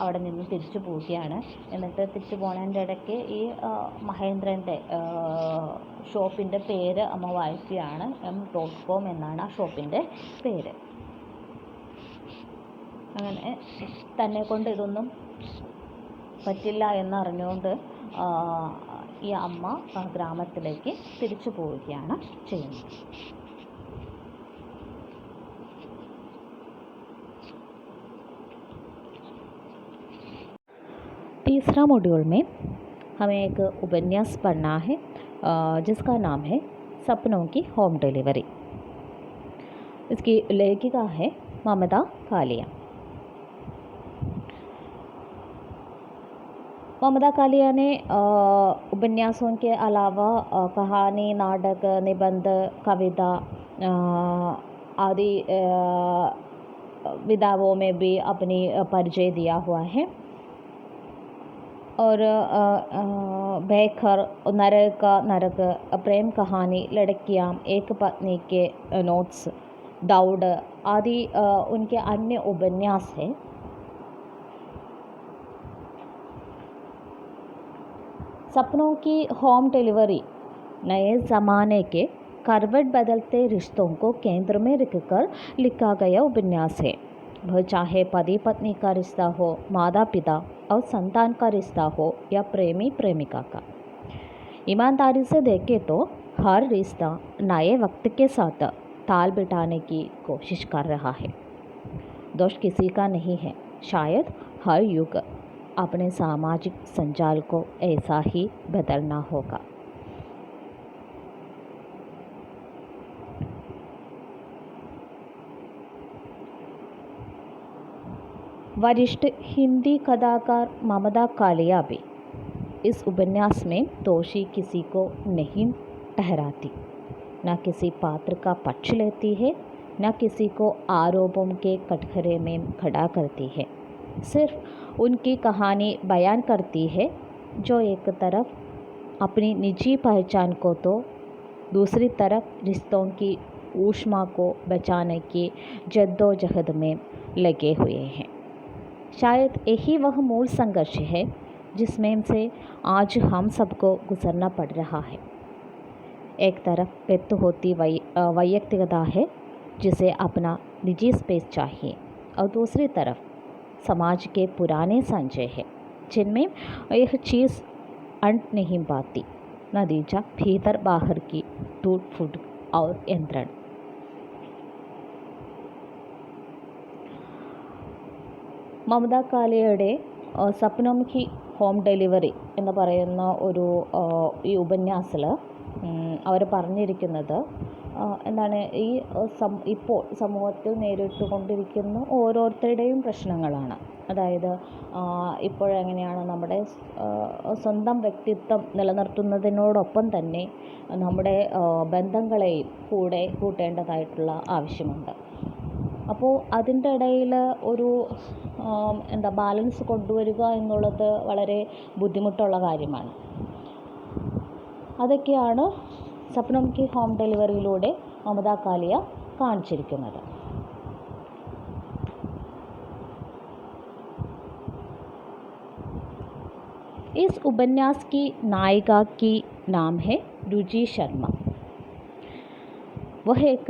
അവിടെ നിന്ന് തിരിച്ചു പോവുകയാണ്. എന്നിട്ട് തിരിച്ചു പോകുന്നതിൻ്റെ ഇടയ്ക്ക് ഈ മഹേന്ദ്രൻ്റെ ഷോപ്പിൻ്റെ പേര് അമ്മ വായിക്കുകയാണ്. m.com എന്നാണ് ആ ഷോപ്പിൻ്റെ പേര്. അങ്ങനെ തന്നെ കൊണ്ട് ഇതൊന്നും പറ്റില്ല എന്നറിഞ്ഞുകൊണ്ട് ഈ അമ്മ ഗ്രാമത്തിലേക്ക് തിരിച്ചു പോവുകയാണ് ചെയ്യുന്നത്. तीसरा मॉड्यूल में हमें एक उपन्यास पढ़ना है जिसका नाम है सपनों की होम डिलीवरी। इसकी लेखिका है ममता कालिया। ममता कालिया ने उपन्यासों के अलावा कहानी, नाटक, निबंध, कविता आदि विधाओं में भी अपनी परिचय दिया हुआ है। और बेखर, नरक का नरक, प्रेम कहानी, लड़कियां, एक पत्नी के नोट्स, दाऊद आदि उनके अन्य उपन्यास हैं। सपनों की होम डिलीवरी नए ज़माने के करवट बदलते रिश्तों को केंद्र में रखकर लिखा गया उपन्यास है। वह चाहे पति पत्नी का रिश्ता हो, माता पिता और संतान का रिश्ता हो या प्रेमी प्रेमिका का। ईमानदारी से देखें तो हर रिश्ता नए वक्त के साथ ताल बिठाने की कोशिश कर रहा है। दोष किसी का नहीं है। शायद हर युग अपने सामाजिक संजाल को ऐसा ही बदलना होगा। वरिष्ठ हिंदी कथाकार ममता कालिया भी इस उपन्यास में दोषी किसी को नहीं ठहराती, न किसी पात्र का पक्ष लेती है, न किसी को आरोपों के कटघरे में खड़ा करती है। सिर्फ उनकी कहानी बयान करती है जो एक तरफ अपनी निजी पहचान को तो दूसरी तरफ रिश्तों की ऊष्मा को बचाने की जद्दोजहद में लगे हुए हैं। शायद यही वह मूल संघर्ष है जिसमें से आज हम सबको गुजरना पड़ रहा है। एक तरफ व्यक्त होती वैयक्तिकता है जिसे अपना निजी स्पेस चाहिए, और दूसरी तरफ समाज के पुराने संचय है जिनमें यह चीज़ अंट नहीं पाती। नतीजा भीतर बाहर की टूट फूट और यंत्रण। മമത കാലിയയുടെ സപ്നം കി ഹോം ഡെലിവറി എന്ന് പറയുന്ന ഒരു ഈ ഉപന്യാസിൽ അവർ പറഞ്ഞിരിക്കുന്നത് എന്താണ്, ഈ ഇപ്പോൾ സമൂഹത്തിൽ നേരിട്ടുകൊണ്ടിരിക്കുന്ന ഓരോരുത്തരുടെയും പ്രശ്നങ്ങളാണ്. അതായത് ഇപ്പോഴെങ്ങനെയാണ് നമ്മുടെ സ്വന്തം വ്യക്തിത്വം നിലനിർത്തുന്നതിനോടൊപ്പം തന്നെ നമ്മുടെ ബന്ധങ്ങളെയും കൂടെ കൂട്ടേണ്ടതായിട്ടുള്ള ആവശ്യമുണ്ട്. അപ്പോൾ അതിൻ്റെ ഇടയിൽ ഒരു ബാലൻസ് കൊണ്ടുവരിക എന്നുള്ളത് വളരെ ബുദ്ധിമുട്ടുള്ള കാര്യമാണ്. അതൊക്കെയാണ് സപ്നം കി ഹോം ഡെലിവറിയിലൂടെ മമത കാലിയ കാണിച്ചിരിക്കുന്നത്. इस उपन्यास की नायिका की नाम है रुचि शर्मा। वह एक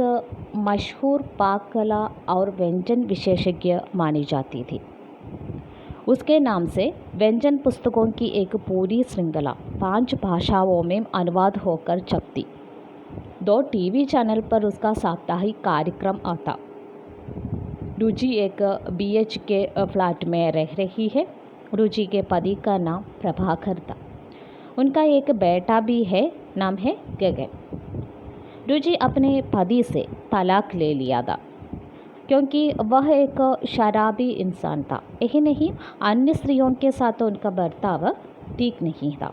मशहूर पाक कला और व्यंजन विशेषज्ञ मानी जाती थी। उसके नाम से व्यंजन पुस्तकों की एक पूरी श्रृंखला 5 भाषाओं में अनुवाद होकर छपती। 2 टीवी चैनल पर उसका साप्ताहिक कार्यक्रम आता। रुचि एक BH के फ्लैट में रह रही है। रुचि के पति का नाम प्रभाकर था। उनका एक बेटा भी है, नाम है गगन। रुचि अपने पति से तलाक ले लिया था क्योंकि वह एक शराबी इंसान था। यही नहीं, अन्य स्त्रियों के साथ उनका बर्ताव ठीक नहीं था।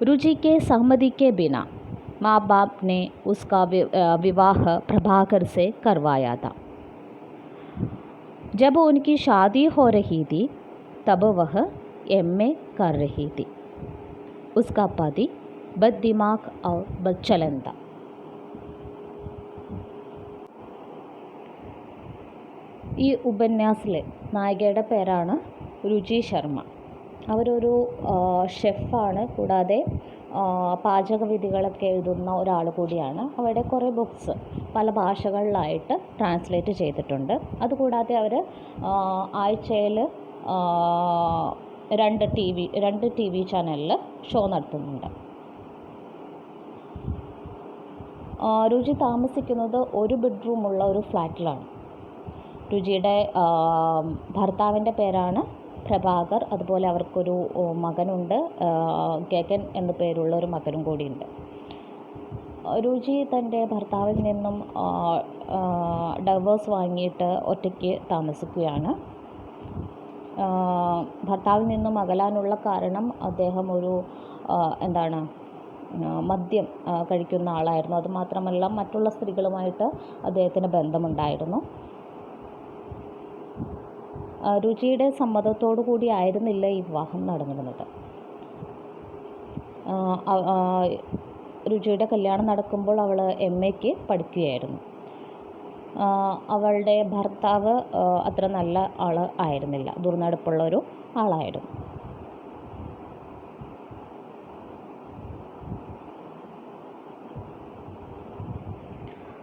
रुचि के सहमति के बिना माँ बाप ने उसका विवाह प्रभाकर से करवाया था। जब उनकी शादी हो रही थी तब वह MA कर रही थी। उसका पति बददिमाग और बदचलन था। ഈ ഉപന്യാസത്തിലെ നായികയുടെ പേരാണ് രുചി ശർമ്മ. അവരൊരു ഷെഫാണ്, കൂടാതെ പാചകവിധികളൊക്കെ എഴുതുന്ന ഒരാൾ കൂടിയാണ്. അവരുടെ കുറേ ബുക്സ് പല ഭാഷകളിലായിട്ട് ട്രാൻസ്ലേറ്റ് ചെയ്തിട്ടുണ്ട്. അതുകൂടാതെ അവർ ആഴ്ചയിൽ 2 TV ചാനലിൽ ഷോ നടത്തുന്നുണ്ട്. രുചി താമസിക്കുന്നത് ഒരു ബെഡ്റൂമുള്ള ഒരു ഫ്ലാറ്റിലാണ്. രുചിയുടെ ഭർത്താവിൻ്റെ പേരാണ് പ്രഭാകർ. അതുപോലെ അവർക്കൊരു മകനുണ്ട്, ഗഗൻ എന്നു പേരുള്ള ഒരു മകനും കൂടിയുണ്ട്. രുചി തൻ്റെ ഭർത്താവിൽ നിന്നും ഡൈവേഴ്സ് വാങ്ങിയിട്ട് ഒറ്റയ്ക്ക് താമസിക്കുകയാണ്. ഭർത്താവിൽ നിന്നും അകലാനുള്ള കാരണം അദ്ദേഹം ഒരു മദ്യം കഴിക്കുന്ന ആളായിരുന്നു. അതുമാത്രമല്ല, മറ്റുള്ള സ്ത്രീകളുമായിട്ട് അദ്ദേഹത്തിന് ബന്ധമുണ്ടായിരുന്നു. രുചിയുടെ സമ്മതത്തോടു കൂടി ആയിരുന്നില്ല ഈ വിവാഹം നടന്നിരുന്നത്. രുചിയുടെ കല്യാണം നടക്കുമ്പോൾ അവൾ MAക്ക് പഠിക്കുകയായിരുന്നു. അവളുടെ ഭർത്താവ് അത്ര നല്ല ആൾ ആയിരുന്നില്ല, ദുർനടപ്പുള്ളൊരു ആളായിരുന്നു.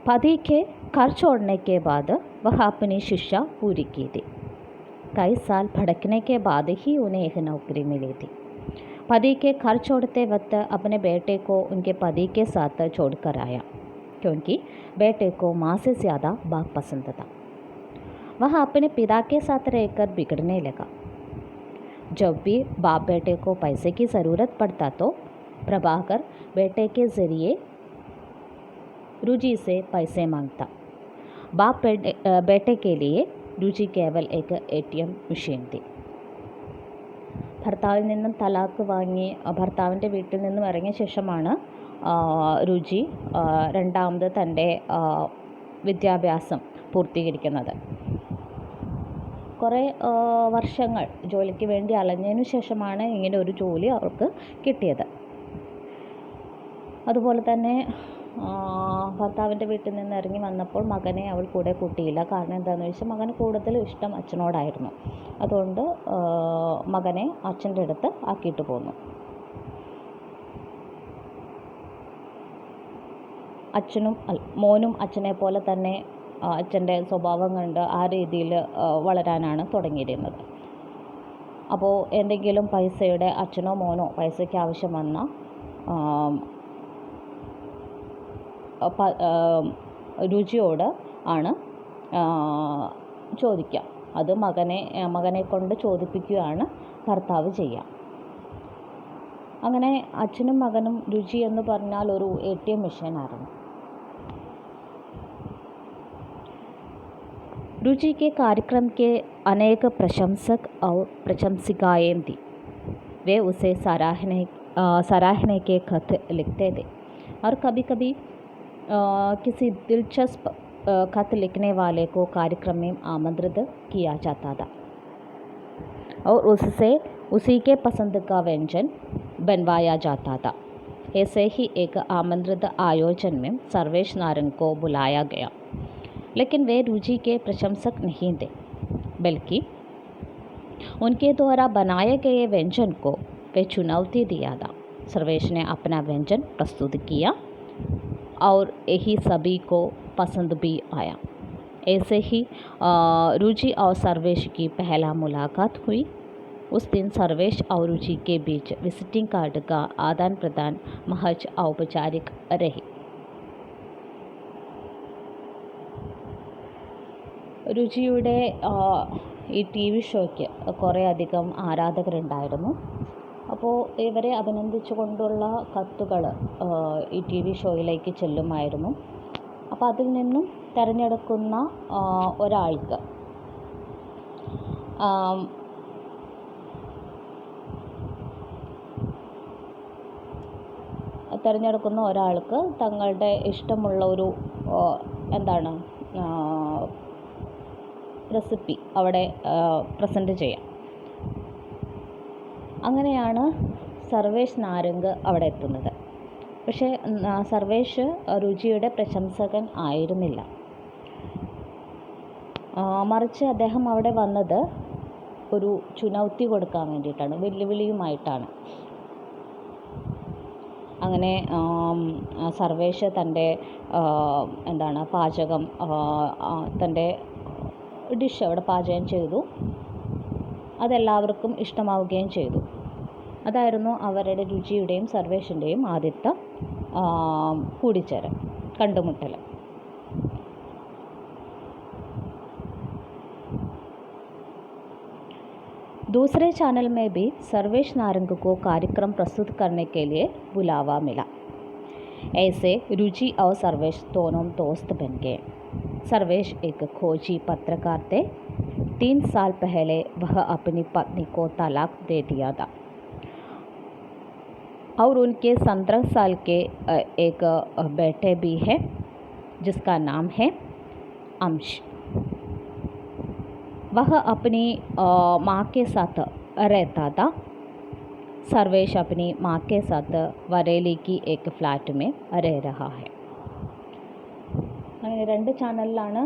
पति के घर छोड़ने के बाद वह अपनी शिक्षा पूरी की थी. कई साल भटकने के बाद ही उन्हें एक नौकरी मिली थी. पति के घर छोड़ते वक्त अपने बेटे को उनके पति के साथ छोड़कर आया क्योंकि बेटे को माँ से ज़्यादा बाप पसंद था. वह अपने पिता के साथ रहकर बिगड़ने लगा. जब भी बाप बेटे को पैसे की ज़रूरत पड़ता तो प्रभाकर बेटे के ज़रिए रुचि से पैसे मांगता. बाप बेटे के लिए रुचि केवल एक ATM മെഷീൻ थी. ഭർത്താവിൽ നിന്നും തലാക്ക് വാങ്ങി ഭർത്താവിൻ്റെ വീട്ടിൽ നിന്നും ഇറങ്ങിയ ശേഷമാണ് രുചി രണ്ടാമത് തൻ്റെ വിദ്യാഭ്യാസം പൂർത്തീകരിക്കുന്നത്. കുറേ വർഷങ്ങൾ ജോലിക്ക് വേണ്ടി അലഞ്ഞതിനു ശേഷമാണ് ഇങ്ങനെ ഒരു ജോലി അവർക്ക് കിട്ടിയത്. അതുപോലെ തന്നെ ഭർത്താവിൻ്റെ വീട്ടിൽ നിന്ന് ഇറങ്ങി വന്നപ്പോൾ മകനെ അവൾ കൂടെ കൂട്ടിയില്ല. കാരണം എന്താണെന്ന് വെച്ചാൽ മകന് കൂടുതൽ ഇഷ്ടം അച്ഛനോടായിരുന്നു. അതുകൊണ്ട് മകനെ അച്ഛൻ്റെ അടുത്ത് ആക്കിയിട്ട് പോന്നു. മോനും അച്ഛനെ പോലെ തന്നെ അച്ഛൻ്റെ സ്വഭാവം കണ്ട് ആ രീതിയിൽ വളരാനാണ് തുടങ്ങിയിരുന്നത്. അപ്പോൾ എന്തെങ്കിലും പൈസയുടെ അച്ഛനോ മോനോ പൈസയ്ക്ക് ആവശ്യം വന്നാൽ രുചിയോട് ആണ് ചോദിക്കുക. അത് മകനെ കൊണ്ട് ചോദിപ്പിക്കുകയാണ് ഭർത്താവ് ചെയ്യുക. അങ്ങനെ അച്ഛനും മകനും രുചി എന്ന് പറഞ്ഞാൽ ഒരു ATM മെഷീനായിരുന്നു. रुचि के कार्यक्रम के अनेक प्रशंसक और प्रशंसिकाएं थी. वे उसे सराहने के खत लिखते थे और कभी कभी किसी दिलचस्प खत लिखने वाले को कार्यक्रम में आमंत्रित किया जाता था और उससे उसी के पसंद का व्यंजन बनवाया जाता था. ऐसे ही एक आमंत्रित आयोजन में सर्वेश नारंग को बुलाया गया. लेकिन वे रुचि के प्रशंसक नहीं थे, बल्कि उनके द्वारा बनाए गए व्यंजन को वे चुनौती दिया था। सर्वेश ने अपना व्यंजन प्रस्तुत किया और यही सभी को पसंद भी आया। ऐसे ही रुचि और सर्वेश की पहला मुलाकात हुई। उस दिन सर्वेश और रुचि के बीच विजिटिंग कार्ड का आदान प्रदान महज औपचारिक रही। രുചിയുടെ ഈ ടി വി ഷോയ്ക്ക് കുറേയധികം ആരാധകരുണ്ടായിരുന്നു. അപ്പോൾ ഇവരെ അഭിനന്ദിച്ചുകൊണ്ടുള്ള കത്തുകൾ ഈ ടി വി ഷോയിലേക്ക് ചെല്ലുമായിരുന്നു. അപ്പോൾ അതിൽ നിന്നും തിരഞ്ഞെടുക്കുന്ന ഒരാൾക്ക് തങ്ങളുടെ ഇഷ്ടമുള്ള ഒരു റെസിപ്പി അവിടെ പ്രസൻറ്റ് ചെയ്യാം. അങ്ങനെയാണ് സർവേഷ് നാരംഗ് അവിടെ എത്തുന്നത്. പക്ഷേ സർവേഷ് രുചിയുടെ പ്രശംസകൻ ആയിരുന്നില്ല. മറിച്ച് അദ്ദേഹം അവിടെ വന്നത് ഒരു ചുനൗത്തി കൊടുക്കാൻ വേണ്ടിയിട്ടാണ്, വെല്ലുവിളിയുമായിട്ടാണ്. അങ്ങനെ സർവേഷ് തൻ്റെ പാചകം, തൻ്റെ ഡിഷ് അവിടെ പാചകം ചെയ്തു. അതെല്ലാവർക്കും ഇഷ്ടമാവുകയും ചെയ്തു. അതായിരുന്നു അവരുടെ രുചിയുടെയും സർവേഷിൻ്റെയും ആദ്യത്തെ കൂടിച്ചേരൽ, കണ്ടുമുട്ടൽ. दूसरे चैनल में भी सर्वेश नारंग को कार्यक्रम प्रस्तुत करने के लिए बुलावा मिला. ऐसे रुचि और सर्वेश दोनों दोस्त बन गए. सर्वेश एक खोजी पत्रकार थे. 3 साल पहले वह अपनी पत्नी को तलाक दे दिया था और उनके 17 साल के एक बेटे भी है जिसका नाम है अंश. वह अपनी माँ के साथ रहता था. सर्वेश अपनी माँ के साथ वरेली की एक फ्लैट में रह रहा है. അങ്ങനെ 2 ചാനലിലാണ്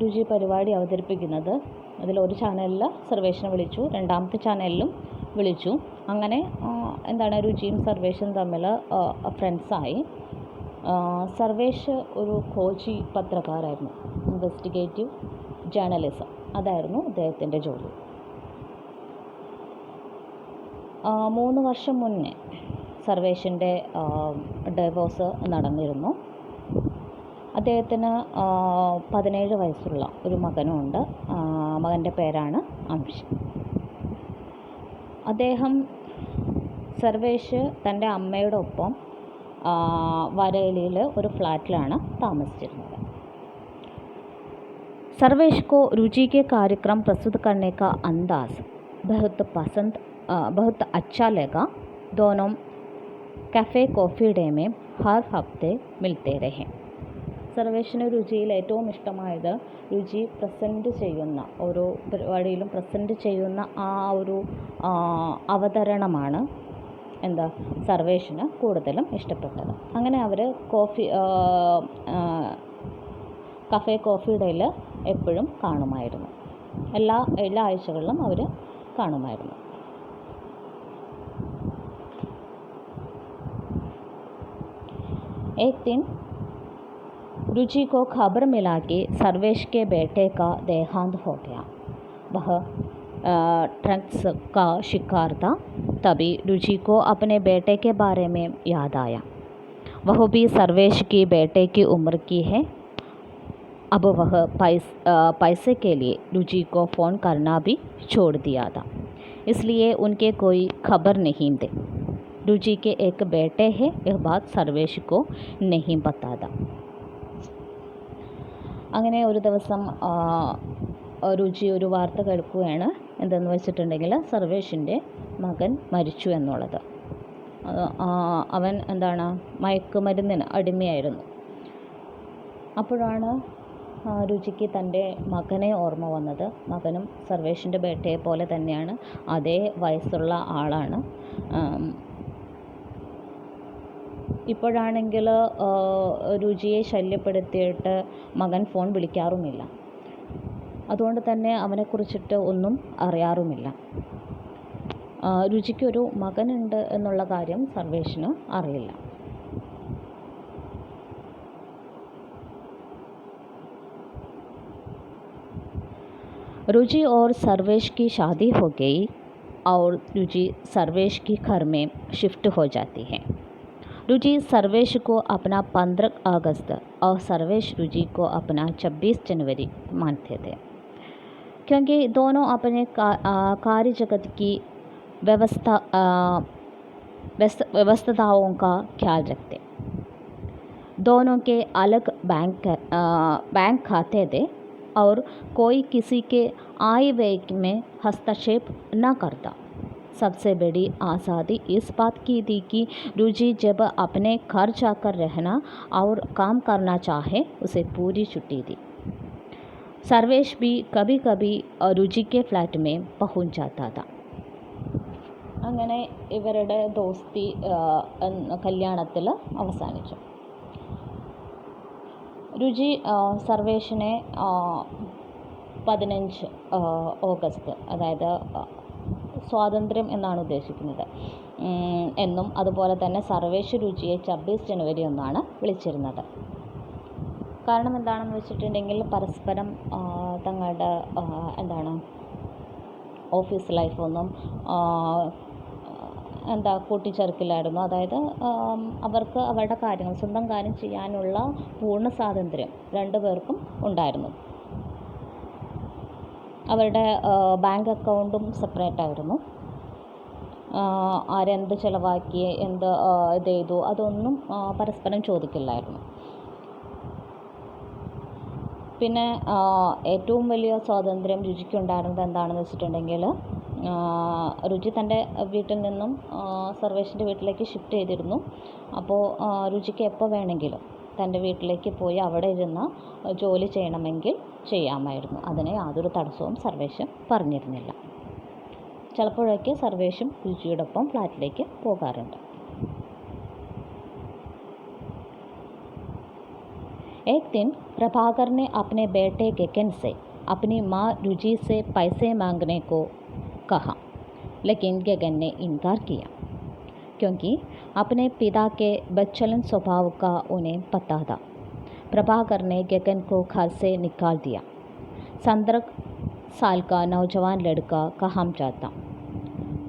രുചി പരിപാടി അവതരിപ്പിക്കുന്നത്. അതിലൊരു ചാനലിൽ സർവേഷിനെ വിളിച്ചു, രണ്ടാമത്തെ ചാനലിലും വിളിച്ചു. അങ്ങനെ രുചിയും സർവേഷും തമ്മിൽ ഫ്രണ്ട്സായി. സർവേഷ് ഒരു കോച്ചി പത്രക്കാരായിരുന്നു, ഇൻവെസ്റ്റിഗേറ്റീവ് ജേർണലിസം, അതായിരുന്നു അദ്ദേഹത്തിൻ്റെ ജോലി. 3 വർഷം മുന്നേ സർവേഷിൻ്റെ ഡൈവോഴ്സ് നടന്നിരുന്നു. അദ്ദേഹത്തിന് 17 വയസ്സുള്ള ഒരു മകനുമുണ്ട്. മകൻ്റെ പേരാണ് അംഷ്. സർവേഷ് തൻ്റെ അമ്മയുടെ ഒപ്പം വരേലിയിൽ ഒരു ഫ്ലാറ്റിലാണ് താമസിച്ചിരുന്നത്. सर्वेश को रुचि के कार्यक्रम प्रस्तुत करने का अंदाज बहुत अच्छा लगा. दोनों कैफ़े कॉफ़ी डे में हर हफ्ते मिलते रहे. സർവേഷിന് രുചിയിൽ ഏറ്റവും ഇഷ്ടമായത് രുചി പ്രസൻറ്റ് ചെയ്യുന്ന ഓരോ പരിപാടിയിലും പ്രസൻറ്റ് ചെയ്യുന്ന ആ ഒരു അവതരണമാണ് സർവേഷിന് കൂടുതലും ഇഷ്ടപ്പെട്ടത്. അങ്ങനെ അവർ കഫേ കോഫി ഡേയിൽ എപ്പോഴും കാണുമായിരുന്നു. എല്ലാ ആഴ്ചകളിലും അവർ കാണുമായിരുന്നു. एक दिन रुचि को खबर मिला कि सर्वेश के बेटे का देहांत हो गया. वह ड्रग्स का शिकार था. तभी रुचि को अपने बेटे के बारे में याद आया. वह भी सर्वेश की बेटे की उम्र की है. अब वह पैसे के लिए रुचि को फ़ोन करना भी छोड़ दिया था. इसलिए उनके कोई खबर नहीं थे. रुचि के एक बेटे हैं, यह बात सर्वेश को नहीं पता था. അങ്ങനെ ഒരു ദിവസം രുചി ഒരു വാർത്ത കേൾക്കുകയാണ്. എന്തെന്ന് വെച്ചിട്ടുണ്ടെങ്കിൽ സർവേഷിൻ്റെ മകൻ മരിച്ചു എന്നുള്ളത്. അവൻ മയക്കുമരുന്നിന് അടിമയായിരുന്നു. അപ്പോഴാണ് രുചിക്ക് തൻ്റെ മകനെ ഓർമ്മ വന്നത്. മകനും സർവേഷിൻ്റെ ബേട്ടയെ പോലെ തന്നെയാണ്, അതേ വയസ്സുള്ള ആളാണ്. ഇപ്പോഴാണെങ്കിൽ രുചിയെ ശല്യപ്പെടുത്തിയിട്ട് മകൻ ഫോൺ വിളിക്കാറുമില്ല. അതുകൊണ്ട് തന്നെ അവനെക്കുറിച്ചിട്ട് ഒന്നും അറിയാറുമില്ല. രുചിക്കൊരു മകനുണ്ട് എന്നുള്ള കാര്യം സർവേഷിന് അറിയില്ല. रुचि और सर्वेश की शादी हो गई और रुचि सर्वेश के घर में शिफ्ट हो जाती है. रुचि सर्वेश को अपना 15 अगस्त और सर्वेश रुचि को अपना 26 जनवरी मानते थे, क्योंकि दोनों अपने कार्य जगत की व्यस्तताओं का ख्याल रखते. दोनों के अलग बैंक खाते थे और कोई किसी के आय व्यय में हस्तक्षेप न करता. सबसे बड़ी आज़ादी इस बात की थी कि रुचि जब अपने घर जाकर रहना और काम करना चाहे उसे पूरी छुट्टी थी. सर्वेश भी कभी कभी रुचि के फ्लैट में पहुंच जाता था. അങ്ങനെ ഇവരുടെ ദോസ്തി കല്യാണത്തിൽ അവസാനിച്ചു. രുചി സർവേഷിനെ 15 ഓഗസ്റ്റ്, അതായത് സ്വാതന്ത്ര്യം എന്നാണ് ഉദ്ദേശിക്കുന്നത് എന്നും, അതുപോലെ തന്നെ സർവേഷ് രുചിയെ 26 ജനുവരി എന്നാണ് വിളിച്ചിരുന്നത്. കാരണം എന്താണെന്ന് വെച്ചിട്ടുണ്ടെങ്കിൽ പരസ്പരം തങ്ങളുടെ ഓഫീസ് ലൈഫൊന്നും കൂട്ടിച്ചേർക്കില്ലായിരുന്നു. അതായത് അവർക്ക് അവരുടെ കാര്യങ്ങൾ, സ്വന്തം കാര്യം ചെയ്യാനുള്ള പൂർണ്ണ സ്വാതന്ത്ര്യം രണ്ടുപേർക്കും ഉണ്ടായിരുന്നു. അവരുടെ ബാങ്ക് അക്കൗണ്ടും സെപ്പറേറ്റ് ആയിരുന്നു. ആരെന്ത് ചിലവാക്കി, എന്ത് ഇത് ചെയ്തു, അതൊന്നും പരസ്പരം ചോദിക്കില്ലായിരുന്നു. പിന്നെ ഏറ്റവും വലിയ സ്വാതന്ത്ര്യം രുചിക്കുണ്ടായിരുന്നത് എന്താണെന്ന് വെച്ചിട്ടുണ്ടെങ്കിൽ, രുചി തൻ്റെ വീട്ടിൽ നിന്നും സർവേഷിൻ്റെ വീട്ടിലേക്ക് ഷിഫ്റ്റ് ചെയ്തിരുന്നു. അപ്പോൾ രുചിക്ക് എപ്പോൾ വേണമെങ്കിലും തൻ്റെ വീട്ടിലേക്ക് പോയി അവിടെ ഇരുന്ന് ജോലി ചെയ്യണമെങ്കിൽ ചെയ്യാമായിരുന്നു. അതിന് യാതൊരു തടസ്സവും സർവേഷ് പറഞ്ഞിരുന്നില്ല. ചിലപ്പോഴൊക്കെ സർവേഷും രുചിയോടൊപ്പം ഫ്ലാറ്റിലേക്ക് പോകാറുണ്ട്. एक दिन प्रभाकर ने अपने बेटे गगन से अपनी माँ रुचि से पैसे मांगने को कहा, लेकिन गगन ने इनकार किया, क्योंकि अपने पिता के बदचलन स्वभाव का उन्हें पता था. प्रभाकर ने गगन को घर से निकाल दिया. 15 साल का नौजवान लड़का कहाँ जाता,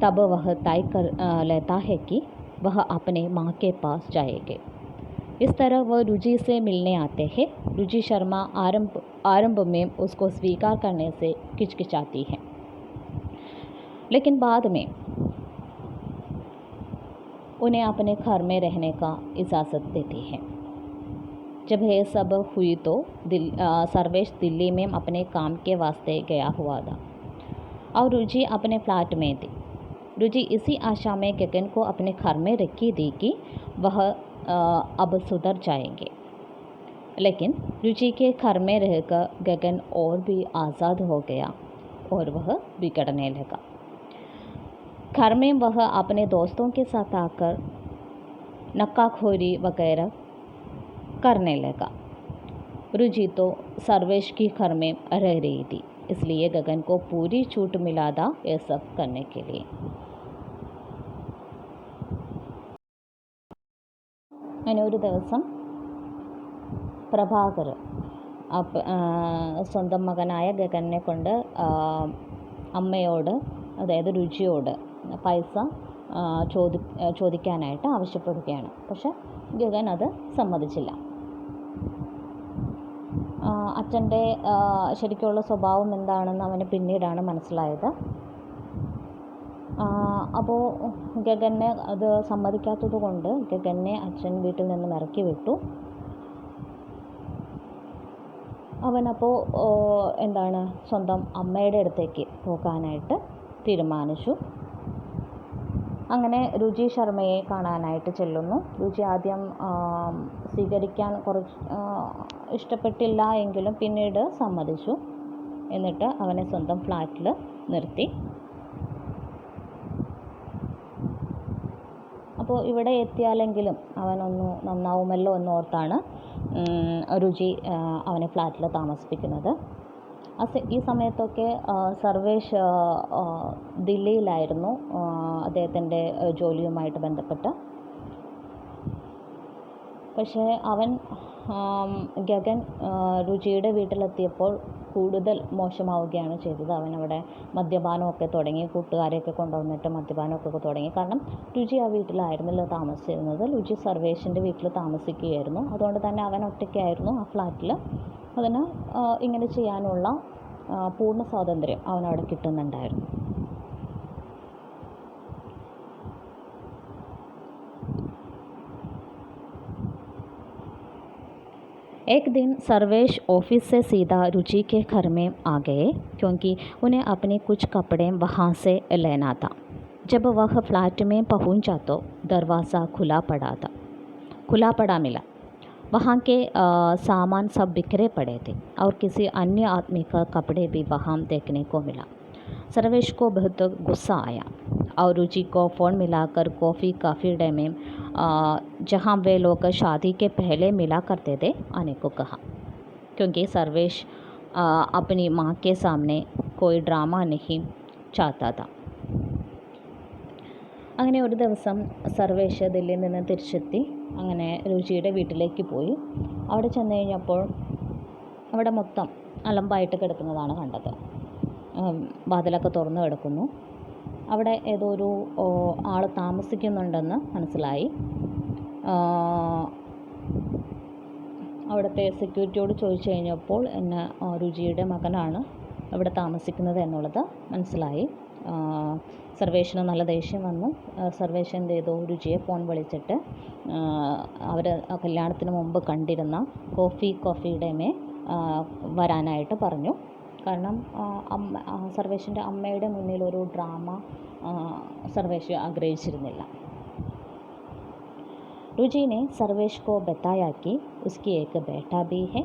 तब वह तय कर लेता है कि वह अपने माँ के पास जाएंगे. इस तरह वह रुचि से मिलने आते हैं. रुचि शर्मा आरंभ में उसको स्वीकार करने से किचकिचाती है, लेकिन बाद में उन्हें अपने घर में रहने का इजाज़त देती है. जब यह सब हुई तो सर्वेश दिल्ली में अपने काम के वास्ते गया हुआ था और रुचि अपने फ्लैट में थी. रुचि इसी आशा में गगन को अपने घर में रखी थी कि वह अब सुधर जाएंगे, लेकिन रुचि के घर में रहकर गगन और भी आज़ाद हो गया और वह बिगड़ने लगा. घर में वह अपने दोस्तों के साथ आकर नक्काखोरी वगैरह करने लगा. रुचि तो सर्वेश की घर में रह रही थी, इसलिए गगन को पूरी छूट मिला था ये सब करने के लिए. അങ്ങനെ ഒരു ദിവസം പ്രഭാകർ സ്വന്തം മകനായ ഗഗനെ കൊണ്ട് അമ്മയോട്, അതായത് രുചിയോട് പൈസ ചോദിക്കാനായിട്ട് ആവശ്യപ്പെടുകയാണ്. പക്ഷെ ഗഗൻ അത് സമ്മതിച്ചില്ല. അച്ഛൻ്റെ ശരിക്കുള്ള സ്വഭാവം എന്താണെന്ന് അവന് പിന്നീടാണ് മനസ്സിലായത്. അപ്പോൾ ഗഗനെ അത് സമ്മതിക്കാത്തത് കൊണ്ട് ഗഗനെ അച്ഛൻ വീട്ടിൽ നിന്നും ഇറക്കി വിട്ടു. അവനപ്പോൾ സ്വന്തം അമ്മയുടെ അടുത്തേക്ക് പോകാനായിട്ട് തീരുമാനിച്ചു. അങ്ങനെ രുചി ശർമ്മയെ കാണാനായിട്ട് ചെല്ലുന്നു. രുചി ആദ്യം സ്വീകരിക്കാൻ കുറച്ച് ഇഷ്ടപ്പെട്ടില്ല എങ്കിലും പിന്നീട് സമ്മതിച്ചു. എന്നിട്ട് അവനെ സ്വന്തം ഫ്ലാറ്റിൽ നിർത്തി. അപ്പോൾ ഇവിടെ എത്തിയാലെങ്കിലും അവനൊന്ന് നന്നാവുമല്ലോ എന്നോർത്താണ് രുചി അവനെ ഫ്ലാറ്റിൽ താമസിപ്പിക്കുന്നത്. ഈ സമയത്തൊക്കെ സർവേഷ് ദില്ലിയിലായിരുന്നു അദ്ദേഹത്തിൻ്റെ ജോലിയുമായിട്ട് ബന്ധപ്പെട്ട്. പക്ഷേ അവൻ ഗഗൻ രുചിയുടെ വീട്ടിലെത്തിയപ്പോൾ കൂടുതൽ മോശമാവുകയാണ് ചെയ്തത്. അവനവിടെ മദ്യപാനമൊക്കെ തുടങ്ങി, കൂട്ടുകാരെയൊക്കെ കൊണ്ടുവന്നിട്ട് മദ്യപാനമൊക്കെ തുടങ്ങി. കാരണം രുചി ആ വീട്ടിലായിരുന്നില്ല താമസിച്ചിരുന്നത്, രുചി സർവേഷിൻ്റെ വീട്ടിൽ താമസിക്കുകയായിരുന്നു. അതുകൊണ്ട് തന്നെ അവൻ ഒറ്റയ്ക്കായിരുന്നു ആ ഫ്ലാറ്റിൽ. അതിന് ഇങ്ങനെ ചെയ്യാനുള്ള പൂർണ്ണ സ്വാതന്ത്ര്യം അവനവിടെ കിട്ടുന്നുണ്ടായിരുന്നു. एक दिन सर्वेश ऑफिस से सीधा रुचि के घर में आ गए क्योंकि उन्हें अपने कुछ कपड़े वहाँ से लेना था. जब वह फ्लैट में पहुँचा तो दरवाज़ा खुला पड़ा मिला. वहाँ के सामान सब बिखरे पड़े थे और किसी अन्य आदमी का कपड़े भी वहाँ देखने को मिला. सर्वेश को बहुत गुस्सा आया और रुचि को फ़ोन मिलाकर कॉफ़ी डे में जहाँ वे लोग शादी के पहले मिला करते थे आने को कहा, क्योंकि सर्वेश अपनी माँ के सामने कोई ड्रामा नहीं चाहता था. അങ്ങനെ ഒരു ദിവസം സർവേഷ് ദില്ലിയിൽ നിന്ന് തിരിച്ചെത്തി. അങ്ങനെ രുചിയുടെ വീട്ടിലേക്ക് പോയി. അവിടെ ചെന്ന് കഴിഞ്ഞപ്പോൾ അവിടെ മൊത്തം അലമ്പായിട്ട് കിടക്കുന്നതാണ് കണ്ടത്. വാതിലൊക്കെ തുറന്നു കിടക്കുന്നു. അവിടെ ഏതോ ഒരു ആൾ താമസിക്കുന്നുണ്ടെന്ന് മനസ്സിലായി. അവിടുത്തെ സെക്യൂരിറ്റിയോട് ചോദിച്ചു കഴിഞ്ഞപ്പോൾ എന്നെ രുചിയുടെ മകനാണ് ഇവിടെ താമസിക്കുന്നത് എന്നുള്ളത് മനസ്സിലായി. സർവേഷിന് നല്ല ദേഷ്യം വന്നു. സർവേഷ് എന്ത് ചെയ്തു, രുചിയെ ഫോൺ വിളിച്ചിട്ട് അവർ കല്യാണത്തിന് മുമ്പ് കണ്ടിരുന്ന കോഫി ഡേമേ വരാനായിട്ട് പറഞ്ഞു. കാരണം സർവേഷിൻ്റെ അമ്മയുടെ മുന്നിൽ ഒരു ഡ്രാമ സർവേഷ് ആഗ്രഹിച്ചിരുന്നില്ല. रुचि ने सर्वेश को बताया कि उसकी एक बेटा भी है,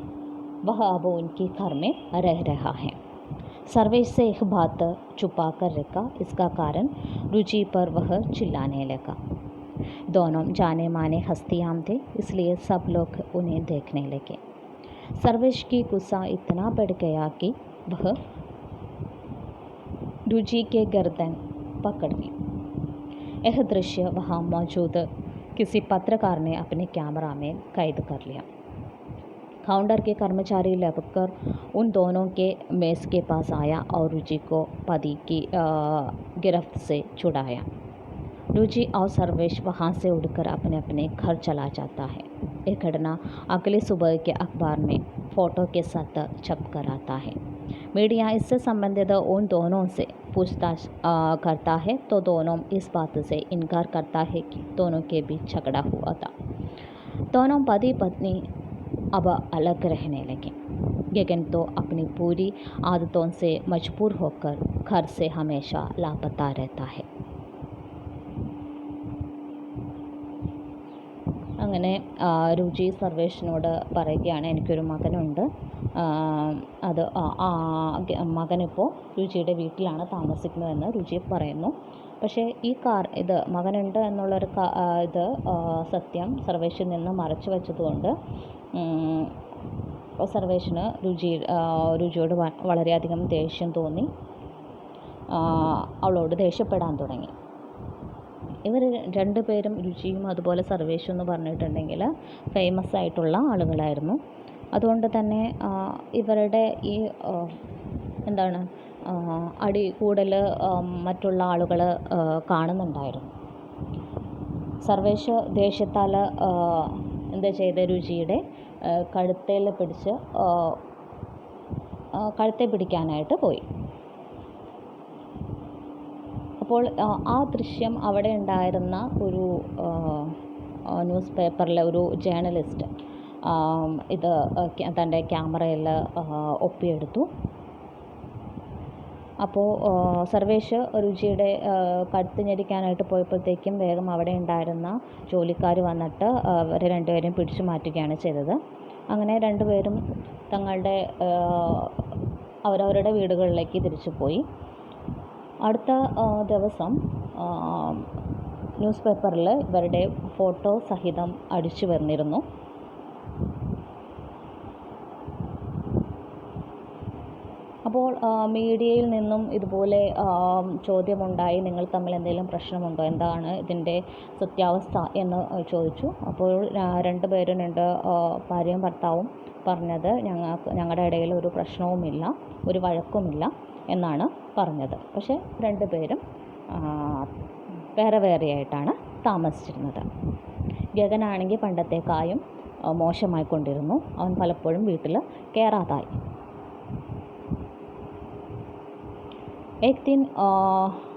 वह अब उनके घर में रह रहा है. सर्वेश से एक बात छुपा कर रखा. इसका कारण रुचि पर वह चिल्लाने लगा. दोनों जाने माने हस्तियाँ थे, इसलिए सब लोग उन्हें देखने लगे. सर्वेश की गुस्सा इतना बढ़ गया कि वह रुचि के गर्दन पकड़ ली. यह दृश्य वहाँ मौजूद किसी पत्रकार ने अपने कैमरा में कैद कर लिया. काउंटर के कर्मचारी लगकर उन दोनों के मेज़ के पास आया और रुचि को पति की गिरफ्त से छुड़ाया. रुचि और सर्वेश वहाँ से उड़कर अपने अपने घर चला जाता है. यह घटना अगले सुबह के अखबार में फ़ोटो के साथ छप कर आता है. मीडिया इससे संबंधित उन दोनों से पूछताछ करता है तो दोनों इस बात से इनकार करता है कि दोनों के बीच झगड़ा हुआ था. दोनों पति पत्नी अब अलग रहने लगे. गगन तो अपनी पूरी आदतों से मजबूर होकर घर से हमेशा लापता रहता है. അങ്ങനെ രുചി സർവേഷിനോട് പറയുകയാണ്, എനിക്കൊരു മകനുണ്ട്, അത് മകനിപ്പോൾ രുചിയുടെ വീട്ടിലാണ് താമസിക്കുന്നതെന്ന് രുചി പറയുന്നു. പക്ഷേ ഈ ഇത് മകനുണ്ട് എന്നുള്ളൊരു ഇത് സത്യം സർവേഷിൽ നിന്ന് മറച്ചു വെച്ചതുകൊണ്ട് സർവേഷിന് രുചിയോട് വളരെയധികം ദേഷ്യം തോന്നി. അവളോട് ദേഷ്യപ്പെടാൻ തുടങ്ങി. ഇവർ രണ്ടുപേരും, രുചിയും അതുപോലെ സർവേഷും എന്ന് പറഞ്ഞിട്ടുണ്ടെങ്കിൽ ഫേമസ് ആയിട്ടുള്ള ആളുകളായിരുന്നു. അതുകൊണ്ട് തന്നെ ഇവരുടെ ഈ അടി കൂടൽ മറ്റുള്ള ആളുകൾ കാണുന്നുണ്ടായിരുന്നു. സർവേഷ് ദേഷ്യത്താൽ എന്താ ചെയ്ത, രുചിയുടെ കഴുത്തെ പിടിക്കാനായിട്ട് പോയി. അപ്പോൾ ആ ദൃശ്യം അവിടെ ഉണ്ടായിരുന്ന ഒരു ന്യൂസ് പേപ്പറിലെ ഒരു ജേർണലിസ്റ്റ് ഇത് തൻ്റെ ക്യാമറയിൽ ഒപ്പിയെടുത്തു. അപ്പോൾ സർവേഷ് രുചിയുടെ കഴുത്ത് ഞെരിക്കാനായിട്ട് പോയപ്പോഴത്തേക്കും വേഗം അവിടെ ഉണ്ടായിരുന്ന ജോലിക്കാർ വന്നിട്ട് അവരെ രണ്ടുപേരും പിടിച്ചു മാറ്റുകയാണ് ചെയ്തത്. അങ്ങനെ രണ്ടുപേരും തങ്ങളുടെ അവരവരുടെ വീടുകളിലേക്ക് തിരിച്ചു പോയി. അടുത്ത ദിവസം ന്യൂസ് പേപ്പറിൽ ഇവരുടെ ഫോട്ടോ സഹിതം അടിച്ചു വന്നിരുന്നു. അപ്പോൾ മീഡിയയിൽ നിന്നും ഇതുപോലെ ചോദ്യമുണ്ടായി, നിങ്ങൾ തമ്മിൽ എന്തെങ്കിലും പ്രശ്നമുണ്ടോ, എന്താണ് ഇതിൻ്റെ സത്യാവസ്ഥ എന്ന് ചോദിച്ചു. അപ്പോൾ രണ്ടുപേരും ഭാര്യയും ഭർത്താവും പറഞ്ഞത് ഞങ്ങളുടെ ഇടയിൽ ഒരു പ്രശ്നവുമില്ല, ഒരു വഴക്കുമില്ല എന്നാണ് പറഞ്ഞത്. പക്ഷേ രണ്ടുപേരും വേറെ വേറെയായിട്ടാണ് താമസിച്ചിരുന്നത്. ഗഗനാണെങ്കിൽ പണ്ടത്തേക്കായും മോശമായിക്കൊണ്ടിരുന്നു. അവൻ പലപ്പോഴും വീട്ടിൽ കയറാതായി. एक दिन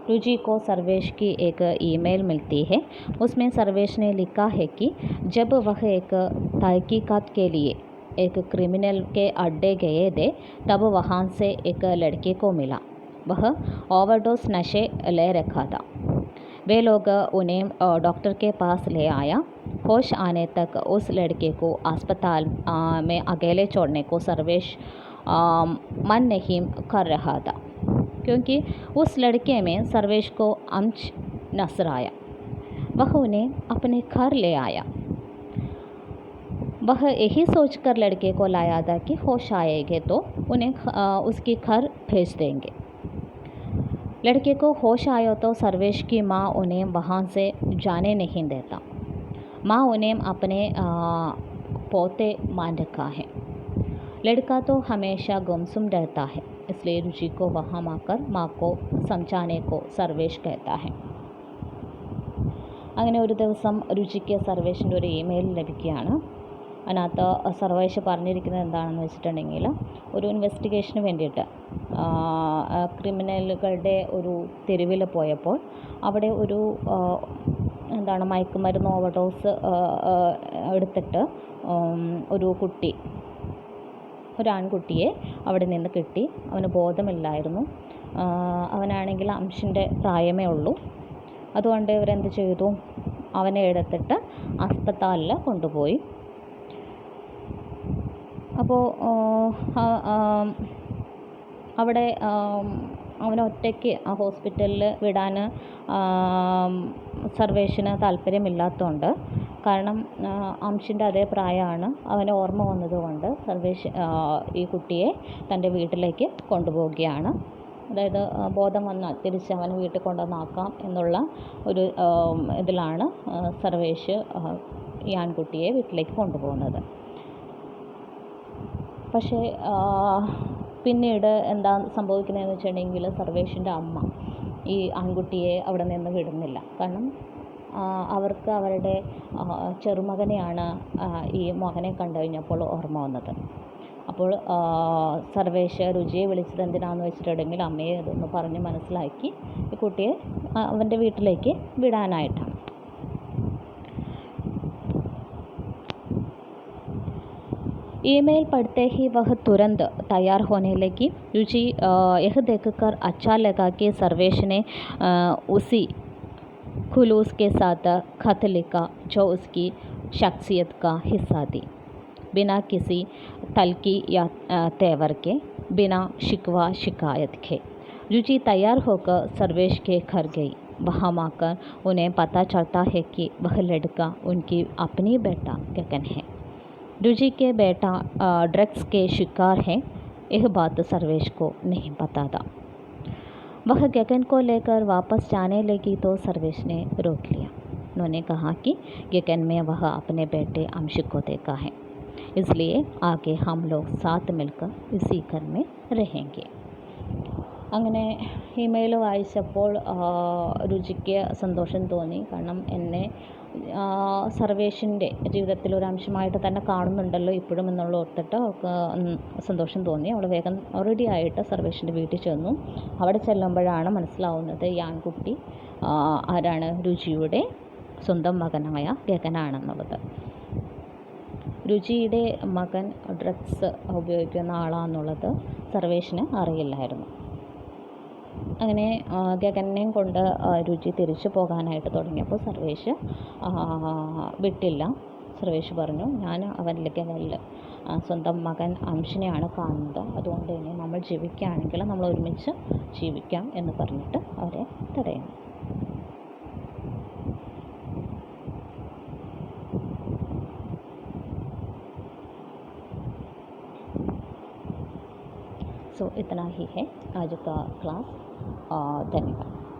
रुचि को सर्वेश की एक ईमेल मिलती है. उसमें सर्वेश ने लिखा है कि जब वह एक तहकीकात के लिए एक क्रिमिनल के अड्डे गए थे तब वहाँ से एक लड़के को मिला. वह ओवरडोज नशे ले रखा था. वे लोग उन्हें डॉक्टर के पास ले आया. होश आने तक उस लड़के को अस्पताल में अकेले छोड़ने को सर्वेश मन नहीं कर रहा था, क्योंकि उस लड़के में सर्वेश को अंश नजर आया. वह उन्हें अपने घर ले आया. वह यही सोचकर लड़के को लाया था कि होश आएंगे तो उन्हें उसके घर भेज देंगे. लड़के को होश आया तो सर्वेश की माँ उन्हें वहाँ से जाने नहीं देता. माँ उन्हें अपने पोते मान रखा है. लड़का तो हमेशा गुमसुम रहता है, इसलिए रुचि को वहाँ आकर माँ को समझाने को സർവേഷ് कहता है. അങ്ങനെ ഒരു ദിവസം രുചിക്ക് സർവേഷിൻ്റെ ഒരു ഇമെയിൽ ലഭിക്കുകയാണ്. അതിനകത്ത് സർവേഷ് പറഞ്ഞിരിക്കുന്നത് എന്താണെന്ന് വെച്ചിട്ടുണ്ടെങ്കിൽ, ഒരു ഇൻവെസ്റ്റിഗേഷന് വേണ്ടിയിട്ട് ക്രിമിനലുകളുടെ ഒരു തെരുവിൽ പോയപ്പോൾ അവിടെ ഒരു മയക്കുമരുന്ന് ഓവർഡോസ് എടുത്തിട്ട് ഒരു ആൺകുട്ടിയെ അവിടെ നിന്ന് കിട്ടി. അവന് ബോധമില്ലായിരുന്നു. അവനാണെങ്കിൽ അംശിൻ്റെ പ്രായമേ ഉള്ളൂ. അതുകൊണ്ട് ഇവരെന്ത് ചെയ്തു, അവനെ എടുത്തിട്ട് ആസ്പത്രിയിൽ കൊണ്ടുപോയി. അപ്പോൾ അവിടെ അവനൊറ്റയ്ക്ക് ആ ഹോസ്പിറ്റലിൽ വിടാൻ സർവേഷിന് താല്പര്യമില്ലാത്തതുകൊണ്ട്, കാരണം അംശിൻ്റെ അതേ പ്രായമാണ്, അവന് ഓർമ്മ വന്നതുകൊണ്ട് സർവേഷ് ഈ കുട്ടിയെ തൻ്റെ വീട്ടിലേക്ക് കൊണ്ടുപോവുകയാണ്. അതായത് ബോധം വന്നാൽ തിരിച്ച് അവനെ വീട്ടിൽ കൊണ്ടുവന്നാക്കാം എന്നുള്ള ഒരു ഇതിലാണ് സർവേഷ് ഈ ആൺകുട്ടിയെ വീട്ടിലേക്ക് കൊണ്ടുപോകുന്നത്. പക്ഷേ പിന്നീട് എന്താ സംഭവിക്കുന്നതെന്ന് വെച്ചിട്ടുണ്ടെങ്കിൽ, സർവേഷിൻ്റെ അമ്മ ഈ ആൺകുട്ടിയെ അവിടെ നിന്ന് വിടുന്നില്ല. കാരണം അവർക്ക് അവരുടെ ചെറുമകനെയാണ് ഈ മകനെ കണ്ടു കഴിഞ്ഞപ്പോൾ ഓർമ്മ വന്നത്. അപ്പോൾ സർവേഷ് രുചിയെ വിളിച്ചത് എന്തിനാണെന്ന് വെച്ചിട്ടുണ്ടെങ്കിൽ, അമ്മയെ അതൊന്ന് പറഞ്ഞ് മനസ്സിലാക്കി ഈ കുട്ടിയെ അവൻ്റെ വീട്ടിലേക്ക് വിടാനായിട്ടാണ്. ईमेल पढ़ते ही वह तुरंत तैयार होने लगी. रुचि यह देखकर अच्छा लगा कि सर्वेश ने उसी खुलूस के साथ खत लिखा जो उसकी शख्सियत का हिस्सा थी. बिना किसी तलकी या तेवर के, बिना शिकवा शिकायत के रुचि तैयार होकर सर्वेश के घर गई. वहाँ आकर उन्हें पता चलता है कि वह लड़का उनकी अपनी बेटा गगन है. रुचि के बेटा ड्रग्स के शिकार है. यह बात सर्वेश को नहीं पता था. वह गगन को लेकर वापस जाने लगी तो सर्वेश ने रोक लिया. उन्होंने कहा कि गगन में वह अपने बेटे अंशिक को देखा है, इसलिए आगे हम लोग साथ मिलकर इसी घर में रहेंगे. അങ്ങനെ ഇമെയിൽ വായിച്ചപ്പോൾ രുചിക്ക് സന്തോഷം തോന്നി. കാരണം എന്നെ സർവേഷിൻ്റെ ജീവിതത്തിൽ ഒരു അംശമായിട്ട് തന്നെ കാണുന്നുണ്ടല്ലോ ഇപ്പോഴും എന്നുള്ള ഓർത്തിട്ട് അവൾക്ക് സന്തോഷം തോന്നി. അവൾ വേഗം റെഡി ആയിട്ട് സർവേഷിൻ്റെ വീട്ടിൽ ചെന്നു. അവിടെ ചെല്ലുമ്പോഴാണ് മനസ്സിലാവുന്നത് ഈ ആൺകുട്ടി ആരാണ്, രുചിയുടെ സ്വന്തം മകനായ ഗഗനാണെന്നുള്ളത്. രുചിയുടെ മകൻ ഡ്രഗ്സ് ഉപയോഗിക്കുന്ന ആളാണെന്നുള്ളത് സർവേഷിന് അറിയില്ലായിരുന്നു. അങ്ങനെ ഗഗനെയും കൊണ്ട് രുചി തിരിച്ചു പോകാനായിട്ട് തുടങ്ങിയപ്പോൾ സർവേഷ് വിട്ടില്ല. സർവേഷ് പറഞ്ഞു, ഞാൻ അവനിലേക്ക് സ്വന്തം മകൻ അംശിനെയാണ് കാണുന്നത്, അതുകൊണ്ട് തന്നെ നമ്മൾ ജീവിക്കുകയാണെങ്കിൽ നമ്മൾ ഒരുമിച്ച് ജീവിക്കാം എന്ന് പറഞ്ഞിട്ട് അവരെ തടയുന്നു. सो इतना ही है आज का क्लास। धन्यवाद।